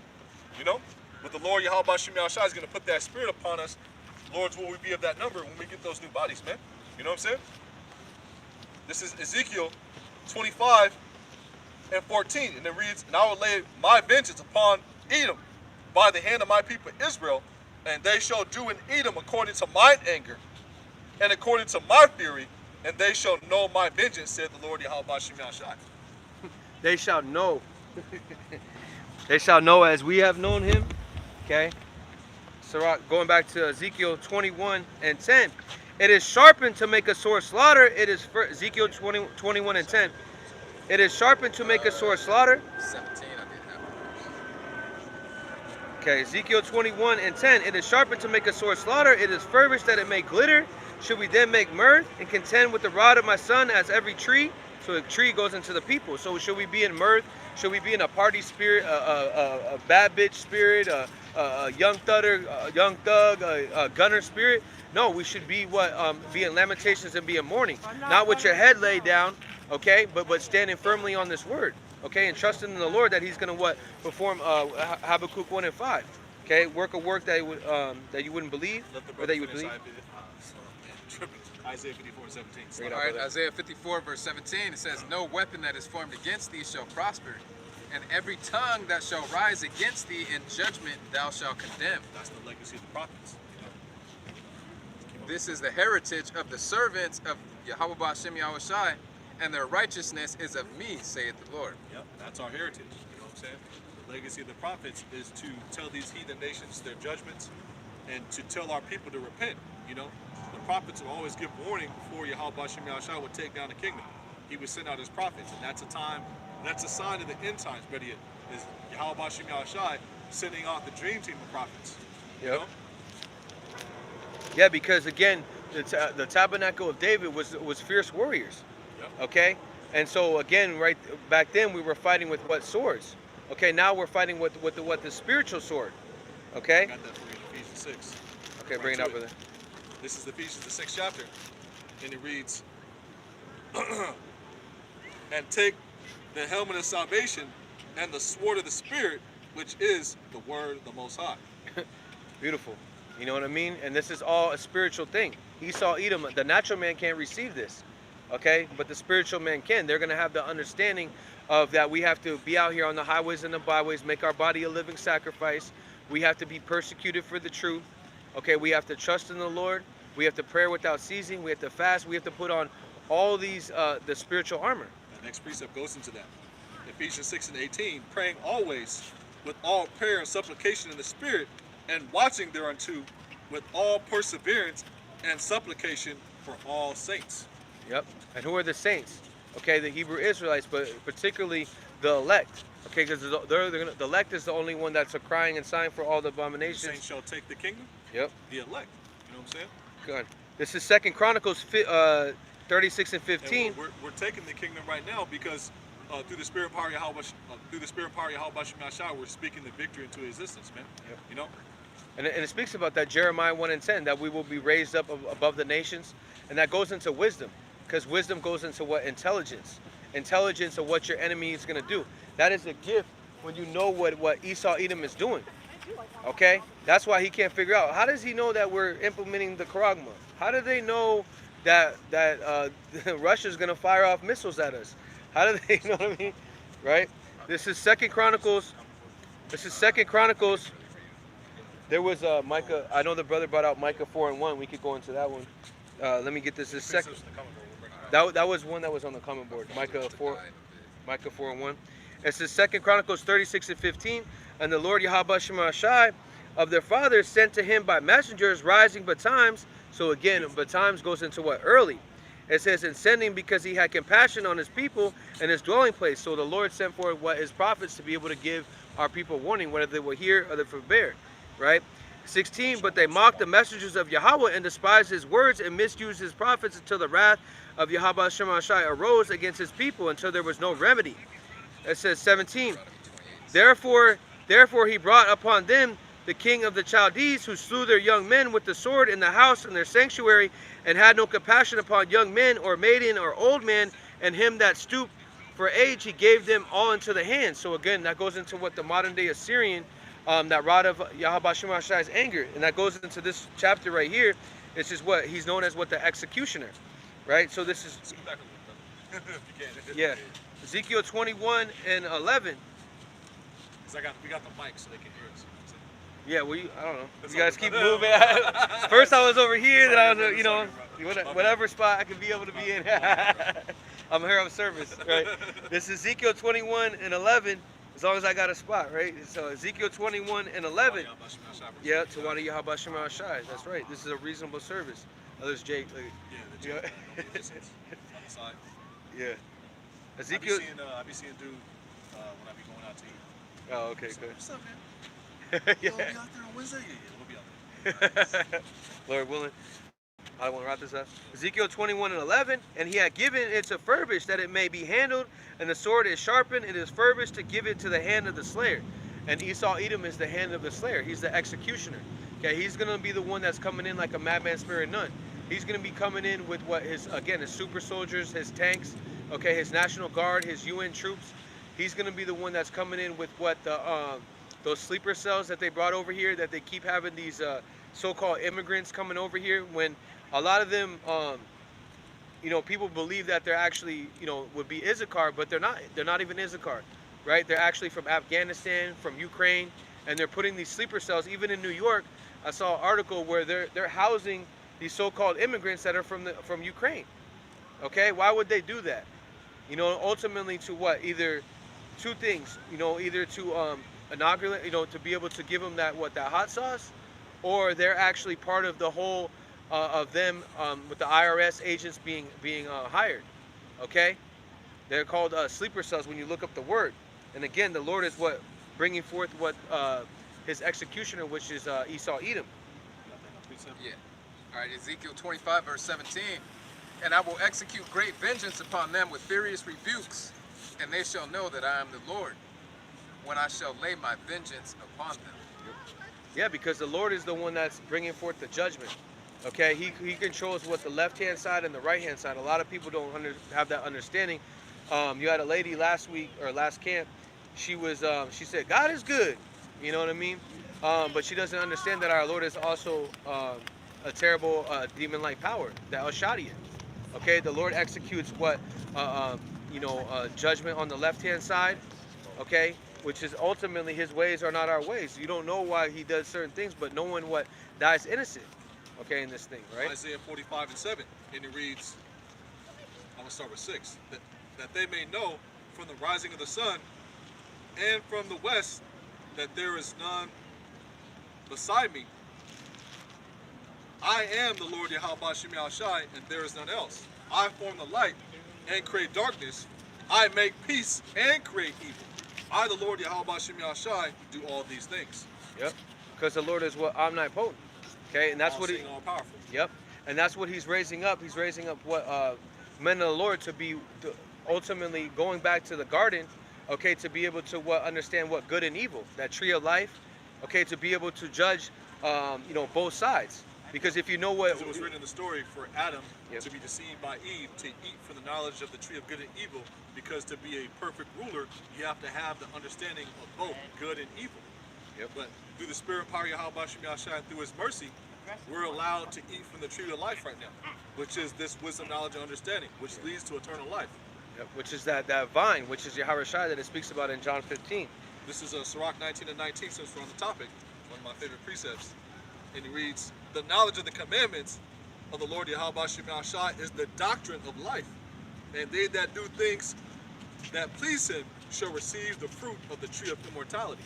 You know? But the Lord Yahweh Bashim Yahushai is going to put that spirit upon us. Lord, will we be of that number when we get those new bodies, man? You know what I'm saying? This is Ezekiel 25 and 14. And it reads, and I will lay my vengeance upon Edom by the hand of my people Israel, and they shall do in Edom according to mine anger and according to my fury, and they shall know my vengeance, said the Lord Yahweh Bashim Yahushai. They shall know. They shall know as we have known him. Okay. So going back to Ezekiel 21 and 10. It is sharpened to make a sword slaughter. It is for Ezekiel 21 and 10. It is sharpened to make a sword slaughter. 17, I didn't have. Okay, Ezekiel 21 and 10. It is sharpened to make a sword slaughter. It is furbished that it may glitter. Should we then make mirth and contend with the rod of my son as every tree? So a tree goes into the people. So should we be in mirth? Should we be in a party spirit, a bad bitch spirit, a young thug, a gunner spirit? No, we should be be in lamentations and be in mourning. Not with your head laid down, okay, but standing firmly on this word, okay, and trusting in the Lord that He's going to perform Habakkuk 1 and 5, okay, work a work that you wouldn't believe, or that you would believe. Isaiah 54 and 17. All right, Isaiah 54 verse 17, it says, no weapon that is formed against thee shall prosper, and every tongue that shall rise against thee in judgment thou shalt condemn. That's the legacy of the prophets. This is the heritage of the servants of Yahweh Ba'ashem Yahushai, and their righteousness is of me, saith the Lord. Yep, that's our heritage. You know what I'm saying? legacy of the prophets is to tell these heathen nations their judgments and to tell our people to repent. You know, the prophets will always give warning before Yahweh Shem Yahushua would take down the kingdom. He would send out his prophets, and that's a time, that's a sign of the end times. But it is Yahweh Shem Yahushua sending out the dream team of prophets. You know? Yeah, because again, the tabernacle of David was fierce warriors. Yep. Okay, and so again, right back then we were fighting with what swords? Okay, now we're fighting with the spiritual sword. Okay. I got that for you in Ephesians 6. Okay, Right bring it to up, brother. This is Ephesians the 6th chapter, and it reads, "And take the helmet of salvation and the sword of the Spirit, which is the word of the Most High." Beautiful. You know what I mean? And this is all a spiritual thing. Esau, Edom, the natural man can't receive this. Okay? But the spiritual man can. They're going to have the understanding of that we have to be out here on the highways and the byways, make our body a living sacrifice. We have to be persecuted for the truth. Okay? We have to trust in the Lord. We have to pray without ceasing. We have to fast. We have to put on all these, the spiritual armor. The next precept goes into that. Ephesians 6 and 18, praying always with all prayer and supplication in the Spirit, and watching thereunto with all perseverance and supplication for all saints. Yep. And who are the saints? Okay, the Hebrew Israelites, but particularly the elect. Okay, because the elect is the only one that's a crying and sighing for all the The abominations. saints shall take the kingdom. Yep. The elect. You know what I'm saying? Good. This is 2 Chronicles 36 and 15. And we're taking the kingdom right now because through the spirit power of Yahweh, Shem Yahushua, we're speaking the victory into existence, man. Yep. You know? And it speaks about that, Jeremiah 1 and 10, that we will be raised up above the nations. And that goes into wisdom, because wisdom goes into what? Intelligence. Intelligence of what your enemy is going to do. That is a gift when you know what Esau, Edom is doing. Okay? That's why he can't figure out. How does he know that we're implementing the Karagma? How do they know that Russia's going to fire off missiles at us? How do they, you know what I mean? Right? This is 2 Chronicles. This is 2 Chronicles. There was Micah. I know the brother brought out Micah 4 and 1. We could go into that one. Let me get this. This second. That was one that was on the comment board. Micah 4 and 1. It says 2 Chronicles 36 and 15. And the Lord Yahweh Shem Yahushua of their fathers sent to him by messengers rising betimes. So again, betimes goes into what? Early. It says, and sending because he had compassion on his people and his dwelling place. So the Lord sent forth what his prophets to be able to give our people warning, whether they will hear or they forbear. Right? 16, but they mocked the messengers of Yahweh and despised his words and misused his prophets until the wrath of Yahweh Shem Yahushua arose against his people until there was no remedy. It says 17, therefore he brought upon them the king of the Chaldees, who slew their young men with the sword in the house and their sanctuary, and had no compassion upon young men or maiden or old man, and him that stooped for age he gave them all into the hand. So again, that goes into what the modern day Assyrian, that rod of Yahweh Shem Yahushua's anger, and that goes into this chapter right here. It's just what he's known as what the executioner, right? So this is yeah, Ezekiel 21 and 11. Because we got the mic so they can hear us. Yeah, well, I don't know. That's You guys all- keep moving. First I was over here, then I was, you know, whatever spot I could be able to be in. I'm here of service, right? This is Ezekiel 21 and 11. As long as I got a spot, right? So Ezekiel 21 and 11. Yeah, to Wadi Yahweh Shem Yahushua. That's right. This is a reasonable service. Others, Jake. Like, Yeah, the yeah. on the side. Yeah. I Ezekiel. be seeing dude when I be going out to eat. Oh, okay, good. What's up, man? Yeah. We'll be out there on Wednesday? Yeah, we'll be out there. Lord willing. I want to wrap this up. Ezekiel 21 and 11. And he had given it to furbish that it may be handled, and the sword is sharpened, it is furbished to give it to the hand of the slayer. And Esau Edom is the hand of the slayer. He's the executioner. Okay, he's going to be the one that's coming in like a madman spirit nun. He's going to be coming in with what his super soldiers, his tanks, okay, his National Guard, his UN troops. He's going to be the one that's coming in with what the those sleeper cells that they brought over here, that they keep having these so-called immigrants coming over here, when a lot of them, you know, people believe that they're actually, you know, would be Issachar, but they're not. They're not even Issachar, right? They're actually from Afghanistan, from Ukraine, and they're putting these sleeper cells. Even in New York, I saw an article where they're housing these so-called immigrants that are from Ukraine. Okay, why would they do that? You know, ultimately to what? Either two things. You know, either to inaugurate, to be able to give them that hot sauce, or they're actually part of the whole of them with the IRS agents being hired. Okay, they're called sleeper cells when you look up the word. And again, the Lord is what bringing forth what his executioner, which is Esau Edom. Yeah. All right, Ezekiel 25, verse 17. And I will execute great vengeance upon them with furious rebukes, and they shall know that I am the Lord, when I shall lay my vengeance upon them. Yeah, because the Lord is the one that's bringing forth the judgment. Okay, he controls what the left-hand side and the right-hand side. A lot of people don't have that understanding. You had a lady last week, or last camp, she said, God is good. You know what I mean? But she doesn't understand that our Lord is also a terrible demon-like power, the El Shaddai. Okay, the Lord executes what, judgment on the left-hand side, okay, which is ultimately his ways are not our ways. You don't know why he does certain things, but no one dies innocent, okay, in this thing, right? Isaiah 45:7, and it reads, I'm going to start with 6, that they may know from the rising of the sun and from the west that there is none beside me. I am the Lord Yahweh Shem Shai, and there is none else. I form the light and create darkness. I make peace and create evil. I, the Lord Yahweh Shem Shai, do all these things. Yep. Because the Lord is what omnipotent. Okay, and that's what he. All powerful. Yep. And that's what he's raising up. He's raising up what men of the Lord to be ultimately going back to the garden. Okay, to be able to understand what good and evil, that tree of life. Okay, to be able to judge, both sides. Because if you know what... As it was written in the story for Adam Yep. to be deceived by Eve, to eat from the knowledge of the tree of good and evil, because to be a perfect ruler, you have to have the understanding of both good and evil. Yep. But through the spirit and power of Yahweh Shem Yahshai, and through his mercy, we're allowed to eat from the tree of life right now, which is this wisdom, knowledge, and understanding, which leads to eternal life. Yep, which is that vine, which is Yahweh Shai that it speaks about in John 15. This is Sirach 19 and 19, since we're on the topic, one of my favorite precepts. And he reads, the knowledge of the commandments of the Lord Yahweh Shem Shai is the doctrine of life. And they that do things that please him shall receive the fruit of the tree of immortality.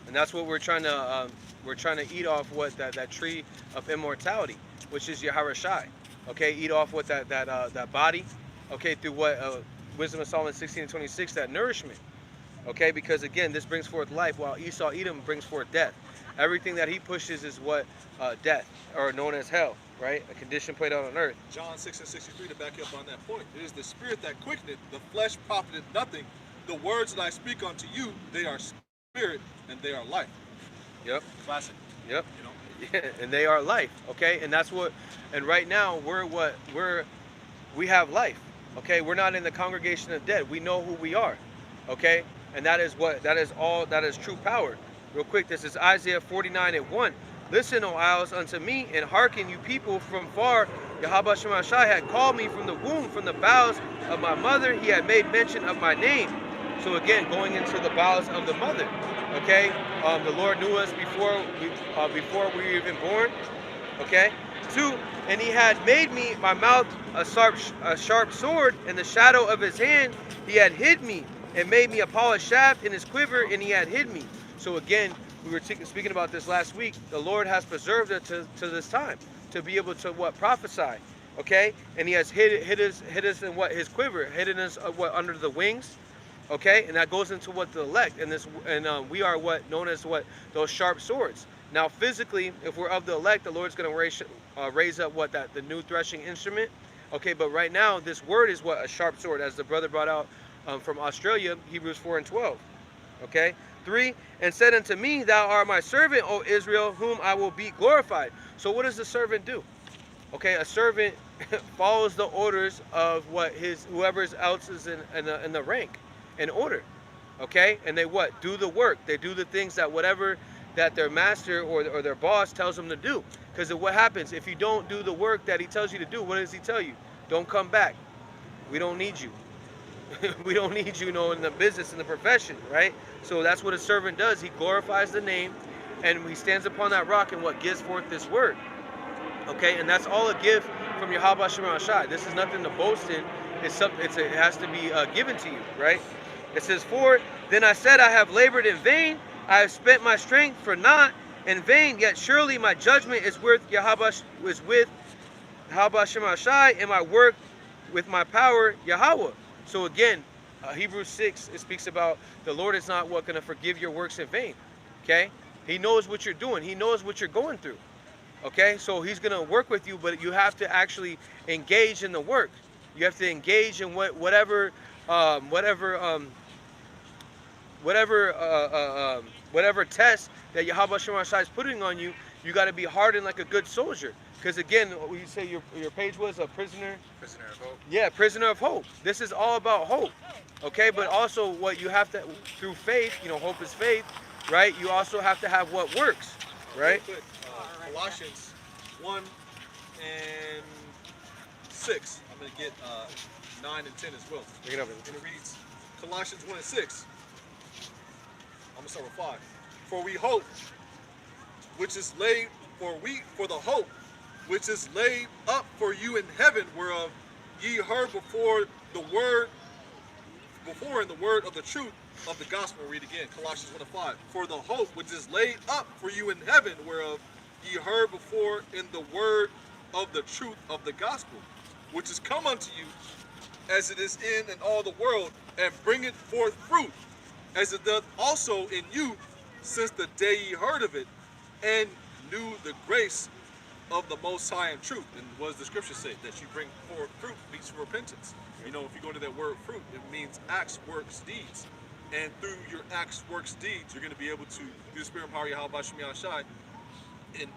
And that's what we're trying to eat off that tree of immortality, which is Yahweh Shai. Okay, eat off what that body, okay, through what Wisdom of Solomon 16:26, that nourishment. Okay, because again, this brings forth life, while Esau Edom brings forth death. Everything that he pushes is what death, or known as hell, right? A condition played out on earth. John 6 and 63, to back you up on that point. It is the spirit that quickeneth, the flesh profiteth nothing. The words that I speak unto you, they are spirit and they are life. Yep. Classic. Yep. You know? Yeah, and they are life. Okay, and that's what. And right now we have life. Okay, we're not in the congregation of dead. We know who we are. Okay, and that is true power. Real quick, this is Isaiah 49:1. Listen, O isles, unto me, and hearken, you people from far. Yahweh Shem Shai had called me from the womb, from the bowels of my mother. He had made mention of my name. So again, going into the bowels of the mother. Okay, the Lord knew us before we were even born. Okay. 2, and he had made me my mouth a sharp sword, in the shadow of his hand he had hid me, and made me a polished shaft in his quiver, and he had hid me. So again, we were speaking about this last week. The Lord has preserved it to this time to be able to prophesy, okay? And he has hid us in his quiver, hidden us under the wings, okay? And that goes into the elect, and we are known as those sharp swords. Now physically, if we're of the elect, the Lord's going to raise up the new threshing instrument, okay? But right now, this word is a sharp sword, as the brother brought out from Australia, Hebrews 4:12, okay? 3, and said unto me, thou art my servant, O Israel, whom I will be glorified. So what does the servant do? Okay, a servant follows the orders of whoever else is in the rank, in order. Okay, and they do the work. They do the things that their master or their boss tells them to do. Because what happens if you don't do the work that he tells you to do? What does he tell you? Don't come back. We don't need you. We don't need you, in the business, in the profession, right? So that's what a servant does. He glorifies the name, and he stands upon that rock and gives forth this word. Okay, and that's all a gift from Yahweh Shem Shai. This is nothing to boast in. It has to be given to you, right? It says, for then I said, I have labored in vain. I have spent my strength for naught in vain. Yet surely my judgment is with Yahweh, Shemashai, and my work with my power, Yahweh. So again, Hebrews 6, it speaks about the Lord is not going to forgive your works in vain. Okay? He knows what you're doing. He knows what you're going through. Okay? So he's going to work with you, but you have to actually engage in the work. You have to engage in whatever test that Yahweh Shemashai is putting on you. You got to be hardened like a good soldier. Because again, what you say your page was a prisoner? Prisoner of hope. Yeah, prisoner of hope. This is all about hope. Okay, but also what you have to, through faith, hope is faith, right? You also have to have what works, right? Real quick, Colossians 1 and 6. I'm going to get 9 and 10 as well. Bring it up. And it reads, Colossians 1 and 6. I'm going to start with 5. For we hope, which is laid, for the hope, which is laid up for you in heaven, whereof ye heard before in the word of the truth of the gospel. Read again, Colossians 1 and 5. For the hope which is laid up for you in heaven, whereof ye heard before in the word of the truth of the gospel, which is come unto you, as it is in all the world, and bringeth forth fruit, as it doth also in you, since the day ye heard of it, and knew the grace of the Most High in truth. And what does the scripture say? That you bring forth fruit means repentance. If you go to that word fruit, it means acts, works, deeds. And through your acts, works, deeds, you're going to be able to, through the Spirit of power, Yahweh Shem Yahshai, and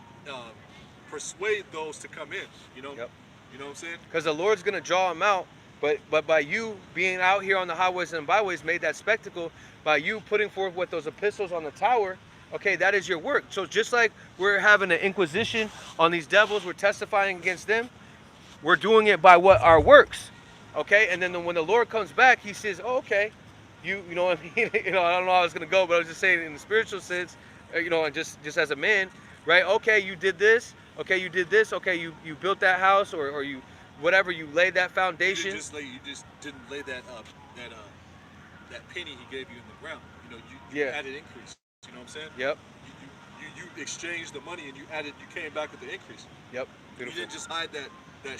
persuade those to come in. Yep. You know what I'm saying? Because the Lord's going to draw them out. But by you being out here on the highways and byways, made that spectacle, by you putting forth what those epistles on the tower, okay, that is your work. So just like we're having an inquisition on these devils, we're testifying against them, we're doing it by what our works, okay? And then when the Lord comes back, he says, oh, okay, you know what I mean? I don't know how it's going to go, but I was just saying in the spiritual sense, and just as a man, right? Okay, you did this. Okay, you did this. Okay, you built that house, or you, whatever, you laid that foundation. You just didn't lay that that penny he gave you in the ground. You added increase. You know what I'm saying? Yep. You exchanged the money and you came back with the increase. Yep. Beautiful. You didn't just hide that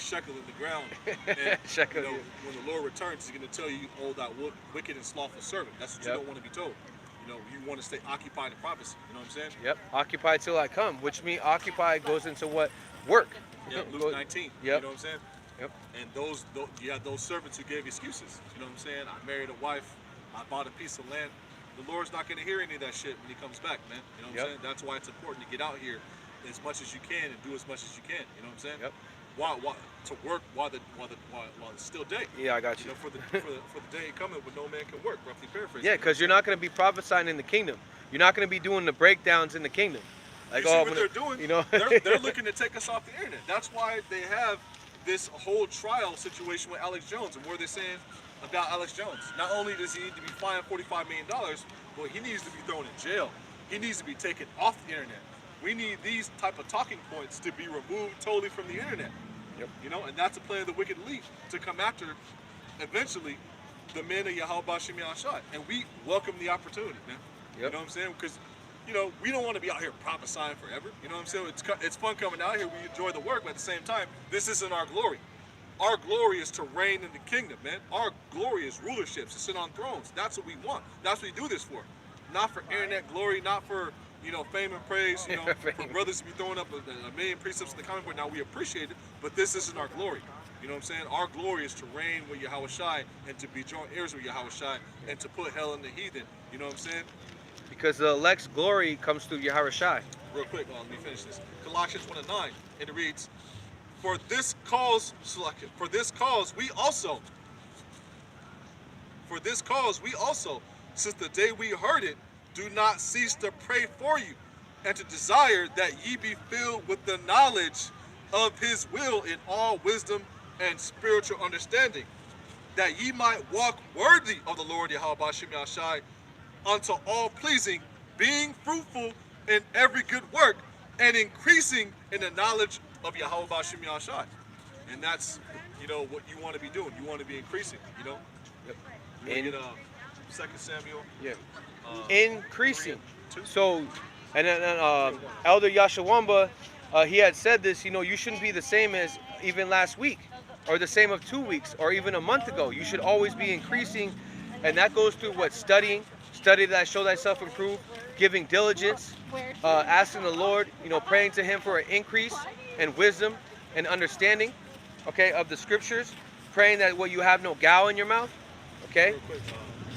shekel in the ground. And, Shekel, when the Lord returns, he's going to tell you, oh, that wicked and slothful servant. That's what you don't want to be told. You want to stay occupied in prophecy. You know what I'm saying? Yep. Occupy till I come, which means occupy goes into what? Work. Yeah, Luke 19. Yep. You know what I'm saying? Yep. And you had those servants who gave excuses. You know what I'm saying? I married a wife. I bought a piece of land. The Lord's not going to hear any of that shit when he comes back, man. You know what I'm saying? That's why it's important to get out here as much as you can and do as much as you can. You know what I'm saying? Yep. Why to work while it's still day? Yeah, I got you. For the day coming when no man can work, roughly paraphrasing. Yeah, because you're not going to be prophesying in the kingdom. You're not going to be doing the breakdowns in the kingdom. Like, you see what they're doing? They're looking to take us off the internet. That's why they have this whole trial situation with Alex Jones. And what are they saying about Alex Jones? Not only does he need to be fined $45 million, but he needs to be thrown in jail. He needs to be taken off the internet. We need these type of talking points to be removed totally from the internet. Yep. And that's a plan of the wicked elite to come after, eventually, the men of Yahweh Shem Yahshai. And we welcome the opportunity, man. Yep. You know what I'm saying? Because, we don't want to be out here prophesying forever. You know what I'm saying? It's fun coming out here. We enjoy the work, but at the same time, this isn't our glory. Our glory is to reign in the kingdom, man. Our glory is rulerships, to sit on thrones. That's what we want. That's what we do this for. Not for internet glory, not for, fame and praise, for brothers to be throwing up a million precepts in the comment board. Now, we appreciate it, but this isn't our glory. You know what I'm saying? Our glory is to reign with Yahweh Shai and to be joint heirs with Yahweh Shai and to put hell in the heathen. You know what I'm saying? Because the elect's glory comes through Yahweh Shai. Real quick, let me finish this. Colossians 1 and 9, and it reads, For this cause we also, since the day we heard it, do not cease to pray for you, and to desire that ye be filled with the knowledge of his will in all wisdom and spiritual understanding, that ye might walk worthy of the Lord Yahweh Shem Yahshai, unto all pleasing, being fruitful in every good work, and increasing in the knowledge of Yahweh Shem Yahshai. And that's, what you want to be doing. You want to be increasing, Yep. You 2 Samuel. Yeah. Uh, Increasing. 3:2. So, and then Elder Yashawamba, he had said this, you know, you shouldn't be the same as even last week or the same of 2 weeks or even a month ago. You should always be increasing. And that goes through what? Study that show thyself improve, giving diligence, asking the Lord, you know, praying to him for an increase in wisdom and understanding, okay, of the scriptures, praying that what you have no gall in your mouth, okay? Real quick,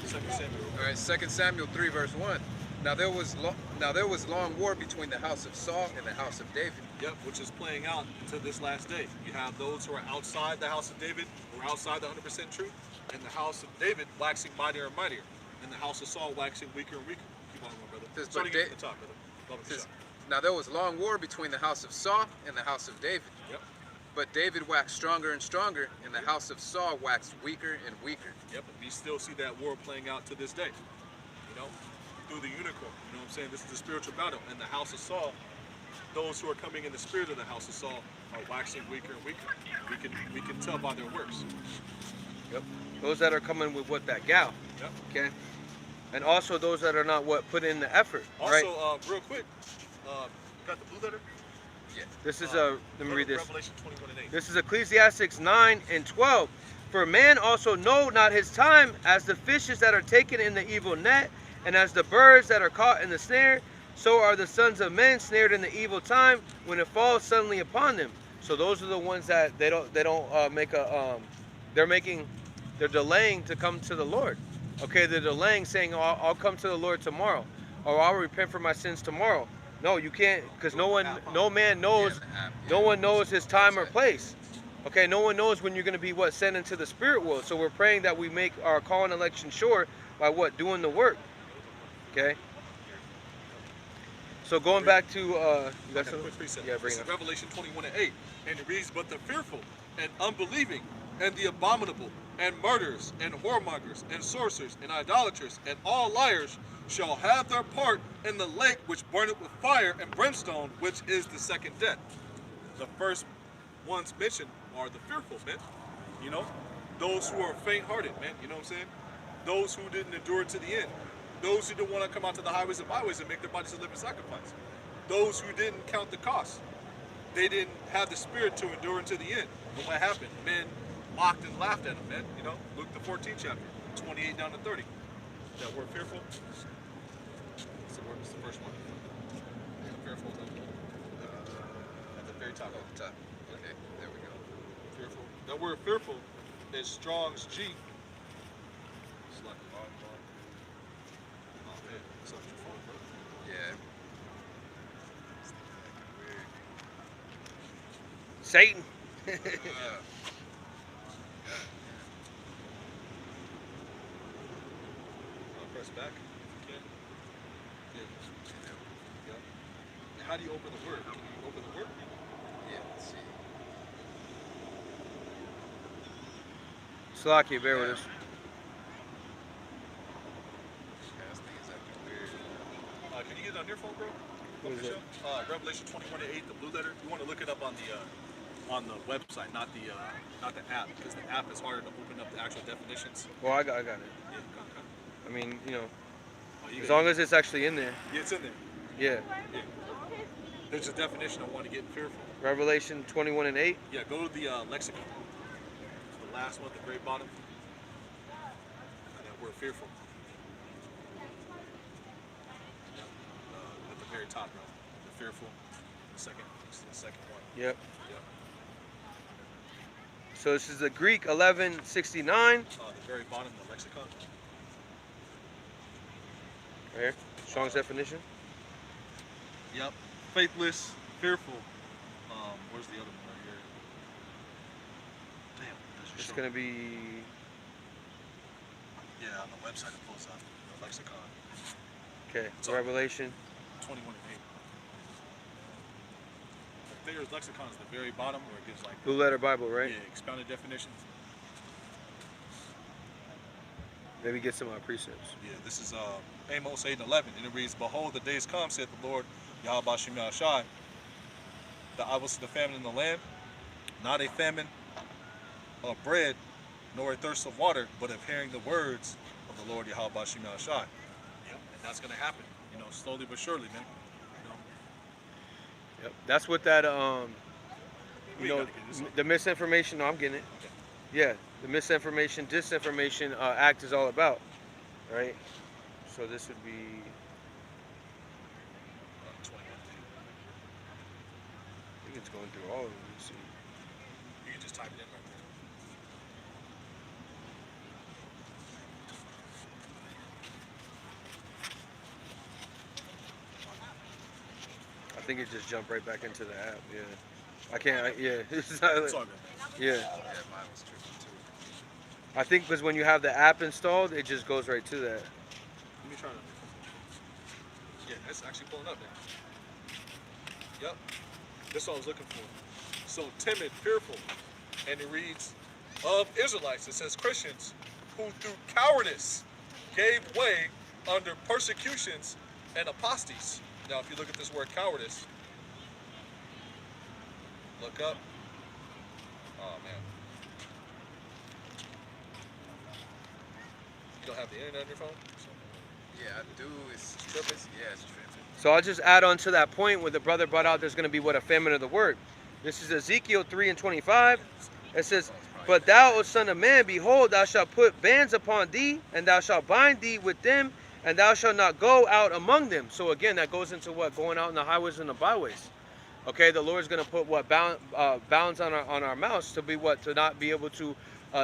2 Samuel. All right, 2 Samuel 3 verse 1. Now there was long war between the house of Saul and the house of David. Yep, which is playing out to this last day. You have those who are outside the house of David, who are outside the 100% truth, and the house of David waxing mightier and mightier, and the house of Saul waxing weaker and weaker. Keep on going, brother. Says, Starting but at the top, brother. Love it, Says, shot. Now there was long war between the house of Saul and the house of David. Yep, But David waxed stronger and stronger, and the house of Saul waxed weaker and weaker. yep. And we still see that war playing out to this day. You know, through the unicorn. You know what I'm saying? This is the spiritual battle. And the house of Saul, those who are coming in the spirit of the house of Saul are waxing weaker and weaker. We can tell by their works. Yep. Those that are coming with what, that gal, Yep. okay? And also those that are not what, put in the effort, Also, right? real quick, got the blue letter? Yeah. This is Let let me read this. Revelation 21:8. This is Ecclesiastes 9 and 12. For man also know not his time, as the fishes that are taken in the evil net, and as the birds that are caught in the snare, so are the sons of men snared in the evil time when it falls suddenly upon them. So those are the ones that they don't make a they're delaying to come to the Lord. Okay, they're delaying, saying, oh, I'll come to the Lord tomorrow, or I'll repent for my sins tomorrow. No, you can't, because no man knows, no one knows his time or place. Okay, no one knows when you're going to be sent into the spirit world. So we're praying that we make our call and election sure by doing the work. Okay. So going back to you got something? Quick precept. Yeah, bring This it is up. Revelation 21:8, and it reads, "But the fearful and unbelieving and the abominable and murderers and whoremongers and sorcerers and idolaters and all liars shall have their part in the lake which burneth with fire and brimstone, which is the second death." The first ones mentioned are the fearful, man. You know, those who are faint-hearted, man. You know what I'm saying? Those who didn't endure to the end. Those who didn't want to come out to the highways and byways and make their bodies a living sacrifice. Those who didn't count the cost. They didn't have the spirit to endure unto the end. And what happened? Men mocked and laughed at them, man. You know, Luke the 14th chapter, 28 down to 30. That word fearful. It's the first one. Fearful. At the very top. Oh, top. Okay, there we go. Fearful. That word fearful is Strong's G. It's like oh man, it's on your phone, bro. Yeah. Satan. Press back if you can. Yeah. How do you open the word? Can you open the word? Yeah, let's see. Slaki, bear with us. This thing is acting weird. Can you get it on your phone, bro? What is it? Revelation 21:8, the blue letter. You want to look it up on the website, not the app, because the app is harder to open up the actual definitions. Well, I got it. Yeah, I mean, you know, you as got long it. as it's actually in there. Yeah, it's in there. Yeah. Yeah. There's a definition of one to get fearful. Revelation 21 and 8. Yeah, go to the lexicon. It's the last one at the very bottom. And that word fearful. At the very top, bro. The fearful. It's the second one. Yep. Yep. So this is the Greek 1169. The very bottom, the lexicon. Right here. Strong's definition. Yep. Faithless, fearful. Where's the other one right here? Damn, it doesn't It's show. gonna be Yeah, on the website it pulls up the lexicon. okay. So- Revelation. 21 and 8. The Thayer's lexicon is the very bottom where it gives like Blue Letter Bible, right? yeah, expounded definitions. Maybe get some precepts. Yeah, this is Amos 8 and 11, and it reads, "Behold, the days come, saith the Lord, Yahweh Bashim Yahushai, that I will send a famine in the land, not a famine of bread, nor a thirst of water, but of hearing the words of of the Lord Yahweh Bashim Shai. And that's going to happen, slowly but surely, man. Yep. That's what that We gotta get this on. the misinformation. No, I'm getting it. Okay. Yeah, the misinformation, disinformation act is all about, right? So this would be. 21. I think it's going through all of them. Let's see. You can just type it in right I think it just jumped right back into the app. Yeah, I can't. Yeah, it's not, there. It's all good. yeah. Yeah, mine was tripping too. I think because when you have the app installed, it just goes right to that. Let me try to. Yeah, it's actually pulling up now. Yep. That's what I was looking for. So timid, fearful. And it reads, of Israelites. It says Christians who through cowardice gave way under persecutions and apostates. Now, if you look at this word cowardice, look up. Oh, man. You don't have the internet on your phone? Yeah, I do. It's tripping. Yeah, it's tripping. So I'll just add on to that point where the brother brought out there's going to be what a famine of the word. This is Ezekiel 3:25. It says, but thou, O son of man, behold, thou shalt put bands upon thee, and thou shalt bind thee with them, and thou shalt not go out among them. So again, that goes into what? Going out in the highways and the byways. Okay, the Lord's going to put what? Bounds on our mouths to be what? To not be able to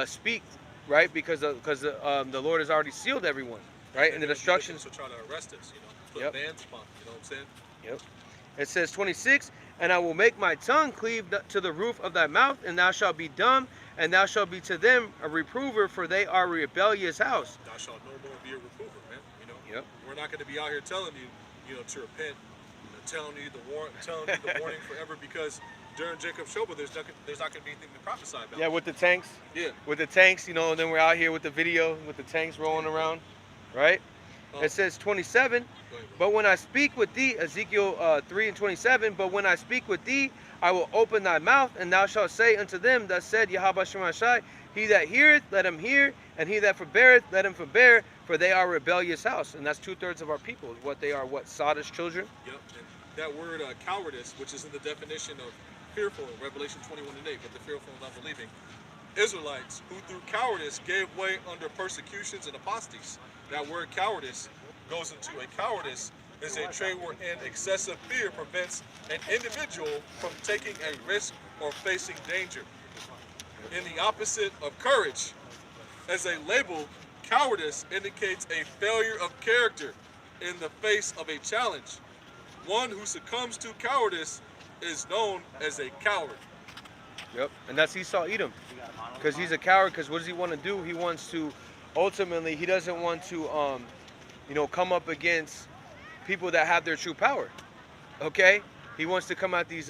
speak, right? Because the Lord has already sealed everyone, right? And the instructions. So try to arrest us, put Yep. bands upon, you know what I'm saying? Yep. It says 26, and I will make my tongue cleave to the roof of thy mouth, and thou shalt be dumb, and thou shalt be to them a reprover, for they are a rebellious house. Thou shalt no more be a reprover, man. Yep. We're not going to be out here telling you, to repent, telling you the warning forever, because during Jacob's trouble, there's not going to be anything to prophesy about. Yeah, with the tanks. Yeah. With the tanks, and then we're out here with the video with the tanks rolling around, right? It says 27, but when I speak with thee, Ezekiel 3:27, but when I speak with thee, I will open thy mouth, and thou shalt say unto them, thus said Yahweh Shema Shai, he that heareth, let him hear, and he that forbeareth, let him forbear, for they are a rebellious house. And that's 2/3 of our people. What they are, Sodom's children. Yep. And that word cowardice, which is in the definition of fearful in Revelation 21:8, but the fearful and unbelieving Israelites who through cowardice gave way under persecutions and apostates. That word cowardice goes into a cowardice is a trait wherein excessive fear prevents an individual from taking a risk or facing danger. In the opposite of courage, as a label, cowardice indicates a failure of character in the face of a challenge. One who succumbs to cowardice is known as a coward. Yep, and that's Esau Edom, because he's a coward. Because what does he want to do? He wants to, ultimately, he doesn't want to, come up against people that have their true power. Okay, he wants to come at these,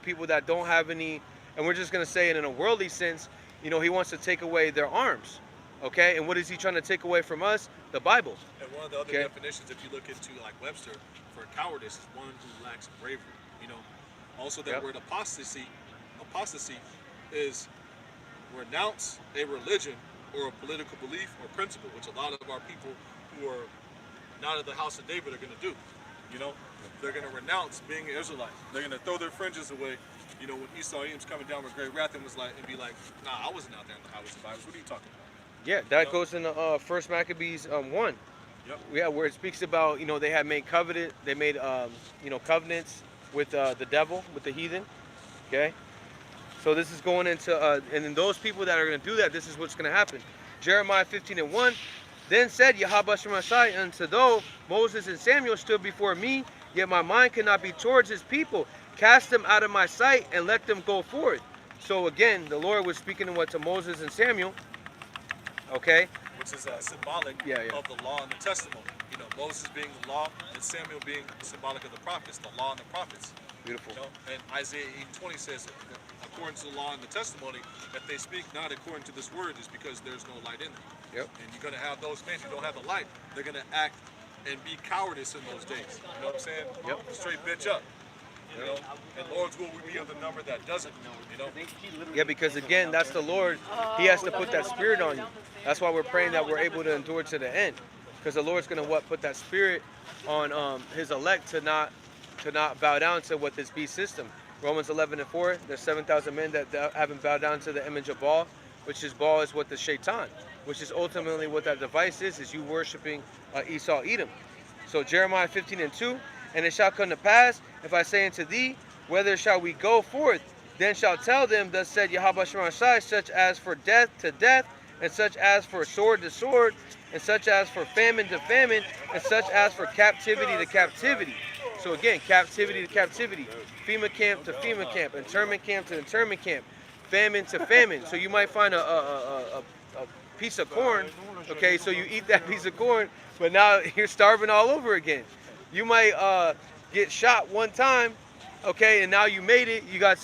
people that don't have any, and we're just gonna say it in a worldly sense. He wants to take away their arms. Okay, and what is he trying to take away from us? The Bible. And one of the other definitions, if you look into like Webster, for cowardice is one who lacks bravery. Also that word apostasy is renounce a religion or a political belief or principle, which a lot of our people who are not of the house of David are going to do. They're going to renounce being an Israelite. They're going to throw their fringes away. When Esau Edom's coming down with great wrath and be like, nah, I wasn't out there in the highways and byways. What are you talking about? Yeah, that goes in the First Maccabees 1. Yep. Yeah, where it speaks about they had made covenants with the devil, with the heathen. Okay, so this is going into and then those people that are going to do that, this is what's going to happen. Jeremiah 15:1. Then said Yahweh Shema Shai unto though Moses and Samuel stood before me, yet my mind cannot be towards his people. Cast them out of my sight and let them go forth. So again, the Lord was speaking to Moses and Samuel. Okay. Which is symbolic of the law and the testimony. Moses being the law and Samuel being symbolic of the prophets, the law and the prophets. Beautiful. And Isaiah 8:20 says, according to the law and the testimony, that they speak not according to this word is because there's no light in them. Yep. And you're going to have those men who don't have the light. They're going to act and be cowardice in those days. You know what I'm saying? Yep. Straight bitch up. You know, and Lord's will we be of the number that doesn't. You know. Yeah, because again, that's the Lord. He has to put that spirit on you. That's why we're praying that we're able to endure to the end, because the Lord's gonna put that spirit on His elect to not bow down to what this beast system. Romans 11:4. There's 7,000 men that haven't bowed down to the image of Baal, which is Baal is what the Shaitan, which is ultimately what that device is you worshiping Esau Edom. So Jeremiah 15:2. And it shall come to pass, if I say unto thee, whether shall we go forth? Then shall tell them, thus said Yahweh Shema Shai, such as for death to death, and such as for sword to sword, and such as for famine to famine, and such as for captivity to captivity. So again, captivity to captivity, FEMA camp to FEMA camp, internment camp to internment camp, famine to famine. So you might find a piece of corn, okay, so you eat that piece of corn, but now you're starving all over again. You might get shot one time, okay, and now you made it. You got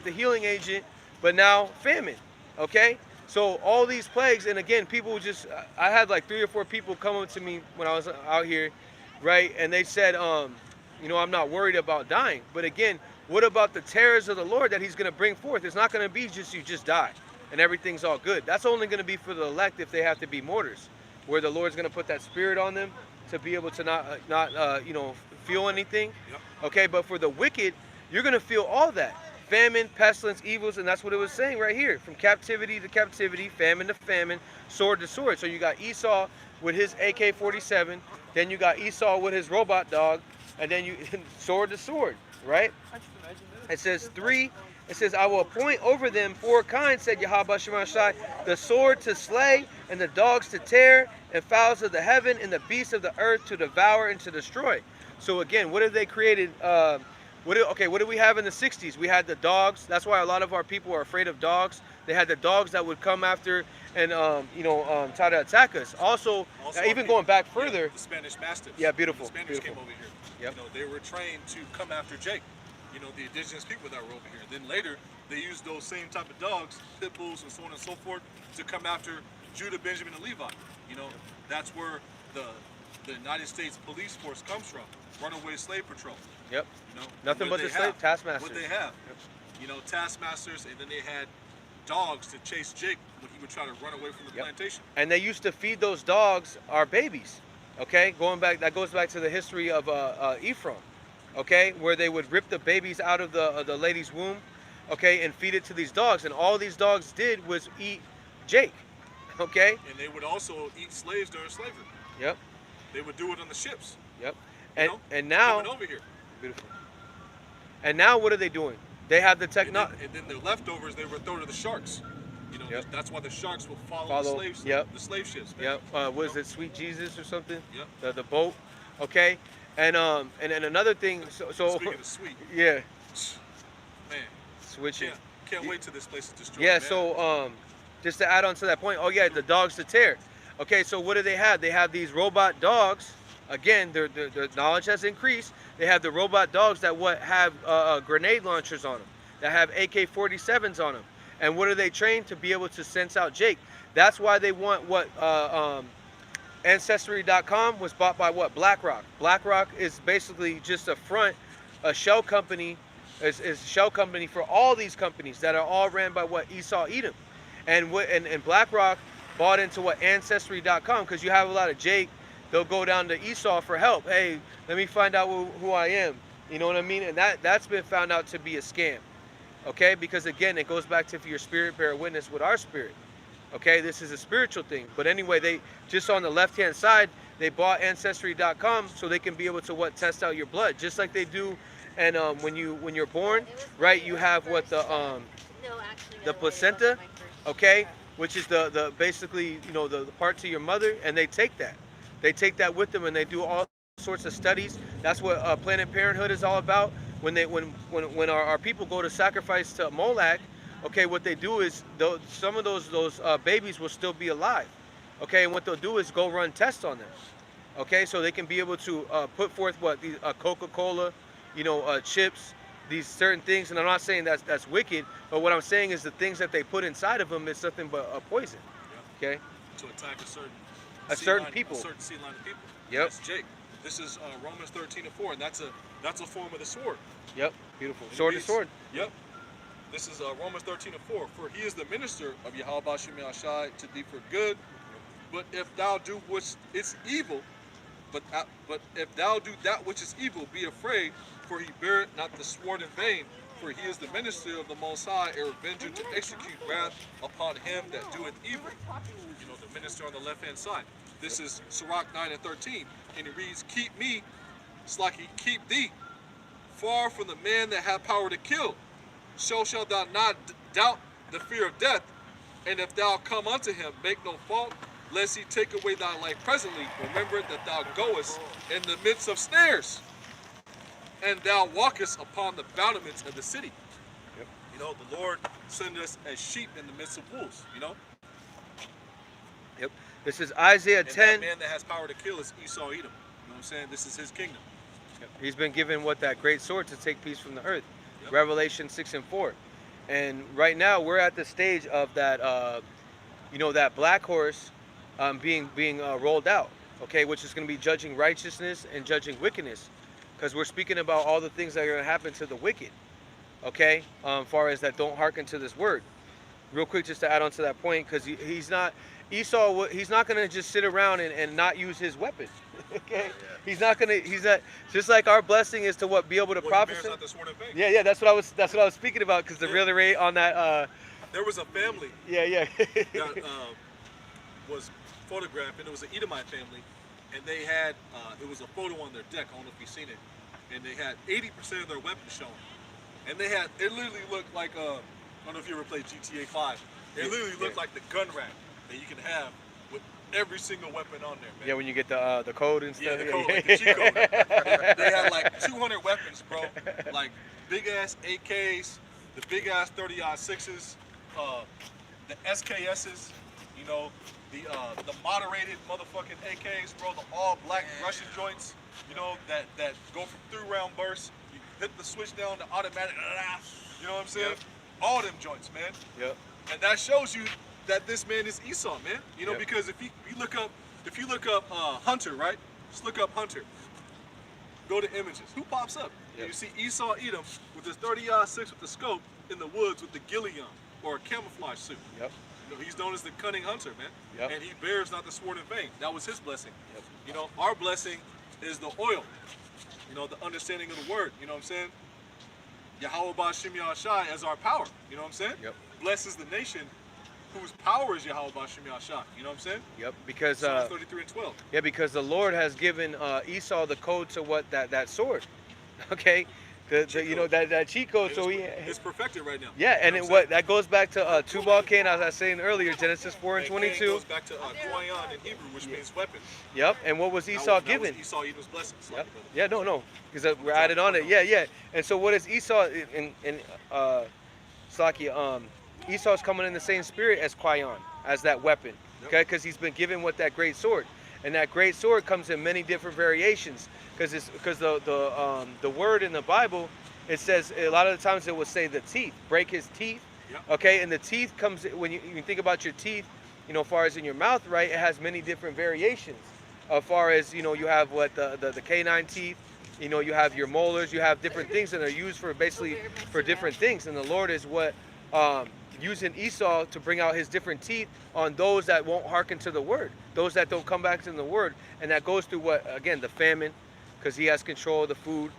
the healing agent, but now famine, okay. So all these plagues, and again, people just, I had like 3 or 4 people come up to me when I was out here, right, and they said, you know, I'm not worried about dying. But again, what about the terrors of the Lord that He's going to bring forth? It's not going to be just you just die and everything's all good. That's only going to be for the elect if they have to be martyrs, where the Lord's going to put that spirit on them to be able to not you know, feel anything. Yep. Okay, but for the wicked, you're going to feel all that. Famine, pestilence, evils, and that's what it was saying right here. From captivity to captivity, famine to famine, sword to sword. So you got Esau with his AK-47, then you got Esau with his robot dog, and then you sword to sword, right? It says 3. It says, I will appoint over them 4 kinds, said Yahweh Shema Shai, the sword to slay, and the dogs to tear, and fowls of the heaven, and the beasts of the earth to devour and to destroy. So again, what have they created? What did we have in the 60s? We had the dogs. That's why a lot of our people are afraid of dogs. They had the dogs that would come after and you know, try to attack us. Also even going back further, the Spanish Mastiffs. Yeah, beautiful. The Spanish beautiful. came over here. Yep. You know, they were trained to come after Jake. You know, the indigenous people that were over here. Then later, they used those same type of dogs, pit bulls, and so on and so forth, to come after Judah, Benjamin, and Levi. You know, that's where the United States police force comes from. Runaway slave patrol. Yep. You know, Nothing but the slave taskmasters. What they have. Yep. You know, taskmasters, and then they had dogs to chase Jake when he would try to run away from the plantation. And they used to feed those dogs our babies. Okay, that goes back to the history of Ephraim. Okay, where they would rip the babies out of the lady's womb, okay, and feed it to these dogs, and all these dogs did was eat Jake. Okay. And they would also eat slaves during slavery. Yep. They would do it on the ships. Yep. And now coming over here. Beautiful. And now what are they doing? They have the technology. And then the leftovers they would throw to the sharks. You know, that's why the sharks will follow the slave ships. Man. Yep. What is it, Sweet Jesus or something? Yep. The boat. Okay. And another thing. So speaking of sweet. Yeah. Man. Switching. Can't wait till this place is destroyed. Yeah. Man. So just to add on to that point. Oh yeah, the dogs to tear. Okay. So what do they have? They have these robot dogs. Again, their knowledge has increased. They have the robot dogs that have grenade launchers on them, that have AK-47s on them. And what are they trained to be able to sense out Jake? That's why they want what Ancestry.com was bought by what? BlackRock. BlackRock is basically just a shell company, is shell company for all these companies that are all ran by what? Esau Edom. And BlackRock bought into what? Ancestry.com, because you have a lot of Jake. They'll go down to Esau for help. Hey, let me find out who I am. You know what I mean? And that's been found out to be a scam. Okay? Because again, it goes back to if your spirit bear witness with our spirit. Okay? This is a spiritual thing. But anyway, they just on the left-hand side, they bought Ancestry.com so they can be able to test out your blood, just like they do. And when you're born, right? You have what the placenta, okay, which is the basically the part to your mother, and they take that. They take that with them, and they do all sorts of studies. That's what Planned Parenthood is all about. When our people go to sacrifice to Moloch, okay, what they do is some of those babies will still be alive, okay, and what they'll do is go run tests on them, okay, so they can be able to put forth these Coca-Cola, chips, these certain things. And I'm not saying that's wicked, but what I'm saying is the things that they put inside of them is nothing but a poison, okay, to attack a certain people. A certain sea line of people. Yep. That's Jake. This is Romans 13:4, and that's a form of the sword. Yep. Beautiful. And it Sword to reads- sword. Yep. This is Romans 13:4. For he is the minister of Yahweh Bashim Yahshai to thee for good. But if thou do which is evil, but if thou do that which is evil, be afraid, for he beareth not the sword in vain. For he is the minister of the Most High, a revenger to execute wrath upon him that doeth evil. You know, the minister on the left-hand side. This is Sirach 9:13, and it reads, keep me, Slaki, keep thee, far from the man that hath power to kill. So shalt thou not doubt the fear of death, and if thou come unto him, make no fault, lest he take away thy life presently. Remember that thou goest in the midst of snares, and thou walkest upon the battlements of the city. Yep. You know, the Lord sent us as sheep in the midst of wolves, you know. Yep. This is Isaiah And 10. that man that has power to kill is Esau Edom. You know what I'm saying? This is his kingdom. He's been given what that great sword to take peace from the earth. Yep. Revelation 6:4. And right now we're at the stage of that, that black horse being rolled out. Okay, which is going to be judging righteousness and judging wickedness, because we're speaking about all the things that are going to happen to the wicked. Okay, far as that don't hearken to this word. Real quick, just to add on to that point, because he's not Esau. He's not going to just sit around and not use his weapon. Okay, he's not just like our blessing is to be able to prophesy. Not the sword in vain. Yeah, that's what I was speaking about, because the really rate on that. There was a family Yeah. that was photographed, and it was an Edomite family, and they had it was a photo on their deck. I don't know if you've seen it, and they had 80% of their weapons showing, and it literally looked like I don't know if you ever played GTA 5. It literally looked like the gun rack that you can have with every single weapon on there, man. Yeah, when you get the code and stuff. Yeah, the code, like the cheat code. They had like 200 weapons, bro. Like big ass AKs, the big ass 30-06s, the SKSs, you know, the moderated motherfucking AKs, bro. The all black Russian joints, you know, that go from 3-round bursts. You hit the switch down, the automatic, you know what I'm saying? Yep. All them joints, man. Yep. And that shows you that this man is Esau, man. You know, Yep. because if you look up Hunter, right? Just look up Hunter. Go to images. Who pops up? Yep. You see Esau Edom with his 30-06 with the scope in the woods with the ghillie or a camouflage suit. Yep. You know, he's known as the cunning hunter, man. Yep. And he bears not the sword in vain. That was his blessing. Yep. You know, our blessing is the oil. You know, the understanding of the word. You know what I'm saying? Yahweh Bashim Yahshai as our power. You know what I'm saying? Yep. Blesses the nation whose power is Yahweh Bashim Yahshai. You know what I'm saying? Yep. Because Psalms 33 and 12. yeah, because the Lord has given Esau the code to what that sword. Okay. The Cheat code. that cheat code. So It's perfected right now. yeah, and You know what that goes back to Tubal Cain, as I was saying earlier, Genesis 4 and Cain 22. goes back to Koyan in Hebrew, which means weapon. Yep. And what was That Esau was given? Esau Edom's blessing. Yep. Yeah, no, because we're added on it. Yeah. And so what is Esau in Slaki? Esau's coming in the same spirit as Quayan, as that weapon. Yep. Okay, because he's been given with that great sword, and that great sword comes in many different variations. Because the word in the Bible, it says a lot of the times it will say the teeth, break his teeth. Yep. Okay, and the teeth comes when you think about your teeth, you know, as far as in your mouth, right? It has many different variations. As far as, you know, you have what the canine teeth, you know, you have your molars, you have different things that are used for basically for different things. And the Lord is what using Esau to bring out his different teeth on those that won't hearken to the word, those that don't come back to the word, and that goes through what, again, the famine, because he has control of the food.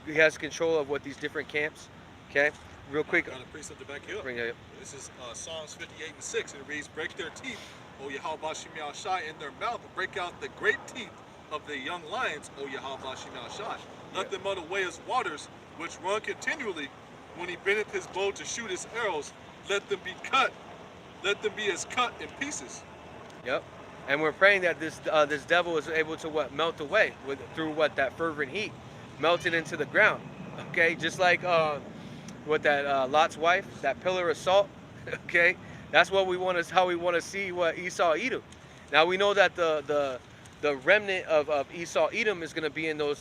He has control of what these different camps. Okay, real quick. Got a precept to back you up. Bring it up. This is Psalms 58 and 6, and it reads, break their teeth, O Yahweh Bashim Yahshai, in their mouth, and break out the great teeth of the young lions, O Yahweh Bashim Yahshai. Let them run away as waters, which run continually. When he bendeth his bow to shoot his arrows, let them be cut. Let them be as cut in pieces. Yep. And we're praying that this devil is able to melt away through that fervent heat, melted into the ground. Okay, just like Lot's wife, that pillar of salt. Okay, that's what we want how we want to see what Esau Edom. Now we know that the remnant of Esau Edom is going to be in those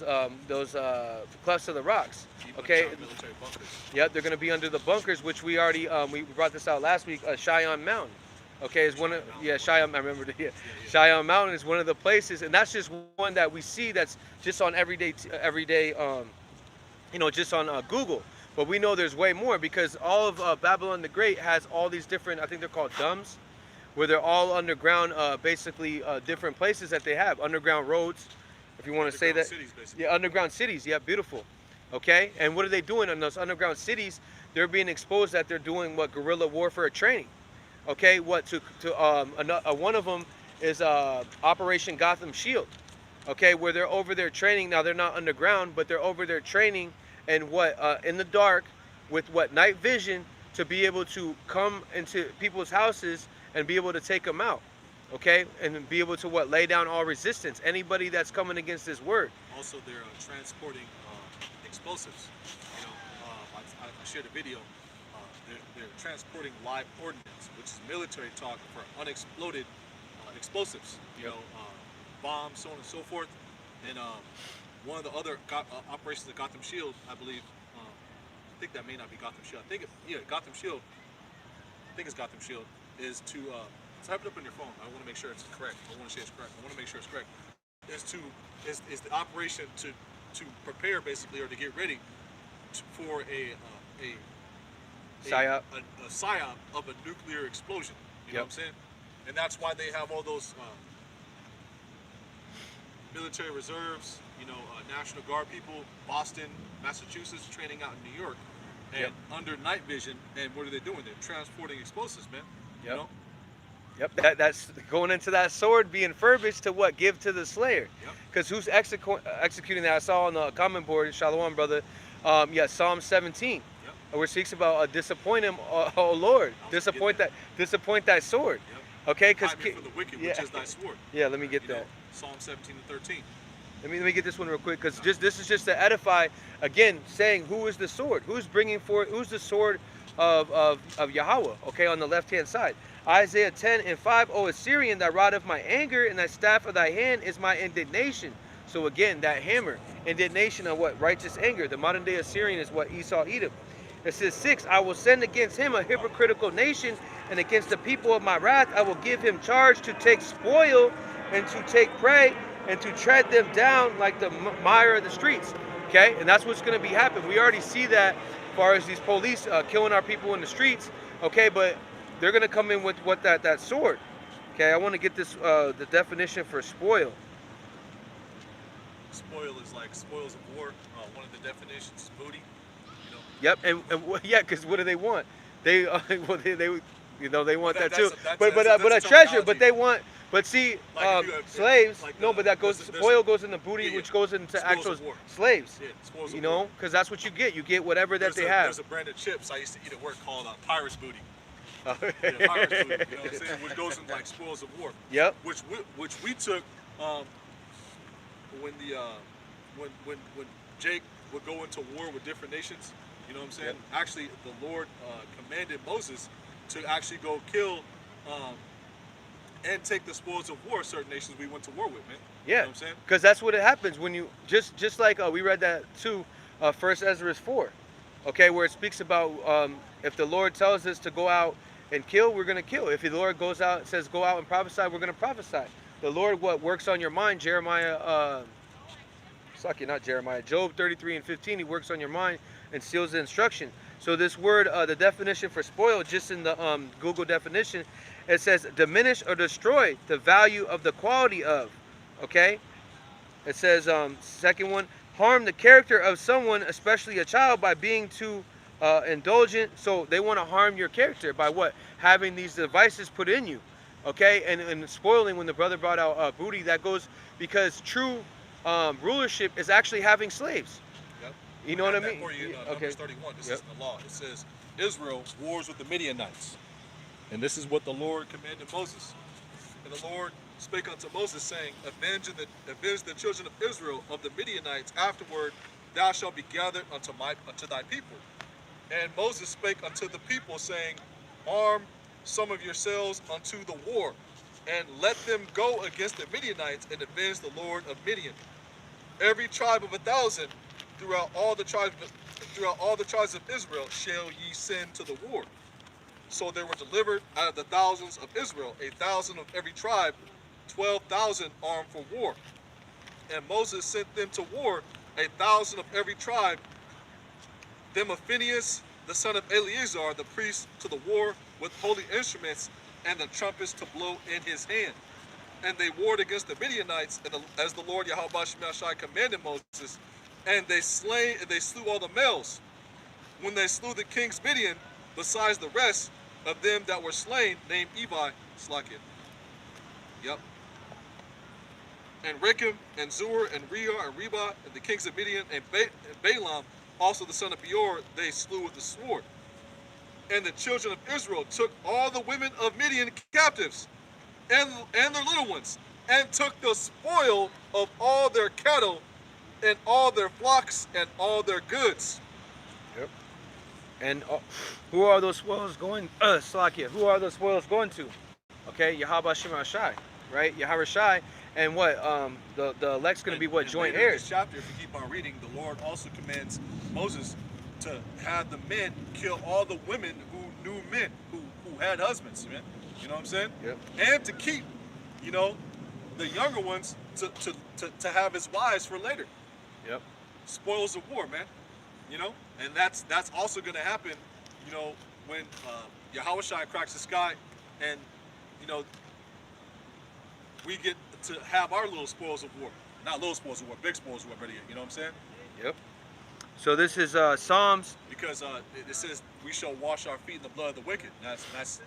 clefts of the rocks. Okay. Military bunkers. Yep, they're going to be under the bunkers, which we already we brought this out last week, Cheyenne Mountain. Okay, is one of Cheyenne. I remember Cheyenne Mountain is one of the places, and that's just one that we see that's just on everyday just on Google. But we know there's way more because all of Babylon the Great has all these different, I think they're called domes, where they're all underground, basically different places that they have underground roads, if you want to say that. Cities, basically. Yeah, underground cities. Yeah, beautiful. Okay, and what are they doing in those underground cities? They're being exposed that they're doing what guerrilla warfare training. Okay, one of them is Operation Gotham Shield. Okay, where they're over there training. Now they're not underground, but they're over there training and in the dark with night vision to be able to come into people's houses and be able to take them out. Okay, and be able to lay down all resistance. Anybody that's coming against this word. Also, they're transporting explosives. You know, I shared a video. They're transporting live ordnance, which is military talk for unexploded explosives. You know, bombs, so on and so forth. And one of the other operations of Gotham Shield, I believe, I think that may not be Gotham Shield. Gotham Shield. I think it's Gotham Shield. Is to type it up on your phone. I want to make sure it's correct. I want to say it's correct. I want to make sure it's correct. Is the operation to prepare basically or to get ready for a psyop of a nuclear explosion. You know what I'm saying? And that's why they have all those military reserves, National Guard people, Boston, Massachusetts, training out in New York, and under night vision. And what are they doing? They're transporting explosives, man. You know? Yep, that's going into that sword being furbished to give to the slayer. Because who's executing that? I saw on the comment board, Shalom, brother. Psalm 17, where it speaks about disappoint him, oh Lord, disappoint that sword. Okay, because for the wicked, which is thy sword. Yeah, let me get that. Psalm 17 and 13. Let me get this one real quick, because this is just to edify again, saying who is the sword, who's bringing forth, who's the sword of Yahweh. Okay, on the left hand side. Isaiah 10 and 5, O Assyrian, thy rod of my anger and thy staff of thy hand is my indignation. So again, that hammer, indignation of what? Righteous anger. The modern day Assyrian is what? Esau, Edom. It says 6, I will send against him a hypocritical nation, and against the people of my wrath I will give him charge to take spoil and to take prey and to tread them down like the mire of the streets. Okay, and that's what's going to be happening. We already see that as far as these police killing our people in the streets. Okay, but they're going to come in with that sword. Okay, I want to get this the definition for spoil. Spoil is like spoils of war. One of the definitions is booty. Yep, and because what do they want? They they want that too. But a treasure. But they want. But see, slaves. But that goes. Spoil goes in the booty, which goes into actual slaves. Yeah, spoils of war. Because that's what you get. You get whatever that they have. There's a brand of chips I used to eat at work called Pirate's Booty. Pirate's Booty. You know what I'm saying? Which goes in like spoils of war. Yep. Which we took when Jake would go into war with different nations. You know what I'm saying? Yep. Actually, the Lord commanded Moses to actually go kill and take the spoils of war certain nations we went to war with, man. Yeah. You know what I'm saying? Because that's what it happens when you just like we read that too, 1 Ezra 4, okay, where it speaks about if the Lord tells us to go out and kill, we're gonna kill. If the Lord says go out and prophesy, we're gonna prophesy. The Lord works on your mind, Job 33 and 15, he works on your mind and seals the instruction. So this word, the definition for spoil, just in the Google definition, it says diminish or destroy the value of the quality of. Okay? It says, second one, harm the character of someone, especially a child, by being too indulgent. So they want to harm your character by what? Having these devices put in you. Okay? And spoiling, when the brother brought out booty, that goes because true rulership is actually having slaves. Yep. You know what I mean? Numbers 31, this is in the law. It says, Israel wars with the Midianites. And this is what the Lord commanded Moses. And the Lord spake unto Moses, saying, avenge the children of Israel of the Midianites. Afterward, thou shalt be gathered unto thy people. And Moses spake unto the people, saying, arm some of yourselves unto the war, and let them go against the Midianites and avenge the Lord of Midian. Every tribe of 1,000 throughout all the tribes of Israel shall ye send to the war. So there were delivered out of the thousands of Israel 1,000 of every tribe, 12,000 armed for war. And Moses sent them to war 1,000 of every tribe, them of Phinehas, the son of Eleazar, the priest, to the war with holy instruments and the trumpets to blow in his hand. And they warred against the Midianites, as the Lord Yahweh Shai commanded Moses, and they slew all the males. When they slew the king's Midian, besides the rest of them that were slain, named Evi, Slakin. Yep. And Recham, and Zur, and Reah, and Reba, and the kings of Midian, and Balaam, also the son of Beor, they slew with the sword. And the children of Israel took all the women of Midian captives, and their little ones, and took the spoil of all their cattle, and all their flocks, and all their goods. Yep. And who are those spoils going? Slakia. Who are those spoils going to? Okay, Yahweh Shai, right? Yahweh Shai, and what? The elect's going to be what? Joint later in heirs. this chapter, if you keep on reading, the Lord also commands Moses to have the men kill all the women who knew men, who had husbands, man. You know what I'm saying? Yep. And to keep, you know, the younger ones to have his wives for later. Yep. Spoils of war, man. You know, and that's also going to happen, you know, when Yahweh Shai cracks the sky, and you know, we get to have our little spoils of war. Not little spoils of war, big spoils of war, better yet. You know what I'm saying? Yep. So this is Psalms. Because it says we shall wash our feet in the blood of the wicked. That's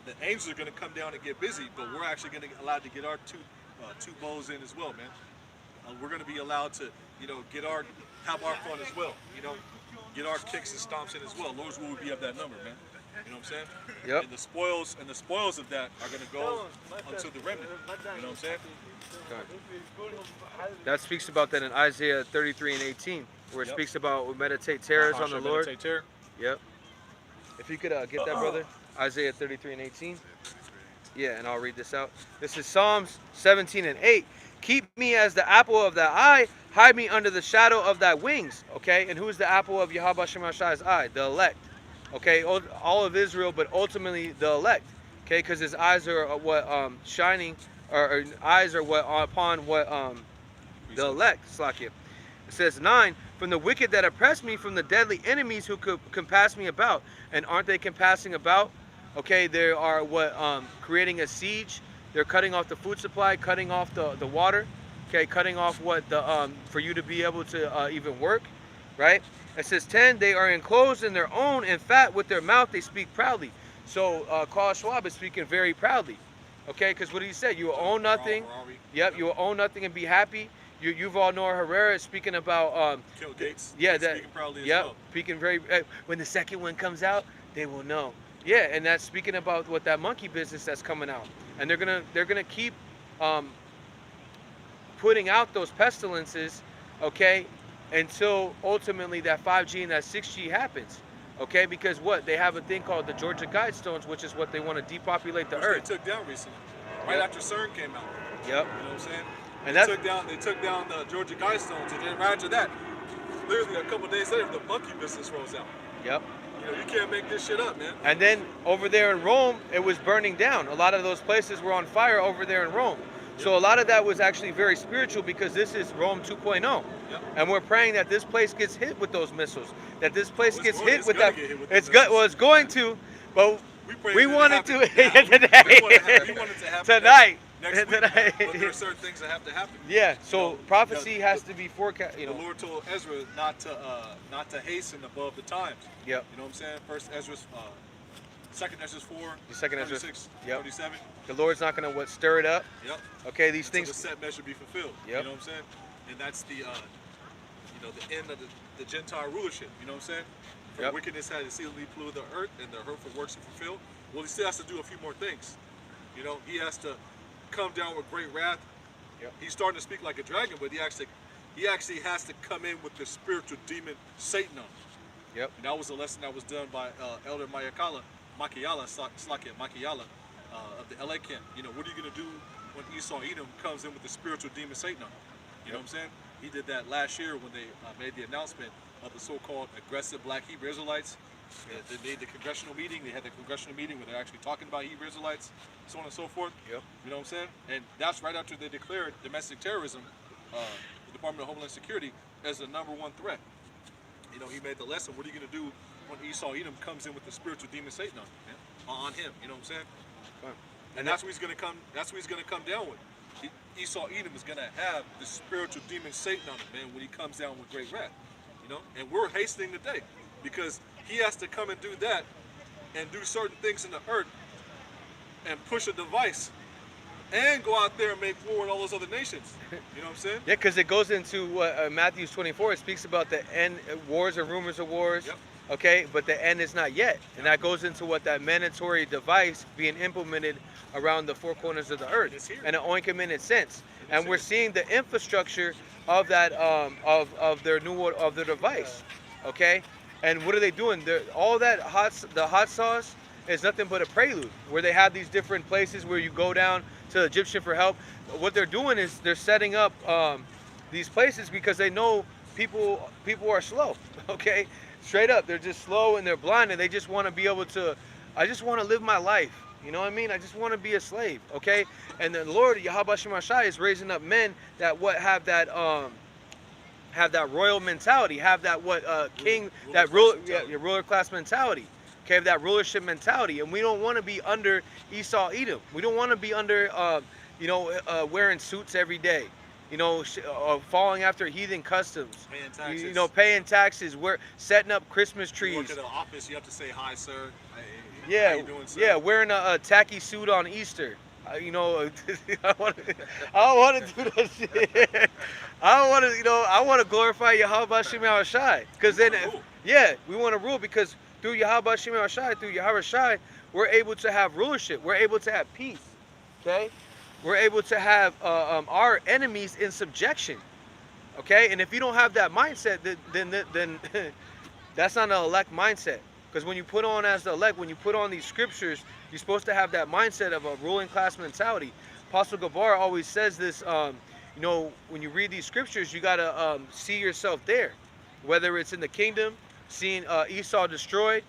the angels are going to come down and get busy, but we're actually going to get allowed to get our two bows in as well, man. We're going to be allowed to, you know, have our fun as well. You know, get our kicks and stomps in as well. Lord's will be of that number, man. You know what I'm saying? Yep. And the spoils of that are going to go unto the remnant. You know what I'm saying? That speaks about that in Isaiah 33 and 18, where it speaks about we meditate terrors on the Lord. Meditate terror. Yep. If you could get that, brother. Isaiah 33 and 18. Yeah, and I'll read this out. This is Psalms 17 and 8. Keep me as the apple of thy eye. Hide me under the shadow of thy wings. Okay, and who is the apple of Yahweh Shemashai's eye? The elect. Okay, all of Israel, but ultimately the elect. Okay, because his eyes are what shining, or eyes are what upon what the elect. Slakia. It says 9. From the wicked that oppress me, from the deadly enemies who could compass me about. And aren't they compassing about? Okay, they are what creating a siege. They're cutting off the food supply, cutting off the water. Okay, cutting off what the for you to be able to even work, right? It says 10. They are enclosed in their own and fat with their mouth. They speak proudly. So Klaus Schwab is speaking very proudly. Okay, because what he said, you will own nothing. Yep, you will own nothing and be happy. Yuval Noah Herrera is speaking about Kill Gates. yeah, speaking proudly as yep, well. speaking very. When the second one comes out, they will know. Yeah, and that's speaking about what that monkey business that's coming out, and they're gonna keep putting out those pestilences, okay, until ultimately that 5G and that 6G happens, okay? Because what they have a thing called the Georgia Guidestones, which is what they want to depopulate the earth. They took down recently, right after CERN came out. Yep. You know what I'm saying? And They took down the Georgia Guidestones, and then right after that, literally a couple days later, the monkey business rolls out. Yep. You know, you can't make this shit up, man. And then over there in Rome, it was burning down. A lot of those places were on fire over there in Rome. So a lot of that was actually very spiritual, because this is Rome 2.0. Yep. And we're praying that this place gets hit with those missiles. That this place gets hit with gonna that. get hit with It's the good. missiles. Well, it's going to, but we wanted to happen today. We wanted to happen Tonight. next week, Tonight. but there are certain things that have to happen. Yeah. So You know, prophecy has to be forecast. You The know. Lord told Ezra not to hasten above the times. Yep. You know what I'm saying? First Ezra's, second Ezra's 4, The second Ezra- 36, yep. 37. The Lord's not going to stir it up. Yep. Okay. These Until things. the set measure be fulfilled. Yep. You know what I'm saying? And that's the the end of the Gentile rulership. You know what I'm saying? For Yep. wickedness had exceedingly polluted the earth, and the hurtful works are fulfilled. Well, he still has to do a few more things. You know, he has to come down with great wrath. Yep. He's starting to speak like a dragon, but he actually has to come in with the spiritual demon Satan on him. Yep. And that was a lesson that was done by Elder Makiala, of the LA camp. You know, what are you going to do when Esau Edom comes in with the spiritual demon Satan on him? You know what I'm saying? He did that last year when they made the announcement of the so-called aggressive black Hebrew Israelites They made the congressional meeting. They had the congressional meeting where they're actually talking about Hebrew Israelites, so on and so forth. Yep. You know what I'm saying? And that's right after they declared domestic terrorism, the Department of Homeland Security, as the #1 threat. You know, he made the lesson. What are you going to do when Esau Edom comes in with the spiritual demon Satan on him? You know what I'm saying? Fine. And that's what he's going to come. That's what he's going to come down with. Esau Edom is going to have the spiritual demon Satan on him, man, when he comes down with great wrath. You know, and we're hastening the day because he has to come and do that and do certain things in the earth and push a device and go out there and make war with all those other nations. You know what I'm saying? Yeah, because it goes into Matthew 24. It speaks about the end, wars and rumors of wars. Yep. Okay, but the end is not yet, and that goes into what that mandatory device being implemented around the four corners of the earth It's here. in an oinkaminted sense. And here. we're seeing the infrastructure of that of their of their device. Okay, and what are they doing? All that the hot sauce is nothing but a prelude, where they have these different places where you go down to Egyptian for help. What they're doing is they're setting up these places because they know people are slow. Okay, straight up, they're just slow and they're blind, and they just want to be able to. I just want to live my life. You know what I mean? I just want to be a slave. Okay, and the Lord Yahweh Shemashai is raising up men that have that royal mentality, have that king, that ruler class mentality. Okay, have that rulership mentality, and we don't want to be under Esau Edom. We don't want to be under wearing suits every day. You know, falling after heathen customs. Paying taxes. You know, paying taxes. We're setting up Christmas You trees. work at an office, you have to say hi, sir. Hey, Yeah, how you doing, sir? yeah, wearing a tacky suit on Easter. You know, I don't want to do that shit. I don't want to, I want to glorify Yahweh Shem Shai. Because then, rule. yeah, we want to rule because through Yahweh Shem Shai, through Yahweh Shai, we're able to have rulership. We're able to have peace. Okay, we're able to have our enemies in subjection. Okay, and if you don't have that mindset, then that's not an elect mindset. Because when you put on as the elect, when you put on these scriptures, you're supposed to have that mindset of a ruling class mentality. Apostle Gabar always says this, when you read these scriptures, you got to see yourself there. Whether it's in the kingdom, seeing Esau destroyed,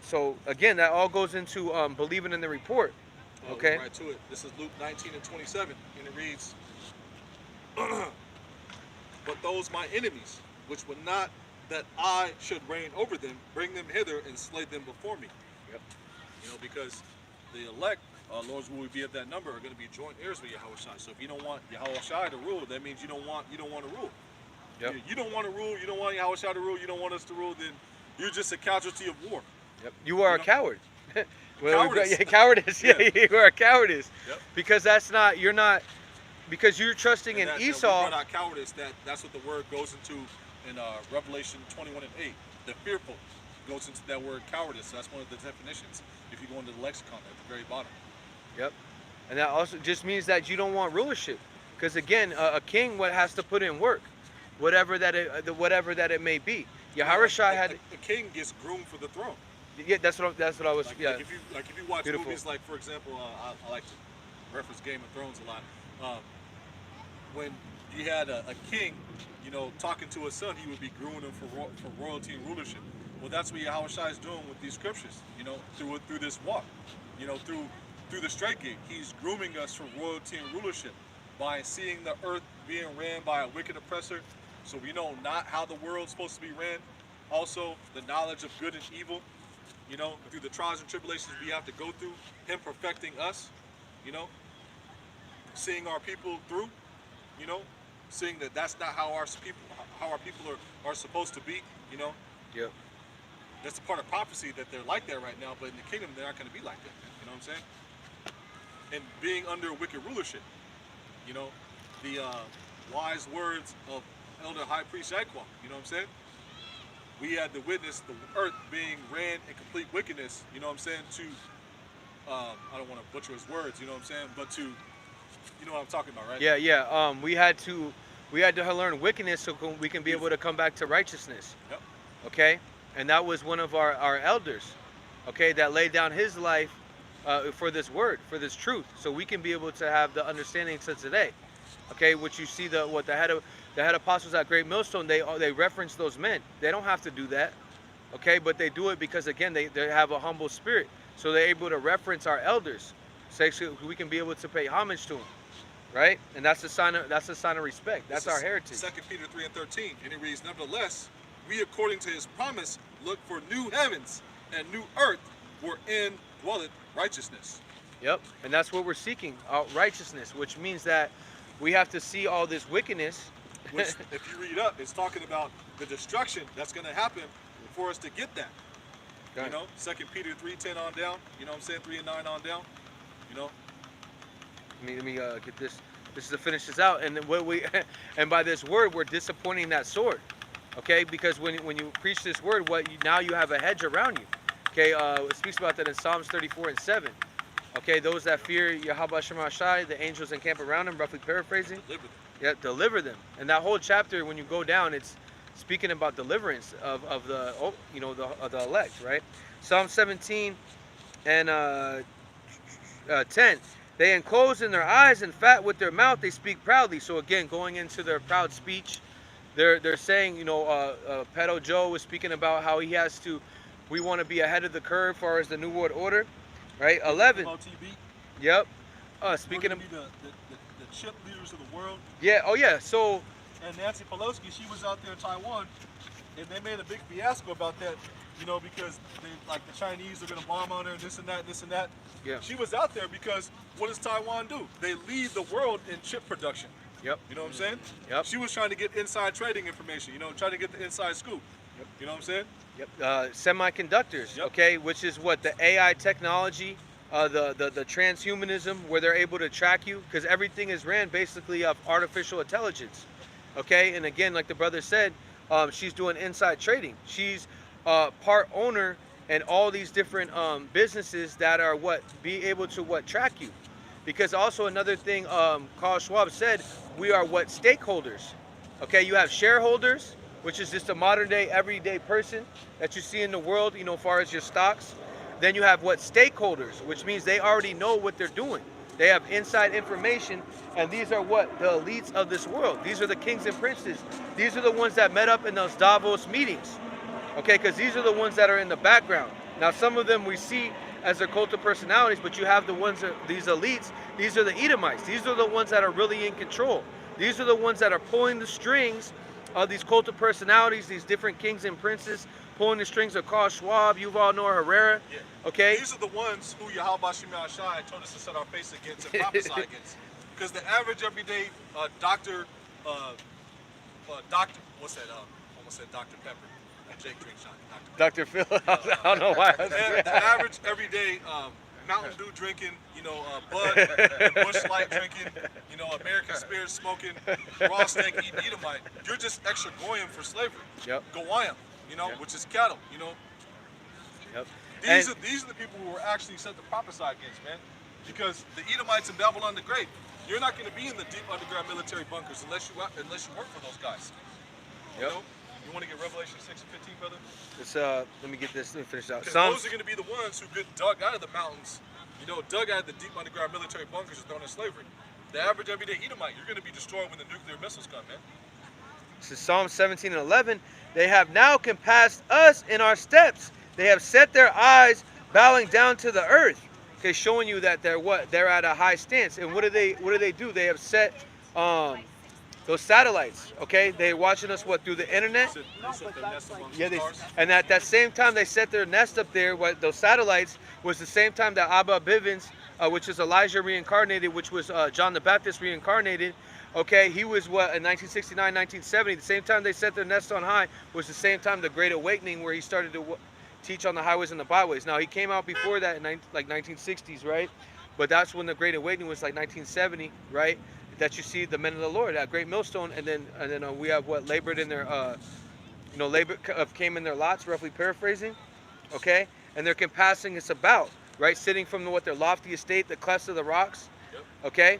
So, again, that all goes into believing in the report. Okay? Right to it. This is Luke 19:27, and it reads, "But those my enemies, which would not that I should reign over them, bring them hither and slay them before me." Yep. Because the elect, Lord's will be of that number, are going to be joint heirs with Yahweh Shai. So if you don't want Yahweh Shai to rule, that means you don't want to rule. Yep. You don't want to rule. You don't want Yahweh Shai to rule. You don't want us to rule. Then you're just a casualty of war. Yep. You are a coward. Cowardice. Cowardice. Yeah, you are a cowardice. Yep. Because because you're trusting in Esau. When we brought out cowardice, that's what the word goes into in Revelation 21:8. The fearful goes into that word cowardice. So that's one of the definitions. If you go into the lexicon at the very bottom. Yep. And that also just means that you don't want rulership. Because again, a king has to put in work, whatever that it may be. Yahweh Shai had a king gets groomed for the throne. Yeah, that's what I was. Like if you watch Beautiful. movies like, for example, I like to reference Game of Thrones a lot. When you had a king, talking to his son, he would be grooming him for royalty and rulership. Well, that's what Yahweh Shai is doing with these scriptures. Through this walk, through the straight gate, he's grooming us for royalty and rulership by seeing the earth being ran by a wicked oppressor. So we know not how the world's supposed to be ran. Also, the knowledge of good and evil. Through the trials and tribulations we have to go through, him perfecting us, seeing our people through, seeing that that's not how our people are supposed to be, Yeah. That's a part of prophecy that they're like that right now, but in the kingdom they're not going to be like that. You know what I'm saying? And being under wicked rulership, the wise words of Elder High Priest Jaquan, you know what I'm saying? We had to witness the earth being ran in complete wickedness, you know what I'm saying, to, I don't want to butcher his words, you know what I'm saying, but to, you know what I'm talking about, right? Yeah. We had to learn wickedness so we can be able to come back to righteousness. Yep. Okay? And that was one of our elders, okay, that laid down his life for this word, for this truth, so we can be able to have the understanding to today. Okay, which you see the head apostles at Great Millstone, they reference those men. They don't have to do that. Okay, but they do it because again they have a humble spirit, so they're able to reference our elders, so we can be able to pay homage to them, right? And that's a sign of respect. That's our heritage. 2 Peter 3:13, and it reads, "Nevertheless, we according to his promise look for new heavens and new earth, wherein dwelleth righteousness." Yep, and that's what we're seeking, righteousness, which means that we have to see all this wickedness. Which, if you read up, it's talking about the destruction that's going to happen for us to get that. Okay. You know, 2 Peter 3:10 on down. You know what I'm saying? 3 and 9 on down. You know. Let me get this. This is to finish this out, and then what we, and by this word, we're disappointing that sword. Okay, because when you preach this word, now you have a hedge around you. Okay, it speaks about that in Psalms 34:7. Okay, those that fear Yahweh Shem Shai, the angels encamp around them, roughly paraphrasing. Deliver them. Yeah, deliver them. And that whole chapter, when you go down, it's speaking about deliverance of the the elect, right? Psalm 17 and 10. They enclose in their eyes and fat with their mouth. They speak proudly. So again, going into their proud speech, they're saying, Pedo Joe was speaking about how he has to. We want to be ahead of the curve as far as the New World Order, right? 11. MOTB. Yep. We're Speaking gonna of be the chip leaders of the world. yeah. Oh yeah. So And Nancy Pelosi, she was out there in Taiwan, and they made a big fiasco about that, because the Chinese are going to bomb on her and this and that, and this and that. yeah. She was out there because what does Taiwan do? They lead the world in chip production. Yep. You know what I'm saying? Yep. She was trying to get inside trading information, trying to get the inside scoop. Yep. You know what I'm saying? Yep. Semiconductors. Yep. Okay, which is what the AI technology, the transhumanism, where they're able to track you, because everything is ran basically of artificial intelligence. Okay, and again, like the brother said, she's doing inside trading. She's part owner in all these different businesses that are be able to track you. Because also another thing, Carl Schwab said, we are stakeholders. Okay, you have shareholders, which is just a modern day, everyday person that you see in the world, as far as your stocks. Then you have stakeholders, which means they already know what they're doing. They have inside information, and these are the elites of this world. These are the kings and princes. These are the ones that met up in those Davos meetings. Okay, because these are the ones that are in the background. Now, some of them we see as their cult of personalities, but you have the ones these elites. These are the Edomites. These are the ones that are really in control. These are the ones that are pulling the strings of these cult of personalities, these different kings and princes, pulling the strings of Carl Schwab, Yuval Noah Herrera. Yeah. Okay. These are the ones who Yahweh Shem Shai told us to set our face against and prophesy against. Because the average everyday doctor, what's that? Almost said Dr. Pepper. Jake drinks shot. Dr. Phil, I don't know why. The average everyday Mountain Dew drinking, Bud and Bush Light drinking, American Spirit smoking, raw steak eating Edomite. You're just extra goyim for slavery. Yep. Goyim, Yep. which is cattle. Yep. These are the people who were actually sent to prophesy against, man. Because the Edomites in Babylon the Great, you're not going to be in the deep underground military bunkers unless you work for those guys. Yep. You want to get Revelation 6 and 15, brother? Let's let me get this. Let me finish out. Because those are going to be the ones who get dug out of the mountains, dug out of the deep underground military bunkers and thrown in slavery. The average everyday Edomite, you're going to be destroyed when the nuclear missiles come, man. This is Psalm 17 and 11. They have now compassed us in our steps. They have set their eyes bowing down to the earth. Okay, showing you that they're at a high stance. And what do they do? They have set those satellites. Okay, they're watching us through the internet. They set their nest amongst Yeah, the stars. and at that same time they set their nest up there. Those satellites was the same time that Abba Bivens, which is Elijah reincarnated, which was John the Baptist reincarnated. Okay, he was in 1969, 1970. The same time they set their nest on high was the same time the Great Awakening, where he started to teach on the highways and the byways. Now he came out before that in 1960s, right? But that's when the Great Awakening was 1970, right? That you see the men of the Lord, that great millstone, and then we have labored in their, came in their lots, roughly paraphrasing, okay, and they're compassing us about, right, sitting from their lofty estate, the clefts of the rocks, okay,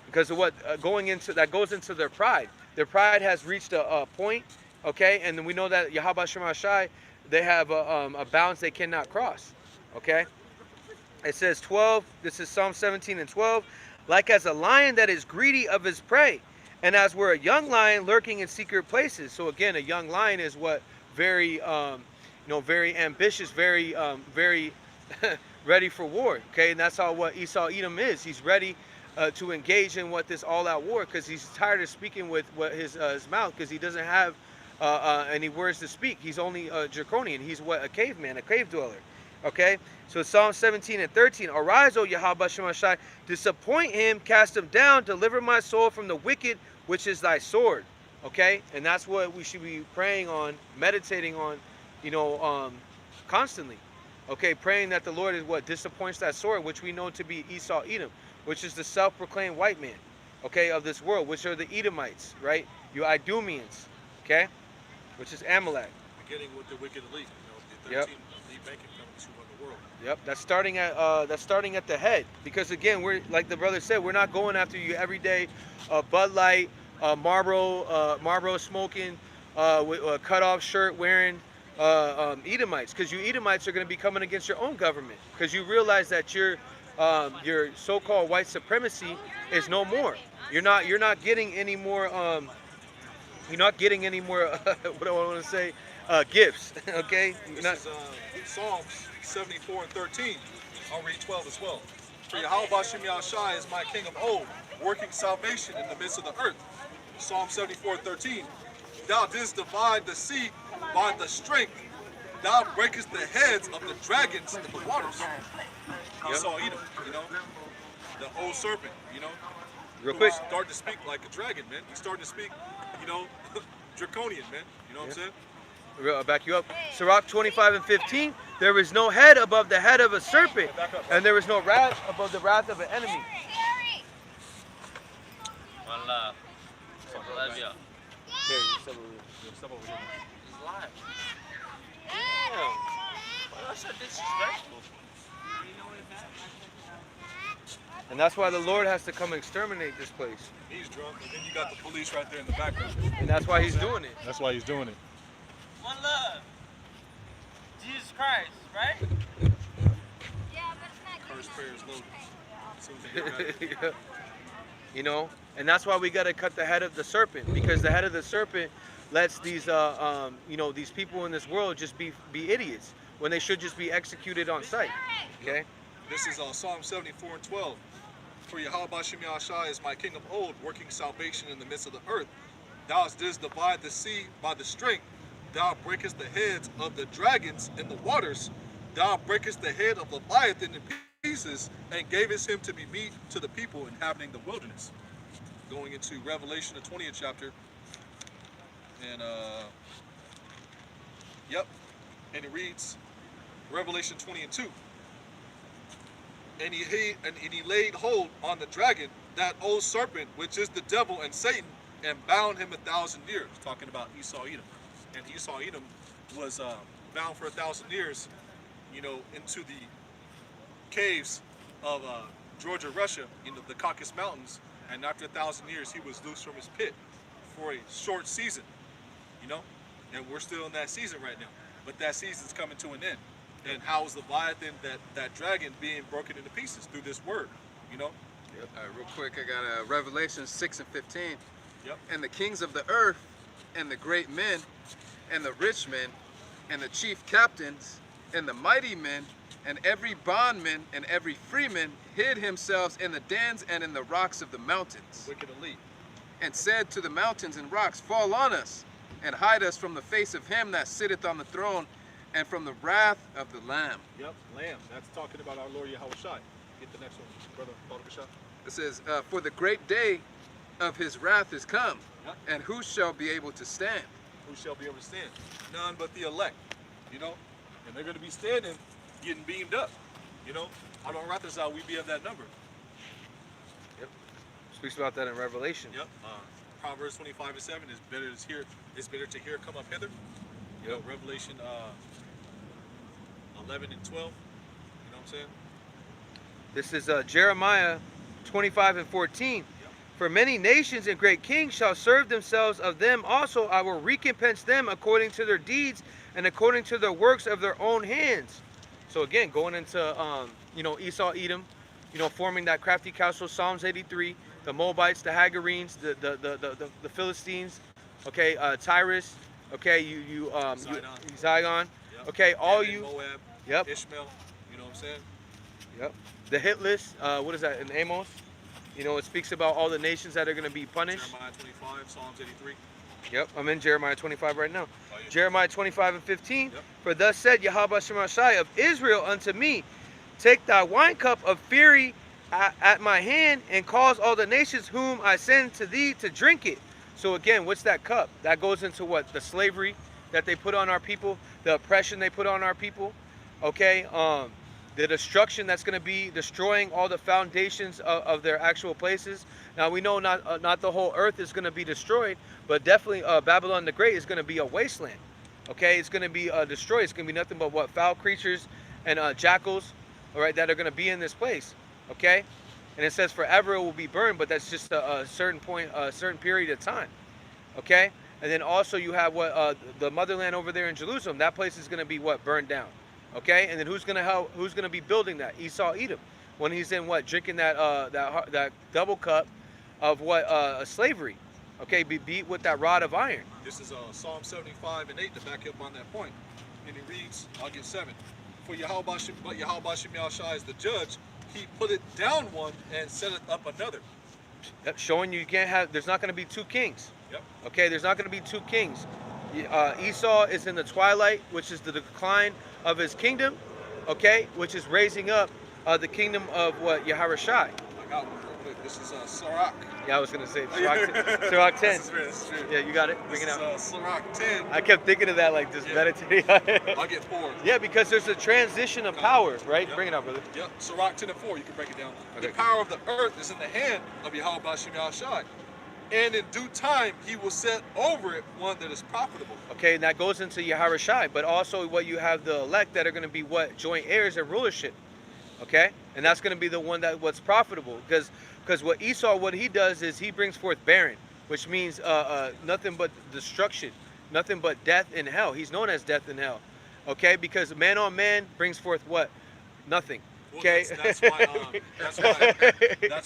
because of that goes into their pride. Their pride has reached a point, okay, and then we know that Yahweh Shem Shai, they have a bounds they cannot cross, okay. It says 12. This is Psalm 17 and 12. Like as a lion that is greedy of his prey, and as we're a young lion lurking in secret places. So again, a young lion is very very ambitious, very ready for war. Okay, and that's how what Esau Edom is. He's ready to engage in what this all-out war, because he's tired of speaking with what his mouth, because he doesn't have any words to speak. He's only draconian. He's what, a caveman, a cave dweller. Okay, so Psalm 17 and 13. Arise, O Yahweh Shemashai, disappoint him, cast him down, deliver my soul from the wicked, which is thy sword. Okay, and that's what we should be praying on, meditating on, constantly. Okay, praying that the Lord is what disappoints that sword, which we know to be Esau Edom, which is the self-proclaimed white man, okay, of this world, which are the Edomites, right? You Idumeans, okay, which is Amalek. Beginning with the wicked elite, the 13 Yep. elite banking companies who run the world. Yep, that's starting at the head, because again, we're like the brother said, we're not going after you every day, Bud Light, Marlboro smoking, with a cut-off shirt wearing Edomites, because you Edomites are going to be coming against your own government, because you realize that your so-called white supremacy is no more. You're not getting any more what do I want to say, gifts. Okay, This is Psalms 74 and 13. I'll read 12 as well. For Yahweh Bashem Yahushai is my king of old, working salvation in the midst of the earth. Psalm 74 and 13. Thou didst divide the sea by the strength. Thou breakest the heads of the dragons in the waters. Esau Edom, the old serpent, real who's quick. starting to speak like a dragon, man. He's starting to speak, draconian, man. You know what I'm saying? I'll back you up. Sirach 25 and 15. There is no head above the head of a serpent, and there is no wrath above the wrath of an enemy. One love. Love you. Here, you step over here. Step over here. He's live. Damn. Why that's so disrespectful? And that's why the Lord has to come exterminate this place. He's drunk, and then you got the police right there in the background. And that's why he's doing it. That's why he's doing it. One love. Jesus Christ, right? First prayer is loaded. As soon as you get ready. And that's why we got to cut the head of the serpent, because the head of the serpent lets these these people in this world just be idiots when they should just be executed on sight. Okay. This is Psalm 74 and 12. For Yahweh Bashem Yahushai is my king of old, working salvation in the midst of the earth. Thou didst divide the sea by the strength. Thou breakest the heads of the dragons in the waters. Thou breakest the head of Leviathan in pieces, and gavest him to be meat to the people inhabiting the wilderness. Going into Revelation, the 20th chapter. And, and it reads, Revelation 20 and 2. And he laid hold on the dragon, that old serpent, which is the devil and Satan, and bound him 1,000 years. Talking about Esau Edom. And Esau Edom was bound for 1,000 years, into the caves of Georgia, Russia, the Caucasus Mountains. And after 1,000 years, he was loose from his pit for a short season, And we're still in that season right now. But that season's coming to an end. And how is Leviathan, that dragon, being broken into pieces through this word, Yep. Real quick, I got Revelation 6 and 15. Yep. And the kings of the earth, and the great men, and the rich men, and the chief captains, and the mighty men, and every bondman, and every freeman hid himself in the dens and in the rocks of the mountains. Wicked elite. And said to the mountains and rocks, Fall on us, and hide us from the face of him that sitteth on the throne, and from the wrath of the Lamb. Yep, Lamb. That's talking about our Lord Yahweh Shai. Get the next one, brother. Baruch. It says, For the great day of his wrath is come, Yep. and who shall be able to stand? Who shall be able to stand? None but the elect, And they're going to be standing, getting beamed up, On our Rathazal, we be of that number. Yep. Speaks about that in Revelation. Yep. Proverbs 25 and 7 is better to hear. It's better to hear come up hither. Revelation 11 and 12. You know what I'm saying? This is Jeremiah 25 and 14. For many nations and great kings shall serve themselves of them also. I will recompense them according to their deeds and according to the works of their own hands. So again, going into Esau Edom, forming that crafty council, Psalms 83, the Moabites, the Hagarenes, the Philistines, okay, Tyrus, okay, Zion, Yep. Okay, all Ammon, you. Moab, Yep. Ishmael. You know what I'm saying? Yep. The hit list. What is that in Amos? You know, it speaks about all the nations that are going to be punished. Jeremiah 25, Psalms 83. Yep, I'm in Jeremiah 25 right now. Oh, yeah. Jeremiah 25 and 15. Yep. For thus said Yahweh Shemashai of Israel unto me, take thy wine cup of fury at my hand, and cause all the nations whom I send to thee to drink it. So again, what's that cup? That goes into what? The slavery that they put on our people, the oppression they put on our people. Okay, the destruction that's going to be destroying all the foundations of their actual places. Now we know not the whole earth is going to be destroyed, but definitely Babylon the Great is going to be a wasteland. Okay, it's going to be destroyed. It's going to be nothing but what? Foul creatures and jackals, all right, that are going to be in this place. Okay, and it says forever it will be burned, but that's just a certain point, a certain period of time. Okay, and then also you have what the motherland over there in Jerusalem. That place is going to be what? Burned down. Okay, and then who's going to help? Who's going to be building that? Esau, Edom, when he's in what? Drinking that double cup of what? Slavery. Okay, be beat with that rod of iron. This is Psalm 75 and 8 to back up on that point. And it reads, I'll get 7. For Yahweh Shem Yahshai is the judge. He put it down one and set it up another. Yep, showing you can't have. There's not going to be two kings. Yep. Okay, there's not going to be two kings. Esau is in the twilight, which is the decline of his kingdom. Okay, which is raising up the kingdom of what? Yahawashi. I got one real quick. This is Sirach. Yeah, I was gonna say Sirach 10. This is true. Yeah, you got it. Bring This it out. is Sirach 10. I kept thinking of that, like just Yeah. meditating on it. I'll get 4. Yeah, because there's a transition of power, right? Yep. Bring it out, brother. Yep. Sirach 10 and 4. You can break it down. Okay. The power of the earth is in the hand of Yahweh Shem Yahshai. And in due time, he will set over it one that is profitable. Okay, and that goes into Yahawashi, but also what you have the elect that are going to be what? Joint heirs and rulership. Okay, and that's going to be the one that what's profitable, because what Esau, what he does is he brings forth barren, which means nothing but destruction, nothing but death and hell. He's known as death and hell. Okay, because man on man brings forth what? Nothing. Well, Okay. that's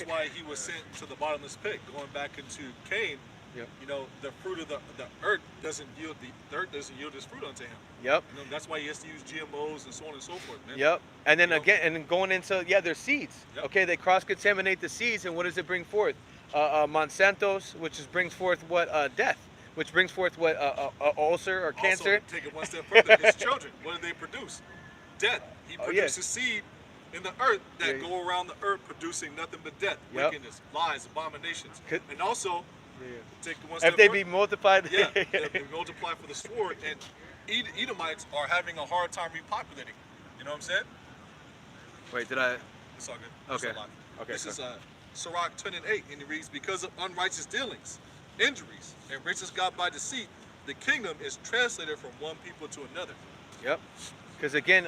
why he was sent to the bottomless pit. Going back into Cain, Yep. you know, the fruit of the earth doesn't yield his fruit unto him. Yep. You know, that's why he has to use GMOs and so on and so forth, man. Yep. And then You know? again, and then going into their seeds. Yep. Okay, they cross-contaminate the seeds, and what does it bring forth? Monsanto's, which brings forth what? Death, which brings forth what? Ulcer or cancer. Also, take it one step further. His children, what do they produce? Death. He Oh, yeah. produces seed in the earth that Yeah. go around the earth producing nothing but death, Yep. wickedness, lies, abominations. Could- And also, Yeah. take it one step If they further. be multiplied. Yeah, they multiply for the sword, and Edomites are having a hard time repopulating. You know what I'm saying? Wait, did I? It's all good. It's Okay. a lot. Okay, This sorry. is Sirach 10 and 8, and it reads, because of unrighteous dealings, injuries, and riches got by deceit, the kingdom is translated from one people to another. Yep. Because again,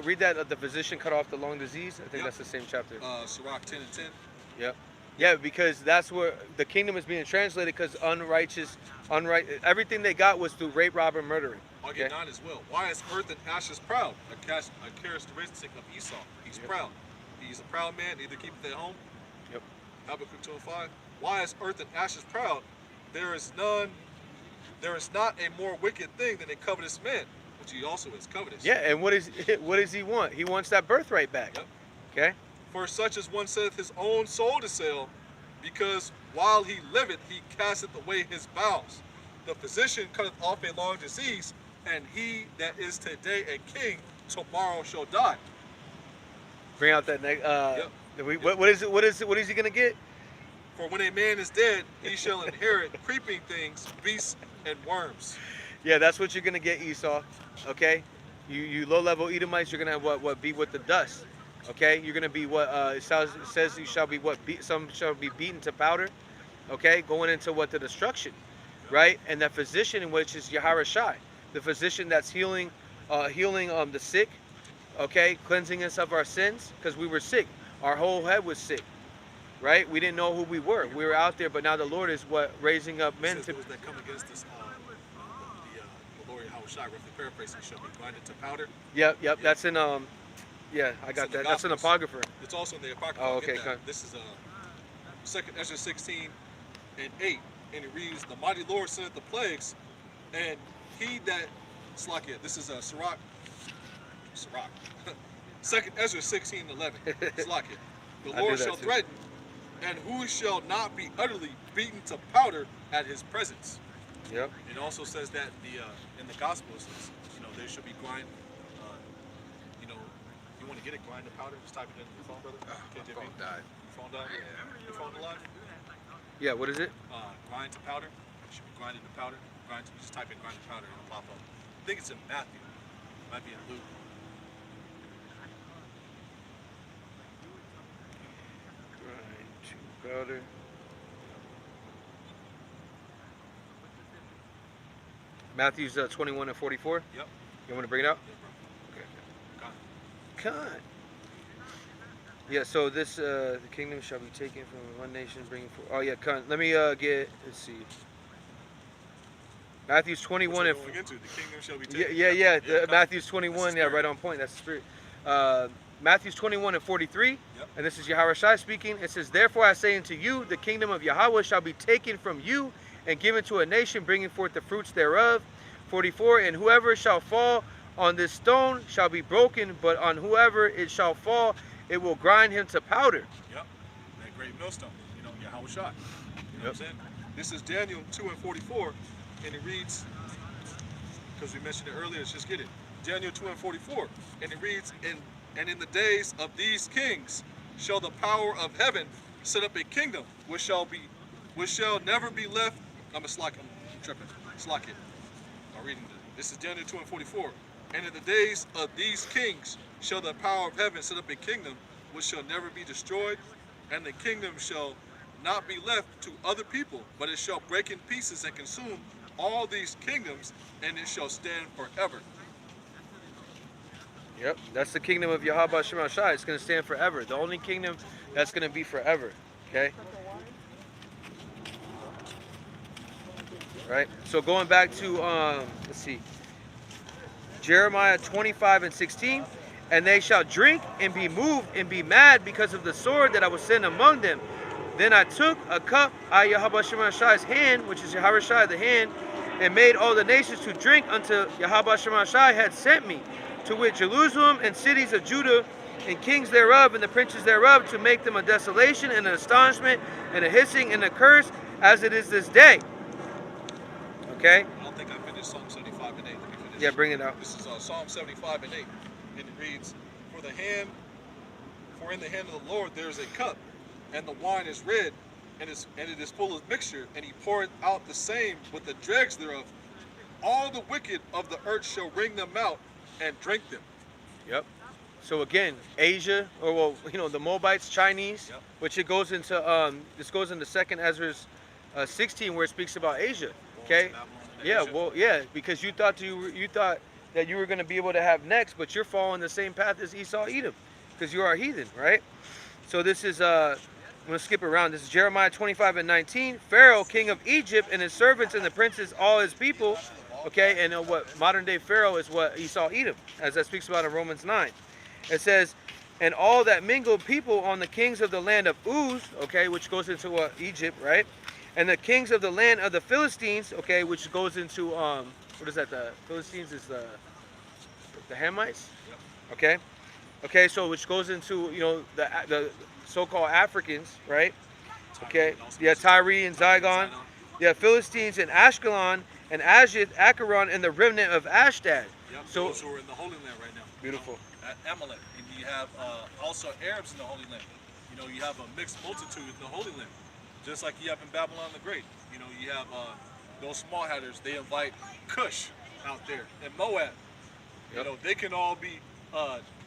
read that the physician cut off the lung disease. I think Yep. that's the same chapter. Sirach 10 and 10. Yep. Yeah, because that's where the kingdom is being translated. Because everything they got was through rape, rob, and murdering. I'll get Okay. 9 as well. Why is earth and ashes proud? A characteristic of Esau. He's Yep. proud. He's a proud man, either keep it at home. Yep. Habakkuk 2 and 5. Why is earth and ashes proud? There is not a more wicked thing than a covetous man, which he also is covetous. Yeah, and what does he want? He wants that birthright back. Yep. Okay. For such as one setteth his own soul to sell, because while he liveth, he casteth away his bowels. The physician cutteth off a long disease, and he that is today a king, tomorrow shall die. Bring out that next. Yep. What is it? What is he gonna get? For when a man is dead, he shall inherit creeping things, beasts, and worms. Yeah, that's what you're gonna get, Esau. Okay. You low-level Edomites, you're gonna have what be with the dust. Okay, you're gonna be what it says you shall be what some shall be beaten to powder. Okay, going into what the destruction, right? And that physician, which is Yahawashi, the physician that's healing the sick. Okay, cleansing us of our sins because we were sick. Our whole head was sick, right? We didn't know who we were. We were out there, but now the Lord is what raising up men Says to. those that come against us, the Lord Yahushua, roughly paraphrasing, shall be blinded to powder. Yep. That's in Yeah, I got in the that. That's an Gospels. apocrypha. It's also in the Apocrypha. Oh, I'll get okay, that. come. This is 2nd Ezra 16 and 8, and it reads, the mighty Lord sendeth the plagues, and he that, Slakia, this is Sirach Sirach. Second Ezra 16:11. Slack it. The I Lord knew that shall too. threaten, and who shall not be utterly beaten to powder at his presence. Yep. It also says that in the gospel it says, they should be grind. You want to get it, grind the powder. Just type it in your phone, brother. My KJV. phone died. Your phone died. Your phone alive. Yeah. What is it? Grind to powder. It should be grinded to powder. You just type in grind to powder and it'll pop up. I think it's in Matthew. It might be in Luke. Grind to powder. Matthew's 21 and 44. Yep. You want to bring it out? Yeah, bro. Okay. Con. Yeah. So this the kingdom shall be taken from one nation, bringing forth. Oh yeah. Con. Let me get. Let's see. Matthew's 21 and. What's it going into? The kingdom shall be Yeah, taken. yeah. Con. Matthew's 21. That's the Yeah, spirit. right on point. That's the spirit. Matthew's 21 and 43. Yep. And this is Yahweh Shai speaking. It says, "Therefore I say unto you, the kingdom of Yahweh shall be taken from you and given to a nation, bringing forth the fruits thereof." 44. And whoever shall fall on this stone shall be broken, but on whoever it shall fall, it will grind him to powder. Yep. That great millstone. Yahweh Shai. You know what I'm Yep. saying? This is Daniel 2 and 44, and it reads, because we mentioned it earlier, let's just get it. Daniel 2 and 44, and it reads, and in the days of these kings shall the power of heaven set up a kingdom which shall never be left. I'm tripping. Slack it. I'm reading this is Daniel 2 and 44. And in the days of these kings shall the power of heaven set up a kingdom which shall never be destroyed, and the kingdom shall not be left to other people, but it shall break in pieces and consume all these kingdoms, and it shall stand forever. Yep, that's the kingdom of Yahweh Shema Shai. It's going to stand forever. The only kingdom that's going to be forever. Okay? Right? So going back to, let's see, Jeremiah 25 and 16. And they shall drink and be moved and be mad because of the sword that I will send among them. Then I took a cup out of Yahweh Shema Shai's hand, which is Yahweh Shai the hand, and made all the nations to drink until Yahweh Shema Shai had sent me, to wit Jerusalem and cities of Judah, and kings thereof, and the princes thereof, to make them a desolation and an astonishment, and a hissing and a curse, as it is this day. Okay? I don't think I finished Psalm 75 and 8. Let me finish. Yeah, bring it out. This is Psalm 75 and 8. And it reads, For in the hand of the Lord there is a cup, and the wine is red, and it is full of mixture, and he poureth out the same with the dregs thereof. All the wicked of the earth shall wring them out and drink them. Yep. So again, Asia, or well, the Moabites, Chinese, Yep. which it goes into. This goes into 2nd Ezra 16, where it speaks about Asia. Okay. Yeah. Well, yeah, because you thought that you were going to be able to have next, but you're following the same path as Esau, Edom, because you are a heathen, right? So this is I'm going to skip around. This is Jeremiah 25 and 19. Pharaoh, king of Egypt, and his servants and the princes, all his people. Okay, and what modern day Pharaoh is what Esau, Edom, as that speaks about in Romans 9. It says, and all that mingled people on the kings of the land of Uz, okay, which goes into Egypt, right? And the kings of the land of the Philistines, okay, which goes into what is that? The Philistines is the Hamites, okay, so which goes into the so-called Africans, right? Okay, yeah, Tyre and Zidon, yeah, Philistines and Ashkelon and Ajith, Acharon, and the remnant of Ashdod. Yep, So those who are in the Holy Land right now. beautiful. Amalek, and you have also Arabs in the Holy Land. You have a mixed multitude in the Holy Land, just like you have in Babylon the Great. You have those small hatters. They invite Cush out there, and Moab. Yep. They can all be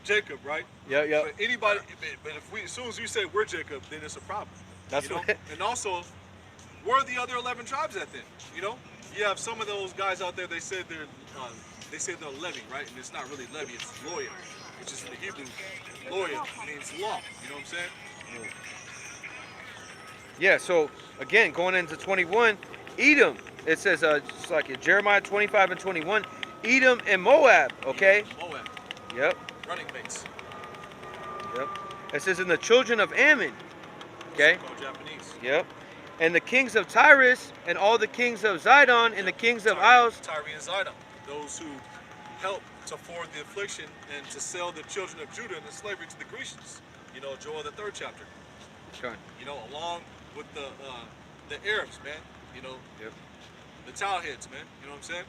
Jacob, right? Yeah, yeah. But anybody, but as soon as we say we're Jacob, then it's a problem. That's what. And also, where are the other 11 tribes at then? You have some of those guys out there. They said they're Levi, right? And it's not really Levi. It's lawyer, which is in the Hebrew. Lawyer means law. You know what I'm saying? Yeah. So again, going into 21, Edom. It says just like in Jeremiah 25 and 21, Edom and Moab. Okay. Moab. Yep. Running mates. Yep. It says in the children of Ammon. Okay. Called Japanese. Yep. And the kings of Tyrus, and all the kings of Zidon, and the kings of Isles. Tyre and Zidon. Those who help to forward the affliction and to sell the children of Judah into slavery to the Grecians. You know, Joel the 3rd chapter. Okay. You know, along with the Arabs, man. You know, Yep. the Towheads, man. You know what I'm saying?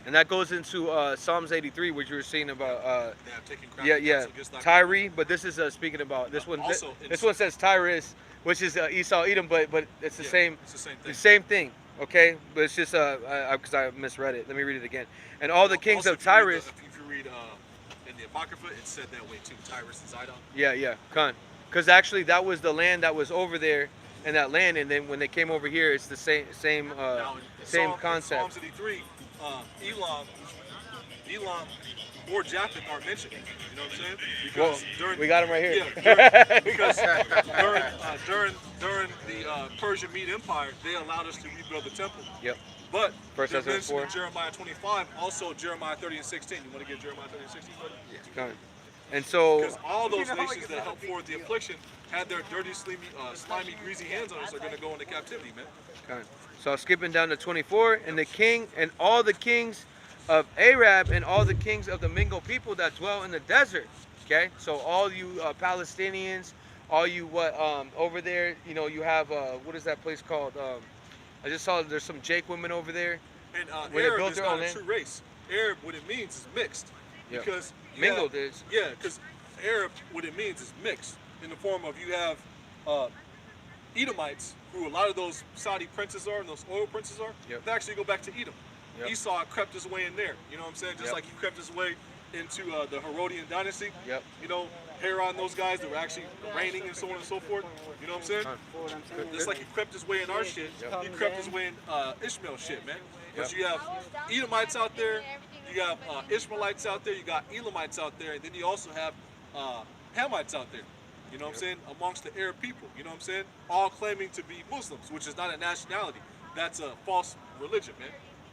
And that goes into Psalms 83, which you were saying about. They have taken crafty Yeah, counsel yeah, against thy Tyree. But this is speaking about this one. Also, This one says Tyrus, which is Esau, Edom, but it's the same. It's the same thing. The same thing. Okay, but it's just because I misread it. Let me read it again. And all the kings Also, of Tyrus. If you read in the Apocrypha, it said that way too. Tyrus and Zidon. Yeah, Khan. Because actually, that was the land that was over there in that land, and then when they came over here, it's the same Now, in same in concept. Psalms 83, Elam, or Japheth aren't mentioned. You know what I'm saying? Well, Because we got him right here. Yeah, because during the Persian Mede Empire, they allowed us to rebuild the temple. Yep. But First they're Thessalonians mentioned 4. in Jeremiah 25, also Jeremiah 30 and 16. You want to get Jeremiah 30 and 16, buddy? Khan. And so, Because all those nations that helped forward the affliction had their dirty, slimy, greasy hands on us are going to go into captivity, man. Khan. So skipping down to 24, and the king and all the kings of Arab and all the kings of the mingled people that dwell in the desert. Okay, so all you Palestinians, all you over there, you know, you have what is that place called? I just saw there's some Jake women over there. And When they Arab built is their not own a land. true race. Arab, what it means is mixed. Yep. Because you Mingled have- is. Yeah, because Arab, what it means is mixed in the form of you have Edomites, who a lot of those Saudi princes are and those oil princes are. Yep. They actually go back to Edom. Yep. Esau crept his way in there. You know what I'm saying? Just Yep. like he crept his way into the Herodian dynasty. Yep. You know, Heron, those guys that were actually reigning and so on and so forth. You know what I'm saying? Just like he crept his way in our shit, Yep. he crept his way in Ishmael shit, man. But Yep. you have Edomites out there, you have Ishmaelites out there, you got Elamites out there, and then you also have Hamites out there. You know what I'm saying? Amongst the Arab people, you know what I'm saying? All claiming to be Muslims, which is not a nationality. That's a false religion, man.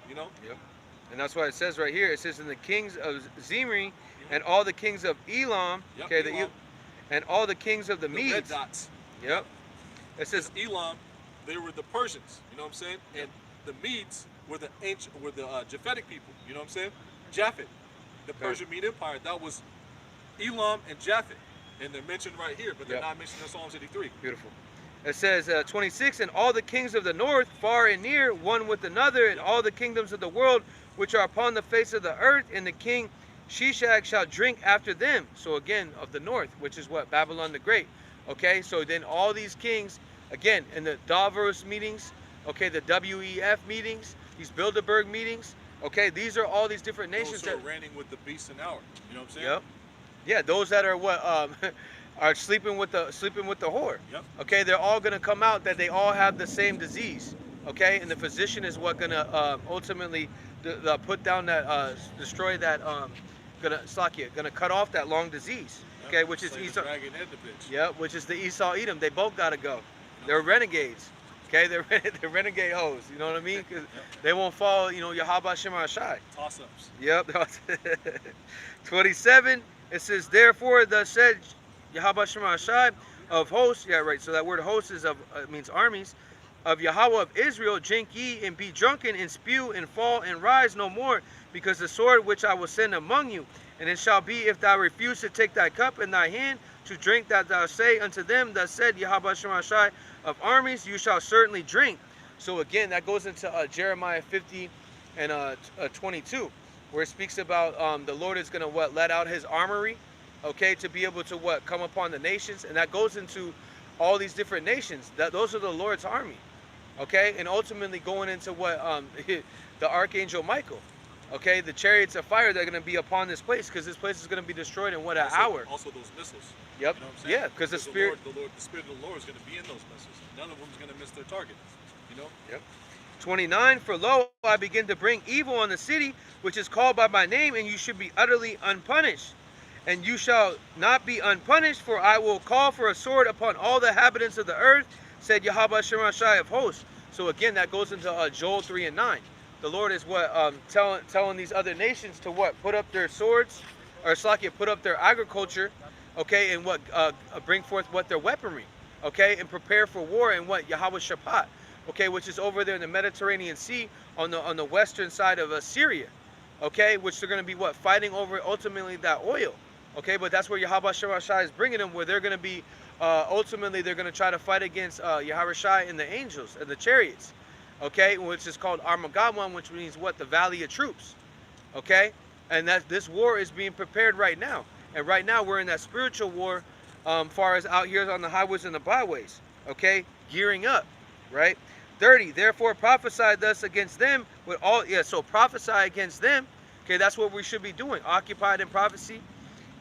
You know? Yep. And that's why it says right here. It says, "In the kings of Zimri and all the kings of Elam, Yep, okay, Elam. and all the kings of the The red Medes." dots. Yep. It says, Elam, they were the Persians, you know what I'm saying? And the Medes were the ancient, were the Japhetic people, you know what I'm saying? Japhet, the Okay. Persian Mede Empire, that was Elam and Japhet. And they're mentioned right here, but they're Yep. not mentioned in Psalms 83. beautiful. It says 26, "And all the kings of the north, far and near, one with another, and all the kingdoms of the world which are upon the face of the earth, and the king Shishak shall drink after them." So again, of the north, which is what? Babylon the Great. Okay, so then all these kings, again, in the Davos meetings, okay, the WEF meetings, these Bilderberg meetings, okay, these are all these different nations Those who are that, reigning with the beast and hour, you know what I'm saying? yep, yeah, those that are what are sleeping with the whore. Yep. Okay, they're all gonna come out that they all have the same disease. Okay, and the physician is what gonna ultimately put down that destroy that gonna cut off that long disease. Yep. Okay, which is Slay the Esau. dragon and the bitch. Yeah, which is the Esau Edom. They both gotta go. They're renegades. Okay, they're renegade hoes. You know what I mean? 'Cause they won't follow, you know, Yahweh Shema Shai. Toss-ups. Yep. 27. It says, "Therefore, thus said Yahweh Shema Shai of hosts." Yeah, right. So that word hosts is means armies. "Of Yahweh of Israel, drink ye and be drunken and spew and fall and rise no more, because the sword which I will send among you. And it shall be, if thou refuse to take thy cup in thy hand to drink, that thou say unto them, thus said Yahweh Shema Shai of armies, you shall certainly drink." So again, that goes into Jeremiah 50 and 22, where it speaks about the Lord is going to let out his armory, okay, to be able to come upon the nations. And that goes into all these different nations. Those are the Lord's army, okay, and ultimately going into the Archangel Michael. Okay, the chariots of fire that are going to be upon this place, because this place is going to be destroyed in an hour. Also those missiles. Yep. You know what I'm saying? Yeah, because the spirit. The spirit of the Lord is going to be in those missiles. None of them is going to miss their target. You know. Yep. 29. "For lo, I begin to bring evil on the city, which is called by my name, and you should be utterly unpunished. And you shall not be unpunished, for I will call for a sword upon all the inhabitants of the earth, said Yahweh Shema Shai of hosts." So again, that goes into Joel 3 and 9. The Lord is telling these other nations to put up their swords, or put up their agriculture, okay, and bring forth their weaponry, okay, and prepare for war, and Yahweh Shaphat, okay, which is over there in the Mediterranean Sea on the western side of Syria, okay, which they're going to be what, fighting over ultimately that oil, okay. But that's where Yahweh Shai is bringing them, where they're going to be ultimately they're going to try to fight against Yahweh Shai and the angels and the chariots, okay, which is called Armageddon, which means what, the valley of troops, okay. And that this war is being prepared right now, and right now we're in that spiritual war, far as out here on the highways and the byways, okay, gearing up, right. 30, therefore prophesy thus against them with all, yeah, so prophesy against them, okay, that's what we should be doing, occupied in prophecy,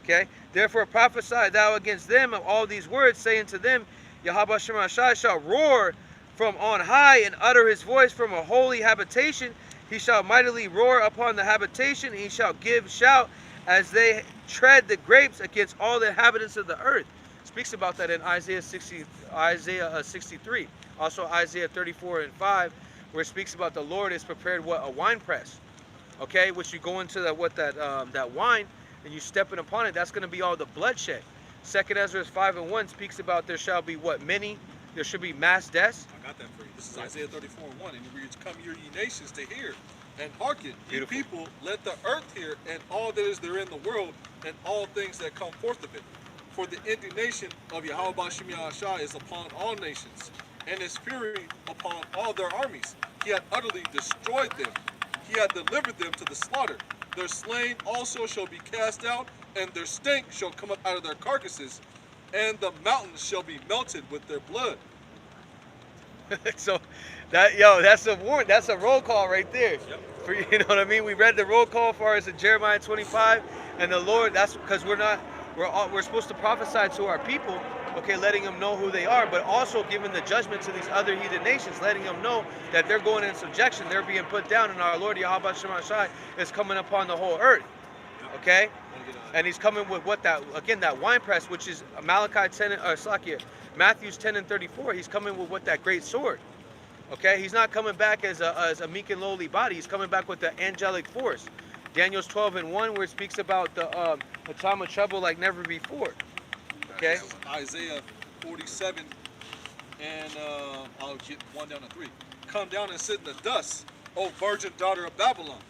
okay. Therefore prophesy thou against them of all these words, saying to them, Yahweh Shai shall roar from on high and utter his voice from a holy habitation. He shall mightily roar upon the habitation, and he shall give shout as they tread the grapes against all the inhabitants of the earth. Speaks about that in Isaiah 63. Also Isaiah 34:5, where it speaks about the Lord is prepared what, a wine press, okay, which you go into that wine and you stepping upon it, that's going to be all the bloodshed. 2nd Ezra 5:1 speaks about there shall be what, many, there should be mass deaths. I got that for you. This is Isaiah 34:1, and it reads, "Come ye nations to hear, and hearken, ye Beautiful. people, let the earth hear, and all that is there in the world, and all things that come forth of it. For the indignation of Yahweh Shem Yahshai is upon all nations, and his fury upon all their armies. He hath utterly destroyed them. He hath delivered them to the slaughter. Their slain also shall be cast out, and their stink shall come up out of their carcasses, and the mountains shall be melted with their blood." So that's a warrant, that's a roll call right there. Yep. For, you know what I mean? We read the roll call as far as in Jeremiah 25, and the Lord, that's because we're supposed to prophesy to our people, okay, letting them know who they are, but also giving the judgment to these other heathen nations, letting them know that they're going in subjection, they're being put down, and our Lord Yahweh Shai is coming upon the whole earth, okay. And he's coming with what, that, again, that wine press, which is Malachi 10, or Slakia, Matthews 10:34. He's coming with what, that great sword. Okay, he's not coming back as a meek and lowly body. He's coming back with the angelic force. Daniel's 12:1, where it speaks about the time of trouble like never before. Okay. Isaiah 47, and I'll get 1 down to 3. "Come down and sit in the dust, O virgin daughter of Babylon.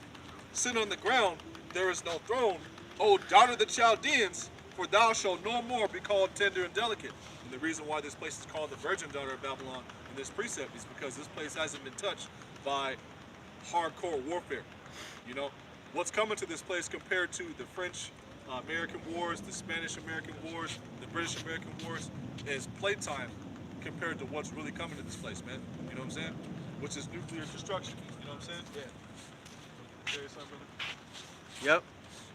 Sit on the ground, there is no throne, O daughter of the Chaldeans, for thou shalt no more be called tender and delicate." And the reason why this place is called the virgin daughter of Babylon in this precept is because this place hasn't been touched by hardcore warfare. You know, what's coming to this place compared to the French American wars, the Spanish American wars, the British American wars, is playtime compared to what's really coming to this place, man. You know what I'm saying? Which is nuclear destruction. You know what I'm saying? Yeah. Say something, brother? Yep.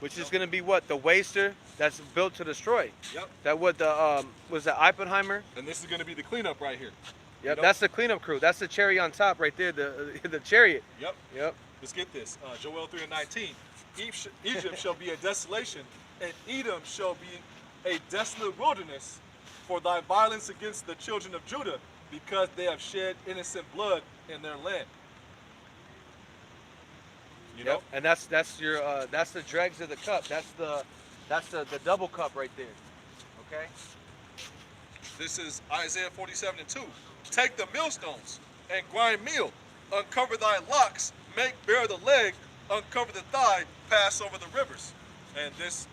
Which is going to be what, the waster that's built to destroy. Yep. That what the was that Oppenheimer? And this is going to be the cleanup right here. Yep. You know? That's the cleanup crew. That's the cherry on top right there. The chariot. Yep. Yep. Let's get this. Joel 3:19. Egypt shall be a desolation, and Edom shall be a desolate wilderness for thy violence against the children of Judah, because they have shed innocent blood in their land. You know? Yep. And that's your that's the dregs of the cup. That's the double cup right there. Okay. This is Isaiah 47:2. "Take the millstones and grind meal, uncover thy locks, make bare the leg, uncover the thigh, pass over the rivers." And this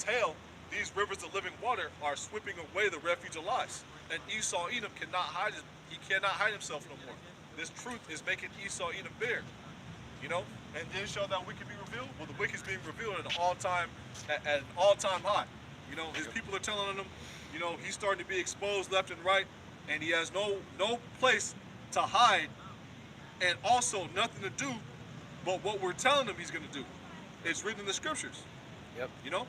hail, these rivers of living water, are sweeping away the refuge of lies. And Esau Edom cannot hide himself no more. This truth is making Esau Edom bare. You know, and then shall that wicked be revealed? Well, the wicked is being revealed at an all-time high. You know, his people are telling him, you know, he's starting to be exposed left and right, and he has no place to hide, and also nothing to do but what we're telling him he's going to do. It's written in the scriptures. Yep. You know,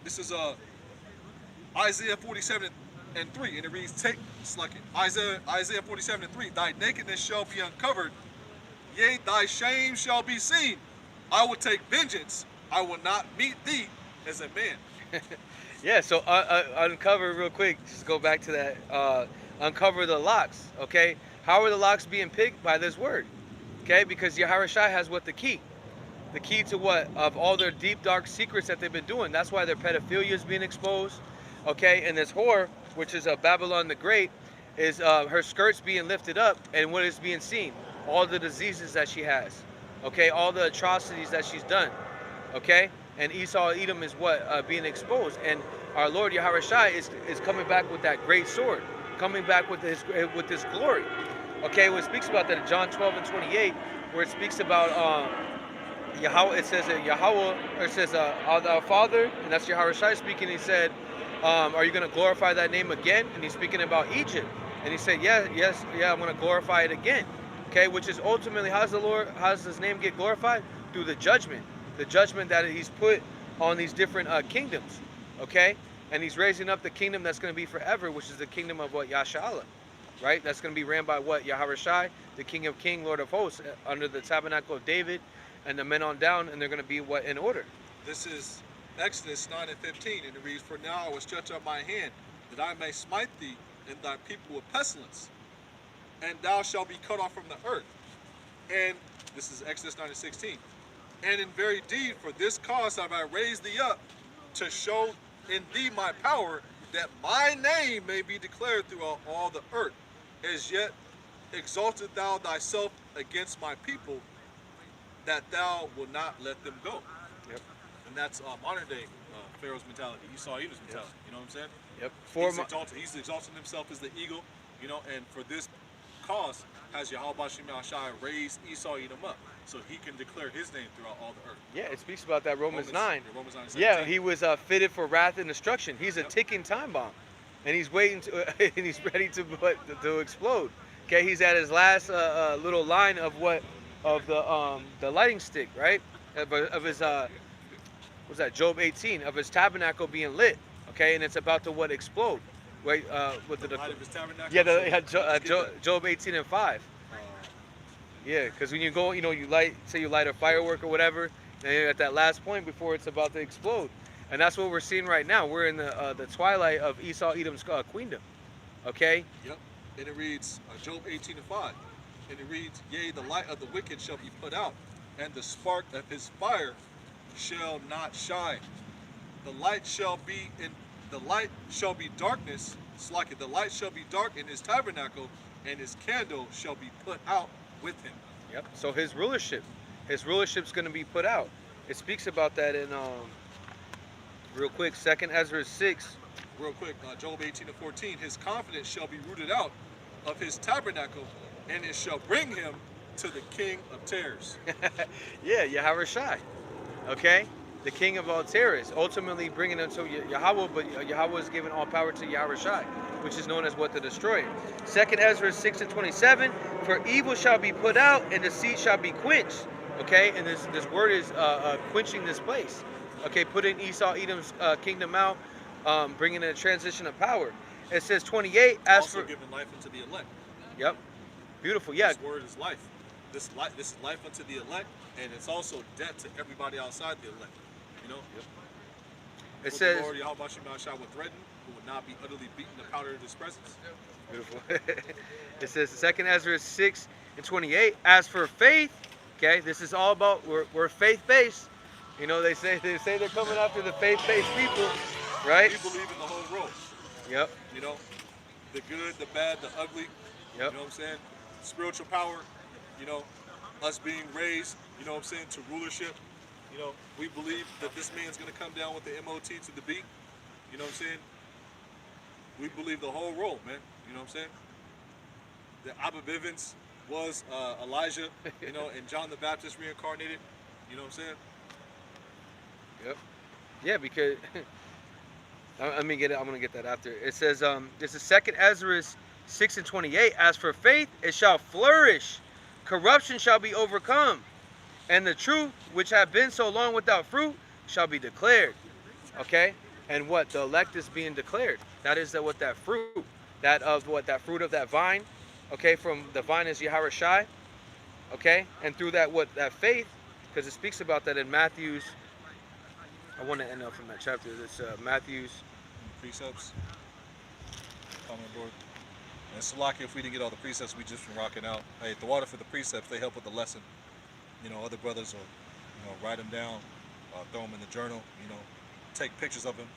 this is Isaiah 47:3, and it reads, Isaiah 47:3, "Thy nakedness shall be uncovered, yea, thy shame shall be seen. I will take vengeance. I will not meet thee as a man." Yeah, so uncover real quick, just go back to that, uncover the locks, okay? How are the locks being picked? By this word, okay? Because Yahweh Shai has what, the key to what? Of all their deep, dark secrets that they've been doing. That's why their pedophilia is being exposed, okay? And this whore, which is Babylon the Great, is her skirts being lifted up, and what is being seen? All the diseases that she has, Okay, all the atrocities that she's done. Okay, and Esau Edom is what being exposed, and our Lord Yahushua is coming back with that great sword, coming back with his glory. Okay, what it speaks about that in John 12 and 28, where it speaks about Yahweh. It says that Yahweh, or it says our Father, and that's Yahushua speaking. He said, "Are you going to glorify that name again?" And he's speaking about Egypt, and he said, "Yeah, yes, yeah, I'm going to glorify it again." Okay, which is ultimately how does his name get glorified? Through the judgment that he's put on these different kingdoms. Okay, and he's raising up the kingdom that's going to be forever, which is the kingdom of what Yashala, right? That's going to be ran by what Yahushua, the King of Kings, Lord of Hosts, under the tabernacle of David, and the men on down, and they're going to be what in order. This is Exodus 9 and 15, and it reads, "For now I will stretch out my hand, that I may smite thee and thy people with pestilence, and thou shalt be cut off from the earth." And this is Exodus 9 and 16. "And in very deed, for this cause have I raised thee up, to show in thee my power, that my name may be declared throughout all the earth. As yet exalted thou thyself against my people, that thou will not let them go." Yep. And that's modern day Pharaoh's mentality, Esau Edom's mentality. You know what I'm saying? Yep. He's exalting himself as the eagle, you know, and for this cause has Yahweh Shem Yahshai raised Esau Edom up, so he can declare his name throughout all the earth. Yeah, it speaks about that Romans 9. Romans 9 Yeah, 17. he was fitted for wrath and destruction. He's a ticking time bomb, and he's waiting to, and he's ready to explode. Okay, he's at his last little line of the lighting stick, right? Of his what's that? Job 18, of his tabernacle being lit. Okay, and it's about to explode, right? With the light of his tabernacle. yeah, Job 18 and 5. Yeah, because when you go, you light a firework or whatever, and you're at that last point before it's about to explode, and that's what we're seeing right now. We're in the twilight of Esau Edom's queendom. Okay. Yep. And it reads Job 18 and 5, and it reads, "Yea, the light of the wicked shall be put out, and the spark of his fire shall not shine. The light shall be darkness. Slack, the light shall be dark in his tabernacle, and his candle shall be put out with him." Yep. So his rulership's going to be put out. It speaks about that in real quick, 2nd Ezra 6. Real quick, Job 18 and 14, "His confidence shall be rooted out of his tabernacle, and it shall bring him to the king of terrors." Yeah, Yahushua. Okay, the king of all terrors, ultimately bringing them to Yahweh, but Yahweh is giving all power to Yahushua, which is known as what? The destroyer. 2nd Ezra 6 and 27, "For evil shall be put out, and deceit shall be quenched." Okay, and this word is quenching this place. Okay, putting Esau Edom's kingdom out, bringing in a transition of power. It says 28, as also for giving life unto the elect. Yep, beautiful. Yeah, This word is life. This is life unto the elect, and it's also death to everybody outside the elect. You know? It What says the Lord Yahweh Shem Yahshai would threaten, who would not be utterly beaten the powder of his presence. beautiful. It says 2nd Ezra 6 and 28, "As for faith," okay, this is all about we're faith-based. You know, they say they're coming after the faith-based people, right? We believe in the whole road. Yep. You know, the good, the bad, the ugly. Yep. You know what I'm saying? Spiritual power. You know, us being raised. You know what I'm saying, to rulership. You know, we believe that this man's gonna come down with the MOT to the beat. You know what I'm saying? We believe the whole role, man. You know what I'm saying? That Abba Bivens was Elijah. You know, and John the Baptist reincarnated. You know what I'm saying? Yep. Yeah, because I'm gonna get that after. It says this is 2nd Ezra 6 and 28. "As for faith, it shall flourish. Corruption shall be overcome, and the truth, which have been so long without fruit, shall be declared." Okay, and what the elect is being declared. That is that fruit, that fruit of that vine. Okay, from the vine is Yahushua. Okay, and through that faith, because it speaks about that in Matthew's. I want to end up from that chapter. It's Matthew's. Precepts. Comment board. And Salaki, if we didn't get all the precepts, we just been rocking out. Hey, the water for the precepts, they help with the lesson. You know, other brothers will, write them down, throw them in the journal. You know, take pictures of them.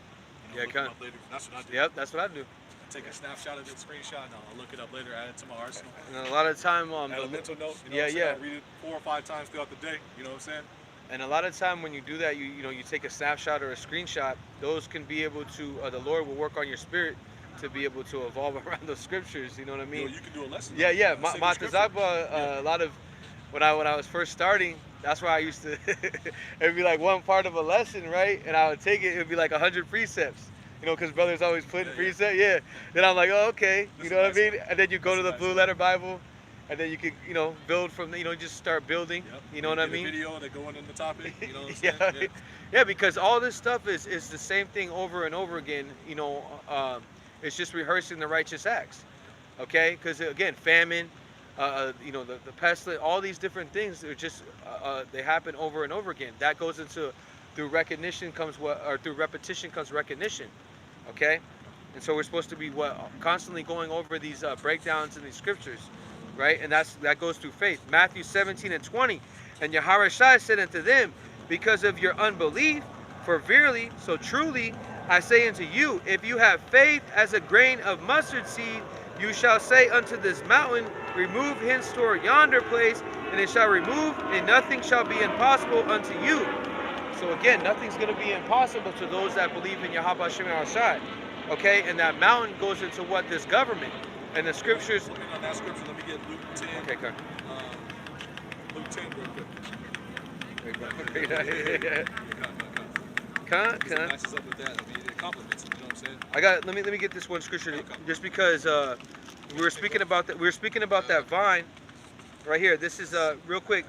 You know, Yeah, look them up later. That's what I do. Yep, that's what I do. take a snapshot of that screenshot and I'll look it up later, add it to my arsenal. And a lot of time, Add a mental note, you know yeah, what I'm saying? yeah. I'll read it 4 or 5 times throughout the day, you know what I'm saying? And a lot of time when you do that, you know, you take a snapshot or a screenshot. Those can be able to, the Lord will work on your spirit to be able to evolve around those scriptures. You know what I mean? You know, you can do a lesson. Yeah, yeah. Save the scripture. A lot of when I was first starting, that's why I used to. It'd be like one part of a lesson, right? And I would take it. It'd be like 100 precepts. You know, because brothers always put in precepts. Yeah. Then I'm like, oh, okay. You know what I mean? And then you go to the Blue Letter Bible. And then you can, you know, build from, you know, just start building. Yep. You know what I Get a mean? video that go into the topic. You know what I'm Yeah. saying? Yeah, because all this stuff is the same thing over and over again. You know, it's just rehearsing the righteous acts. Okay? Because again, famine, you know, the pestilence, all these different things are just they happen over and over again. That goes into through recognition comes what, or through repetition comes recognition. Okay? And so we're supposed to be constantly going over these breakdowns in these scriptures. Right, and that goes through faith. Matthew 17:20, and Yahushua said unto them, because of your unbelief, for verily, so truly, I say unto you, if you have faith as a grain of mustard seed, you shall say unto this mountain, remove hence toward yonder place, and it shall remove, and nothing shall be impossible unto you. So again, nothing's going to be impossible to those that believe in Yahweh Shem Shai. Okay, and that mountain goes into what? This government. And the scriptures. Looking on that scripture, let me get Luke 10. Okay, come. Luke 10 real quick. Con. Matches up with that. I mean, it complements it, you know what I'm saying? I got. Let me get this one scripture, just because we were speaking about that. We were speaking about that vine, right here. This is real quick.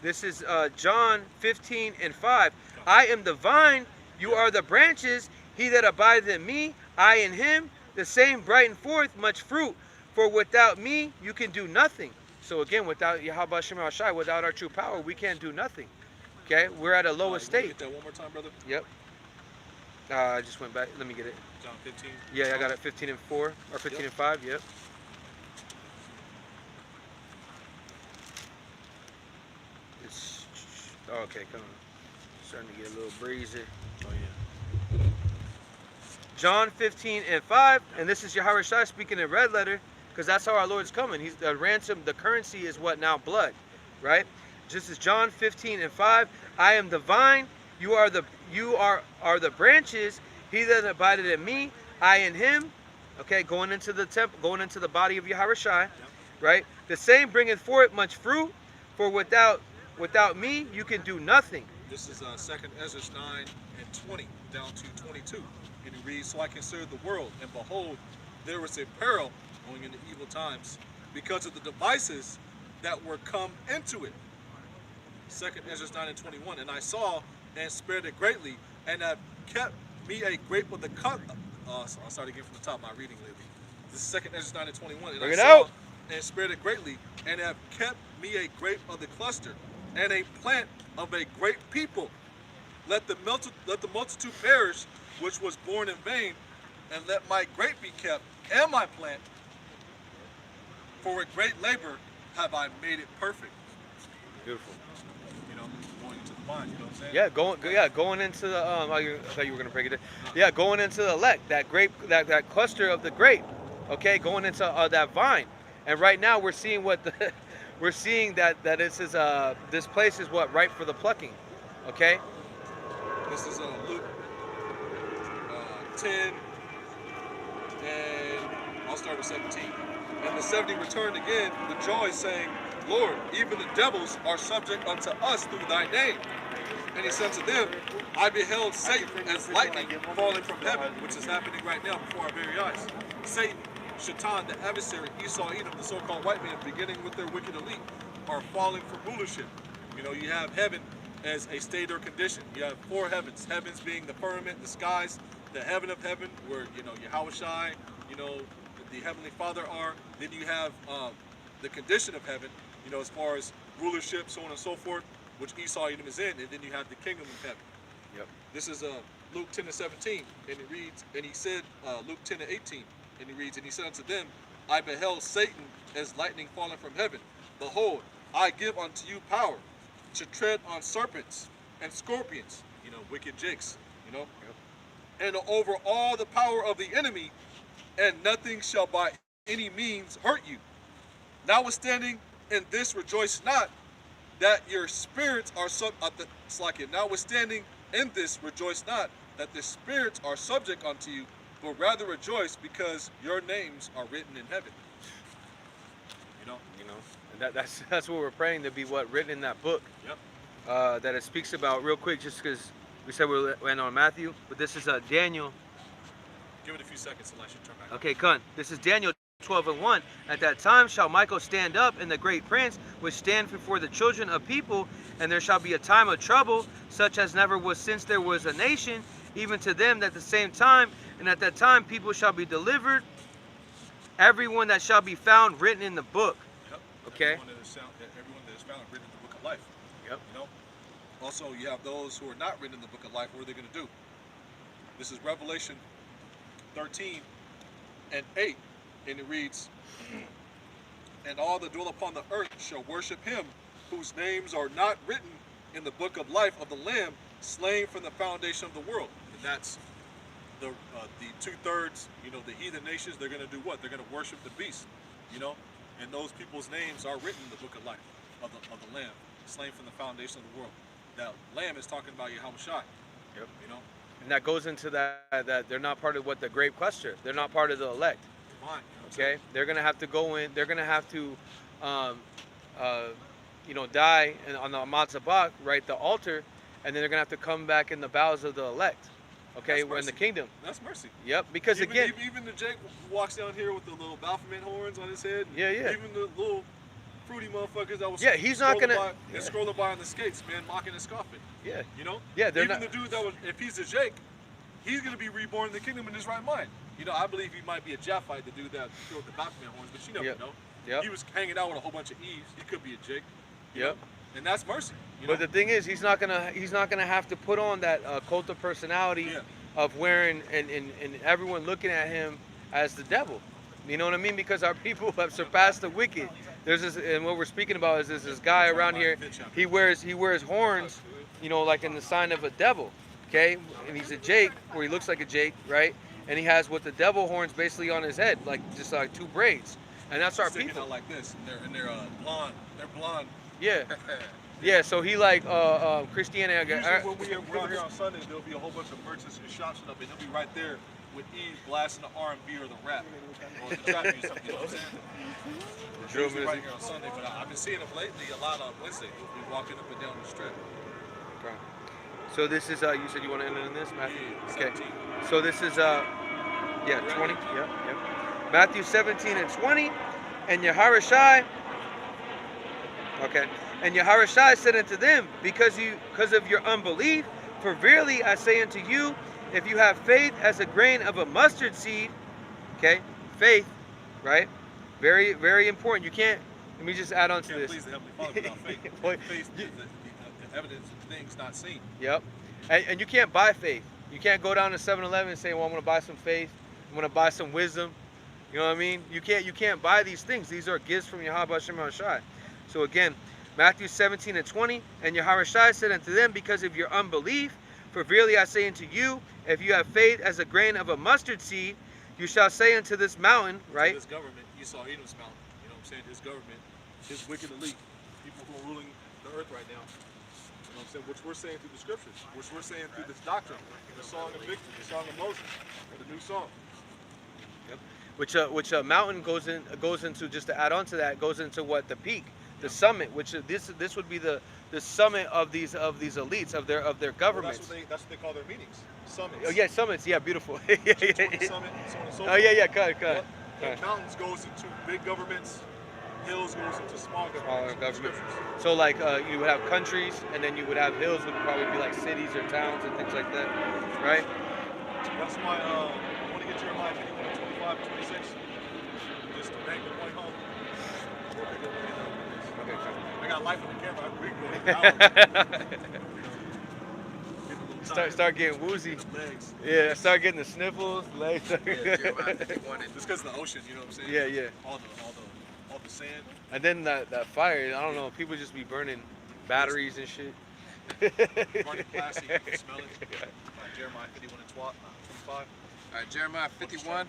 This is John 15:5. I am the vine, you are the branches. He that abideth in me, I in him. The same brighten forth much fruit, for without me you can do nothing. So again, without Yahweh Shem Shai, without our true power, we can't do nothing. Okay, we're at a low estate. Get that one more time, brother. Yep. I just went back. Let me get it. John 15. Yeah, I got it. 15:4 or 15:5. Yep. It's okay. Come on. Starting to get a little breezy. Oh yeah. John 15:5, and this is Yahweh Shai speaking in red letter, because that's how our Lord's coming. He's the ransom, the currency is what now? Blood, right? Just as John 15:5, I am the vine, you are the branches. He that abideth in me, I in him. Okay, going into the temple, going into the body of Yahweh Shai, right? The same bringeth forth much fruit, for without me you can do nothing. This is 2nd Ezra 9:20 down to 22. And it reads, so I considered the world, and behold, there was a peril going into evil times, because of the devices that were come into it. 2nd Ezra 9:21. And I saw and spared it greatly, and have kept me a grape of the cut. I'll start again from the top of my reading lately. This is 2nd Ezra 9:21. And Bring I it saw out. and spared it greatly, and have kept me a grape of the cluster, and a plant of a great people. Let the multitude perish, which was born in vain, and let my grape be kept, and my plant. For with great labor have I made it perfect. Beautiful. You know, going into the vine, you know what I'm saying? Yeah, going into the I thought you were gonna break it down. Yeah, going into the elect, that grape, that cluster of the grape. Okay, going into that vine. And right now we're seeing we're seeing that this place is what ripe for the plucking. Okay. This is Luke 10, and I'll start with 17. And the 70 returned again with joy, saying, Lord, even the devils are subject unto us through thy name. And he said to them, I beheld Satan as lightning falling from heaven, which is happening right now before our very eyes. Satan, Shaitan, the adversary, Esau, Edom, the so-called white man, beginning with their wicked elite, are falling from rulership. You know, you have heaven as a state or condition. You have 4 heavens. Heavens being the firmament, the skies, the heaven of heaven, where, you know, Yahweh Shai, you know, the Heavenly Father are. Then you have the condition of heaven, you know, as far as rulership, so on and so forth, which Esau, Edom is in. And then you have the kingdom of heaven. Yep. This is Luke 10:17, and it reads, and he said, Luke 10:18, and he reads, and he said unto them, I beheld Satan as lightning falling from heaven. Behold, I give unto you power to tread on serpents and scorpions, you know, wicked jakes, you know, and over all the power of the enemy, and nothing shall by any means hurt you. Notwithstanding, in this rejoice not that your spirits are notwithstanding, in this rejoice not that the spirits are subject unto you, but rather rejoice because your names are written in heaven. You know, and that's what we're praying to be written in that book. Yep. That it speaks about real quick, just because we said we'll end on Matthew, but this is Daniel. Give it a few seconds unless you turn back. Okay, Kun. This is Daniel 12:1. At that time shall Michael stand up, and the great prince which stand before the children of people, and there shall be a time of trouble, such as never was since there was a nation, even to them at the same time, and at that time people shall be delivered, everyone that shall be found written in the book. Yep. Okay. Everyone that is found written in the book of life. Yep. You know. Also, you have those who are not written in the book of life. What are they going to do? This is Revelation 13:8, and it reads, "And all that dwell upon the earth shall worship him, whose names are not written in the book of life of the Lamb, slain from the foundation of the world." And that's the 2/3. You know, the heathen nations. They're going to do what? They're going to worship the beast. You know, and those people's names are written in the book of life of the Lamb, slain from the foundation of the world. That Lamb is talking about Yahweh Shai. Yep. You know. And that goes into that they're not part of what the great cluster. They're not part of the elect. Divine, Okay, they're gonna have to go in. They're gonna have to, die on the Matzabak, right, the altar, and then they're gonna have to come back in the bowels of the elect. Okay, That's we're in the mercy. kingdom. That's mercy. Yep, because again, even the Jake who walks down here with the little Baphomet horns on his head. Yeah. Even the little fruity motherfuckers that was he's not gonna scrolling by on the skates, man, mocking and scoffing. Yeah, You know. Yeah, they're even not. the dude that was, if he's a Jake, he's gonna be reborn in the kingdom in his right mind. You know, I believe he might be a Japhite, the dude that killed the Baphomet horns, but you never Yep. know. Yep. He was hanging out with a whole bunch of Eves. He could be a Jake. you Yep. know? And that's mercy. You But know? the thing is, he's not gonna have to put on that cult of personality Yeah. of wearing and everyone looking at him as the devil. You know what I mean? Because our people have surpassed the wicked. There's this, and what we're speaking about is this guy around here. He wears horns, you know, like in the sign of a devil. Okay, and he's a Jake, or he looks like a Jake, right? And he has what the devil horns basically on his head, like just like two braids. And that's our Sticking people. out like this, and they're blonde. They're blonde. Yeah. Yeah, so he like Christianity. Usually when we're out here on Sundays, there'll be a whole bunch of merchants and shops and stuff, and they'll be right there with Eve blasting the R&B or the rap or the trap music. You know what I'm saying? drill Usually right music. here on Sunday, but I've been seeing them lately a lot on Wednesday. We'll be walking up and down the strip. Okay. So this is you said you want to end in this, Matthew? Yeah, Okay. 17. So this is 20. Yep. Matthew 17 and 20, and Yaharushai. Okay. And Yaharushai said unto them, because of your unbelief, for verily I say unto you, if you have faith as a grain of a mustard seed, okay, faith, right? Very, very important. You can't. Let me just add on to Can't this. please the Heavenly Father without faith. Boy, Faith is the evidence of things not seen. Yep. And you can't buy faith. You can't go down to 7-Eleven and say, well, I'm going to buy some faith. I'm going to buy some wisdom. You know what I mean? You can't buy these things. These are gifts from Yahweh Shem Shai. So again, Matthew 17 and 20, and Yaharushai said unto them, because of your unbelief, for verily I say unto you, if you have faith as a grain of a mustard seed, you shall say unto this mountain, right? This government, Esau Edom's mountain. You know what I'm saying? His government, his wicked elite, people who are ruling the earth right now. You know what I'm saying? Which we're saying through the scriptures, which we're saying through this doctrine, the song of victory, the song of Moses, the new song. Yep. Which mountain goes into, just to add on to that, goes into what? The peak, the summit, which this would be the summit of these elites, of their governments. Well, that's what they call their meetings. Summits. Oh yeah, summits. Yeah, beautiful. Summit, so on and so Oh forth. yeah, cut. And mountains goes into big governments, hills goes into small governments. Smaller in the governments. scriptures. So like you would have countries, and then you would have hills, would probably be like cities or towns and things like that, right? That's why I want to get Jeremiah 51, 25, 26. Just to bang the point home. Okay, I got life on the camera. We can go start getting woozy. legs. Yeah, start getting the sniffles, legs. Jeremiah 51 and Just because of the ocean, you know what I'm saying? Yeah. All the sand. And then that fire, I don't know, people just be burning batteries and shit. Burning plastic, you can smell it. Jeremiah 51 and 25. Jeremiah 51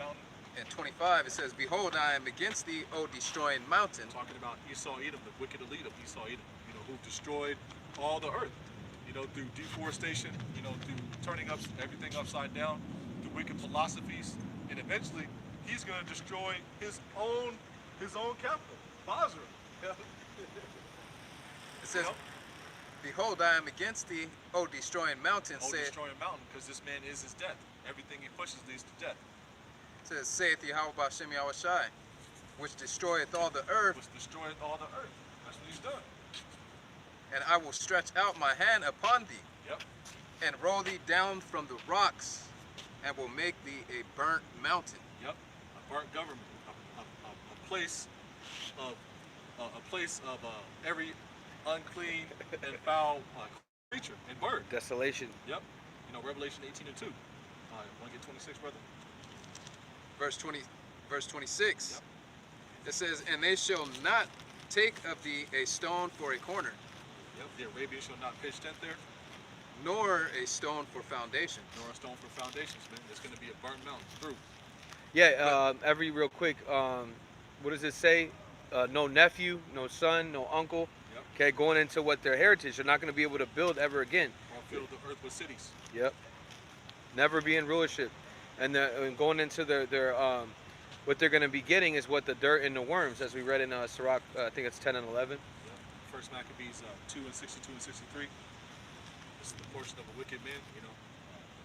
and 25, it says, "Behold, I am against thee, O destroying mountain." Talking about Esau, Edom, the wicked elite of Esau, Edom, who destroyed all the earth, through deforestation, through turning up everything upside down, through wicked philosophies, and eventually he's going to destroy his own capital, Basra. It says, "Behold, I am against thee, O destroying mountain," Oh, destroying a mountain, because this man is his death. Everything he pushes leads to death. says, "Saith Yahweh B'Shem Yahushai, which destroyeth all the earth, Which destroyed all the earth. That's what he's done. and I will stretch out my hand upon thee, Yep. and roll thee down from the rocks, and will make thee a burnt mountain." Yep. A burnt government. A place of every unclean and foul creature and bird. Desolation. Yep. Revelation 18:2. Want to get 26, brother? Verse 26. It says, "And they shall not take of thee a stone for a corner, Yep. The Arabians shall not pitch tent there, nor a stone for foundation." nor a stone for foundations, man. It's going to be a burnt mountain through. Yeah, every real quick, what does it say? No nephew, no son, no uncle. Yep. Okay, going into what their heritage, they're not going to be able to build ever again. Or fill the earth with cities. Yep. Never be in rulership, and going into their what they're going to be getting is what the dirt and the worms, as we read in Sirach, I think it's 10 and 11. Yep. First Maccabees 2 and 62 and 63. This is the portion of a wicked man.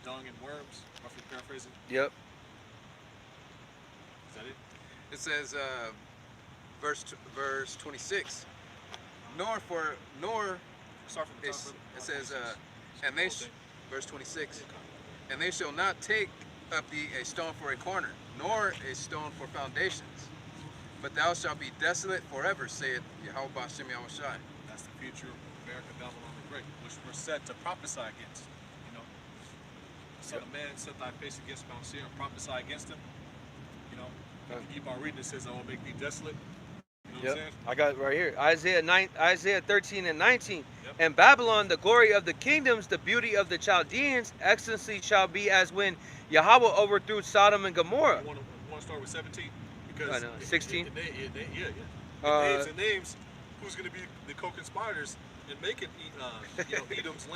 Dung and worms. Roughly paraphrasing. Yep. Is that it? It says, verse 26, nor Start from the top, it brother. says, and they verse 26, "And they shall not take of thee a stone for a corner, nor a stone for foundations, but thou shalt be desolate forever, saith Yahweh B'Shem Yahushai." That's the future of America, Babylon the Great, which we're set to prophesy against. So the man set thy face against Mount Seir and prophesy against him. If you keep on reading, it says, "I will make thee desolate." You know what I'm saying? I got it right here. Isaiah 13 and 19. Yep. And Babylon, the glory of the kingdoms, the beauty of the Chaldeans, excellency shall be as when Yahweh overthrew Sodom and Gomorrah. I want to start with 17 because I know, 16? Names who's going to be the co-conspirators in making Edom's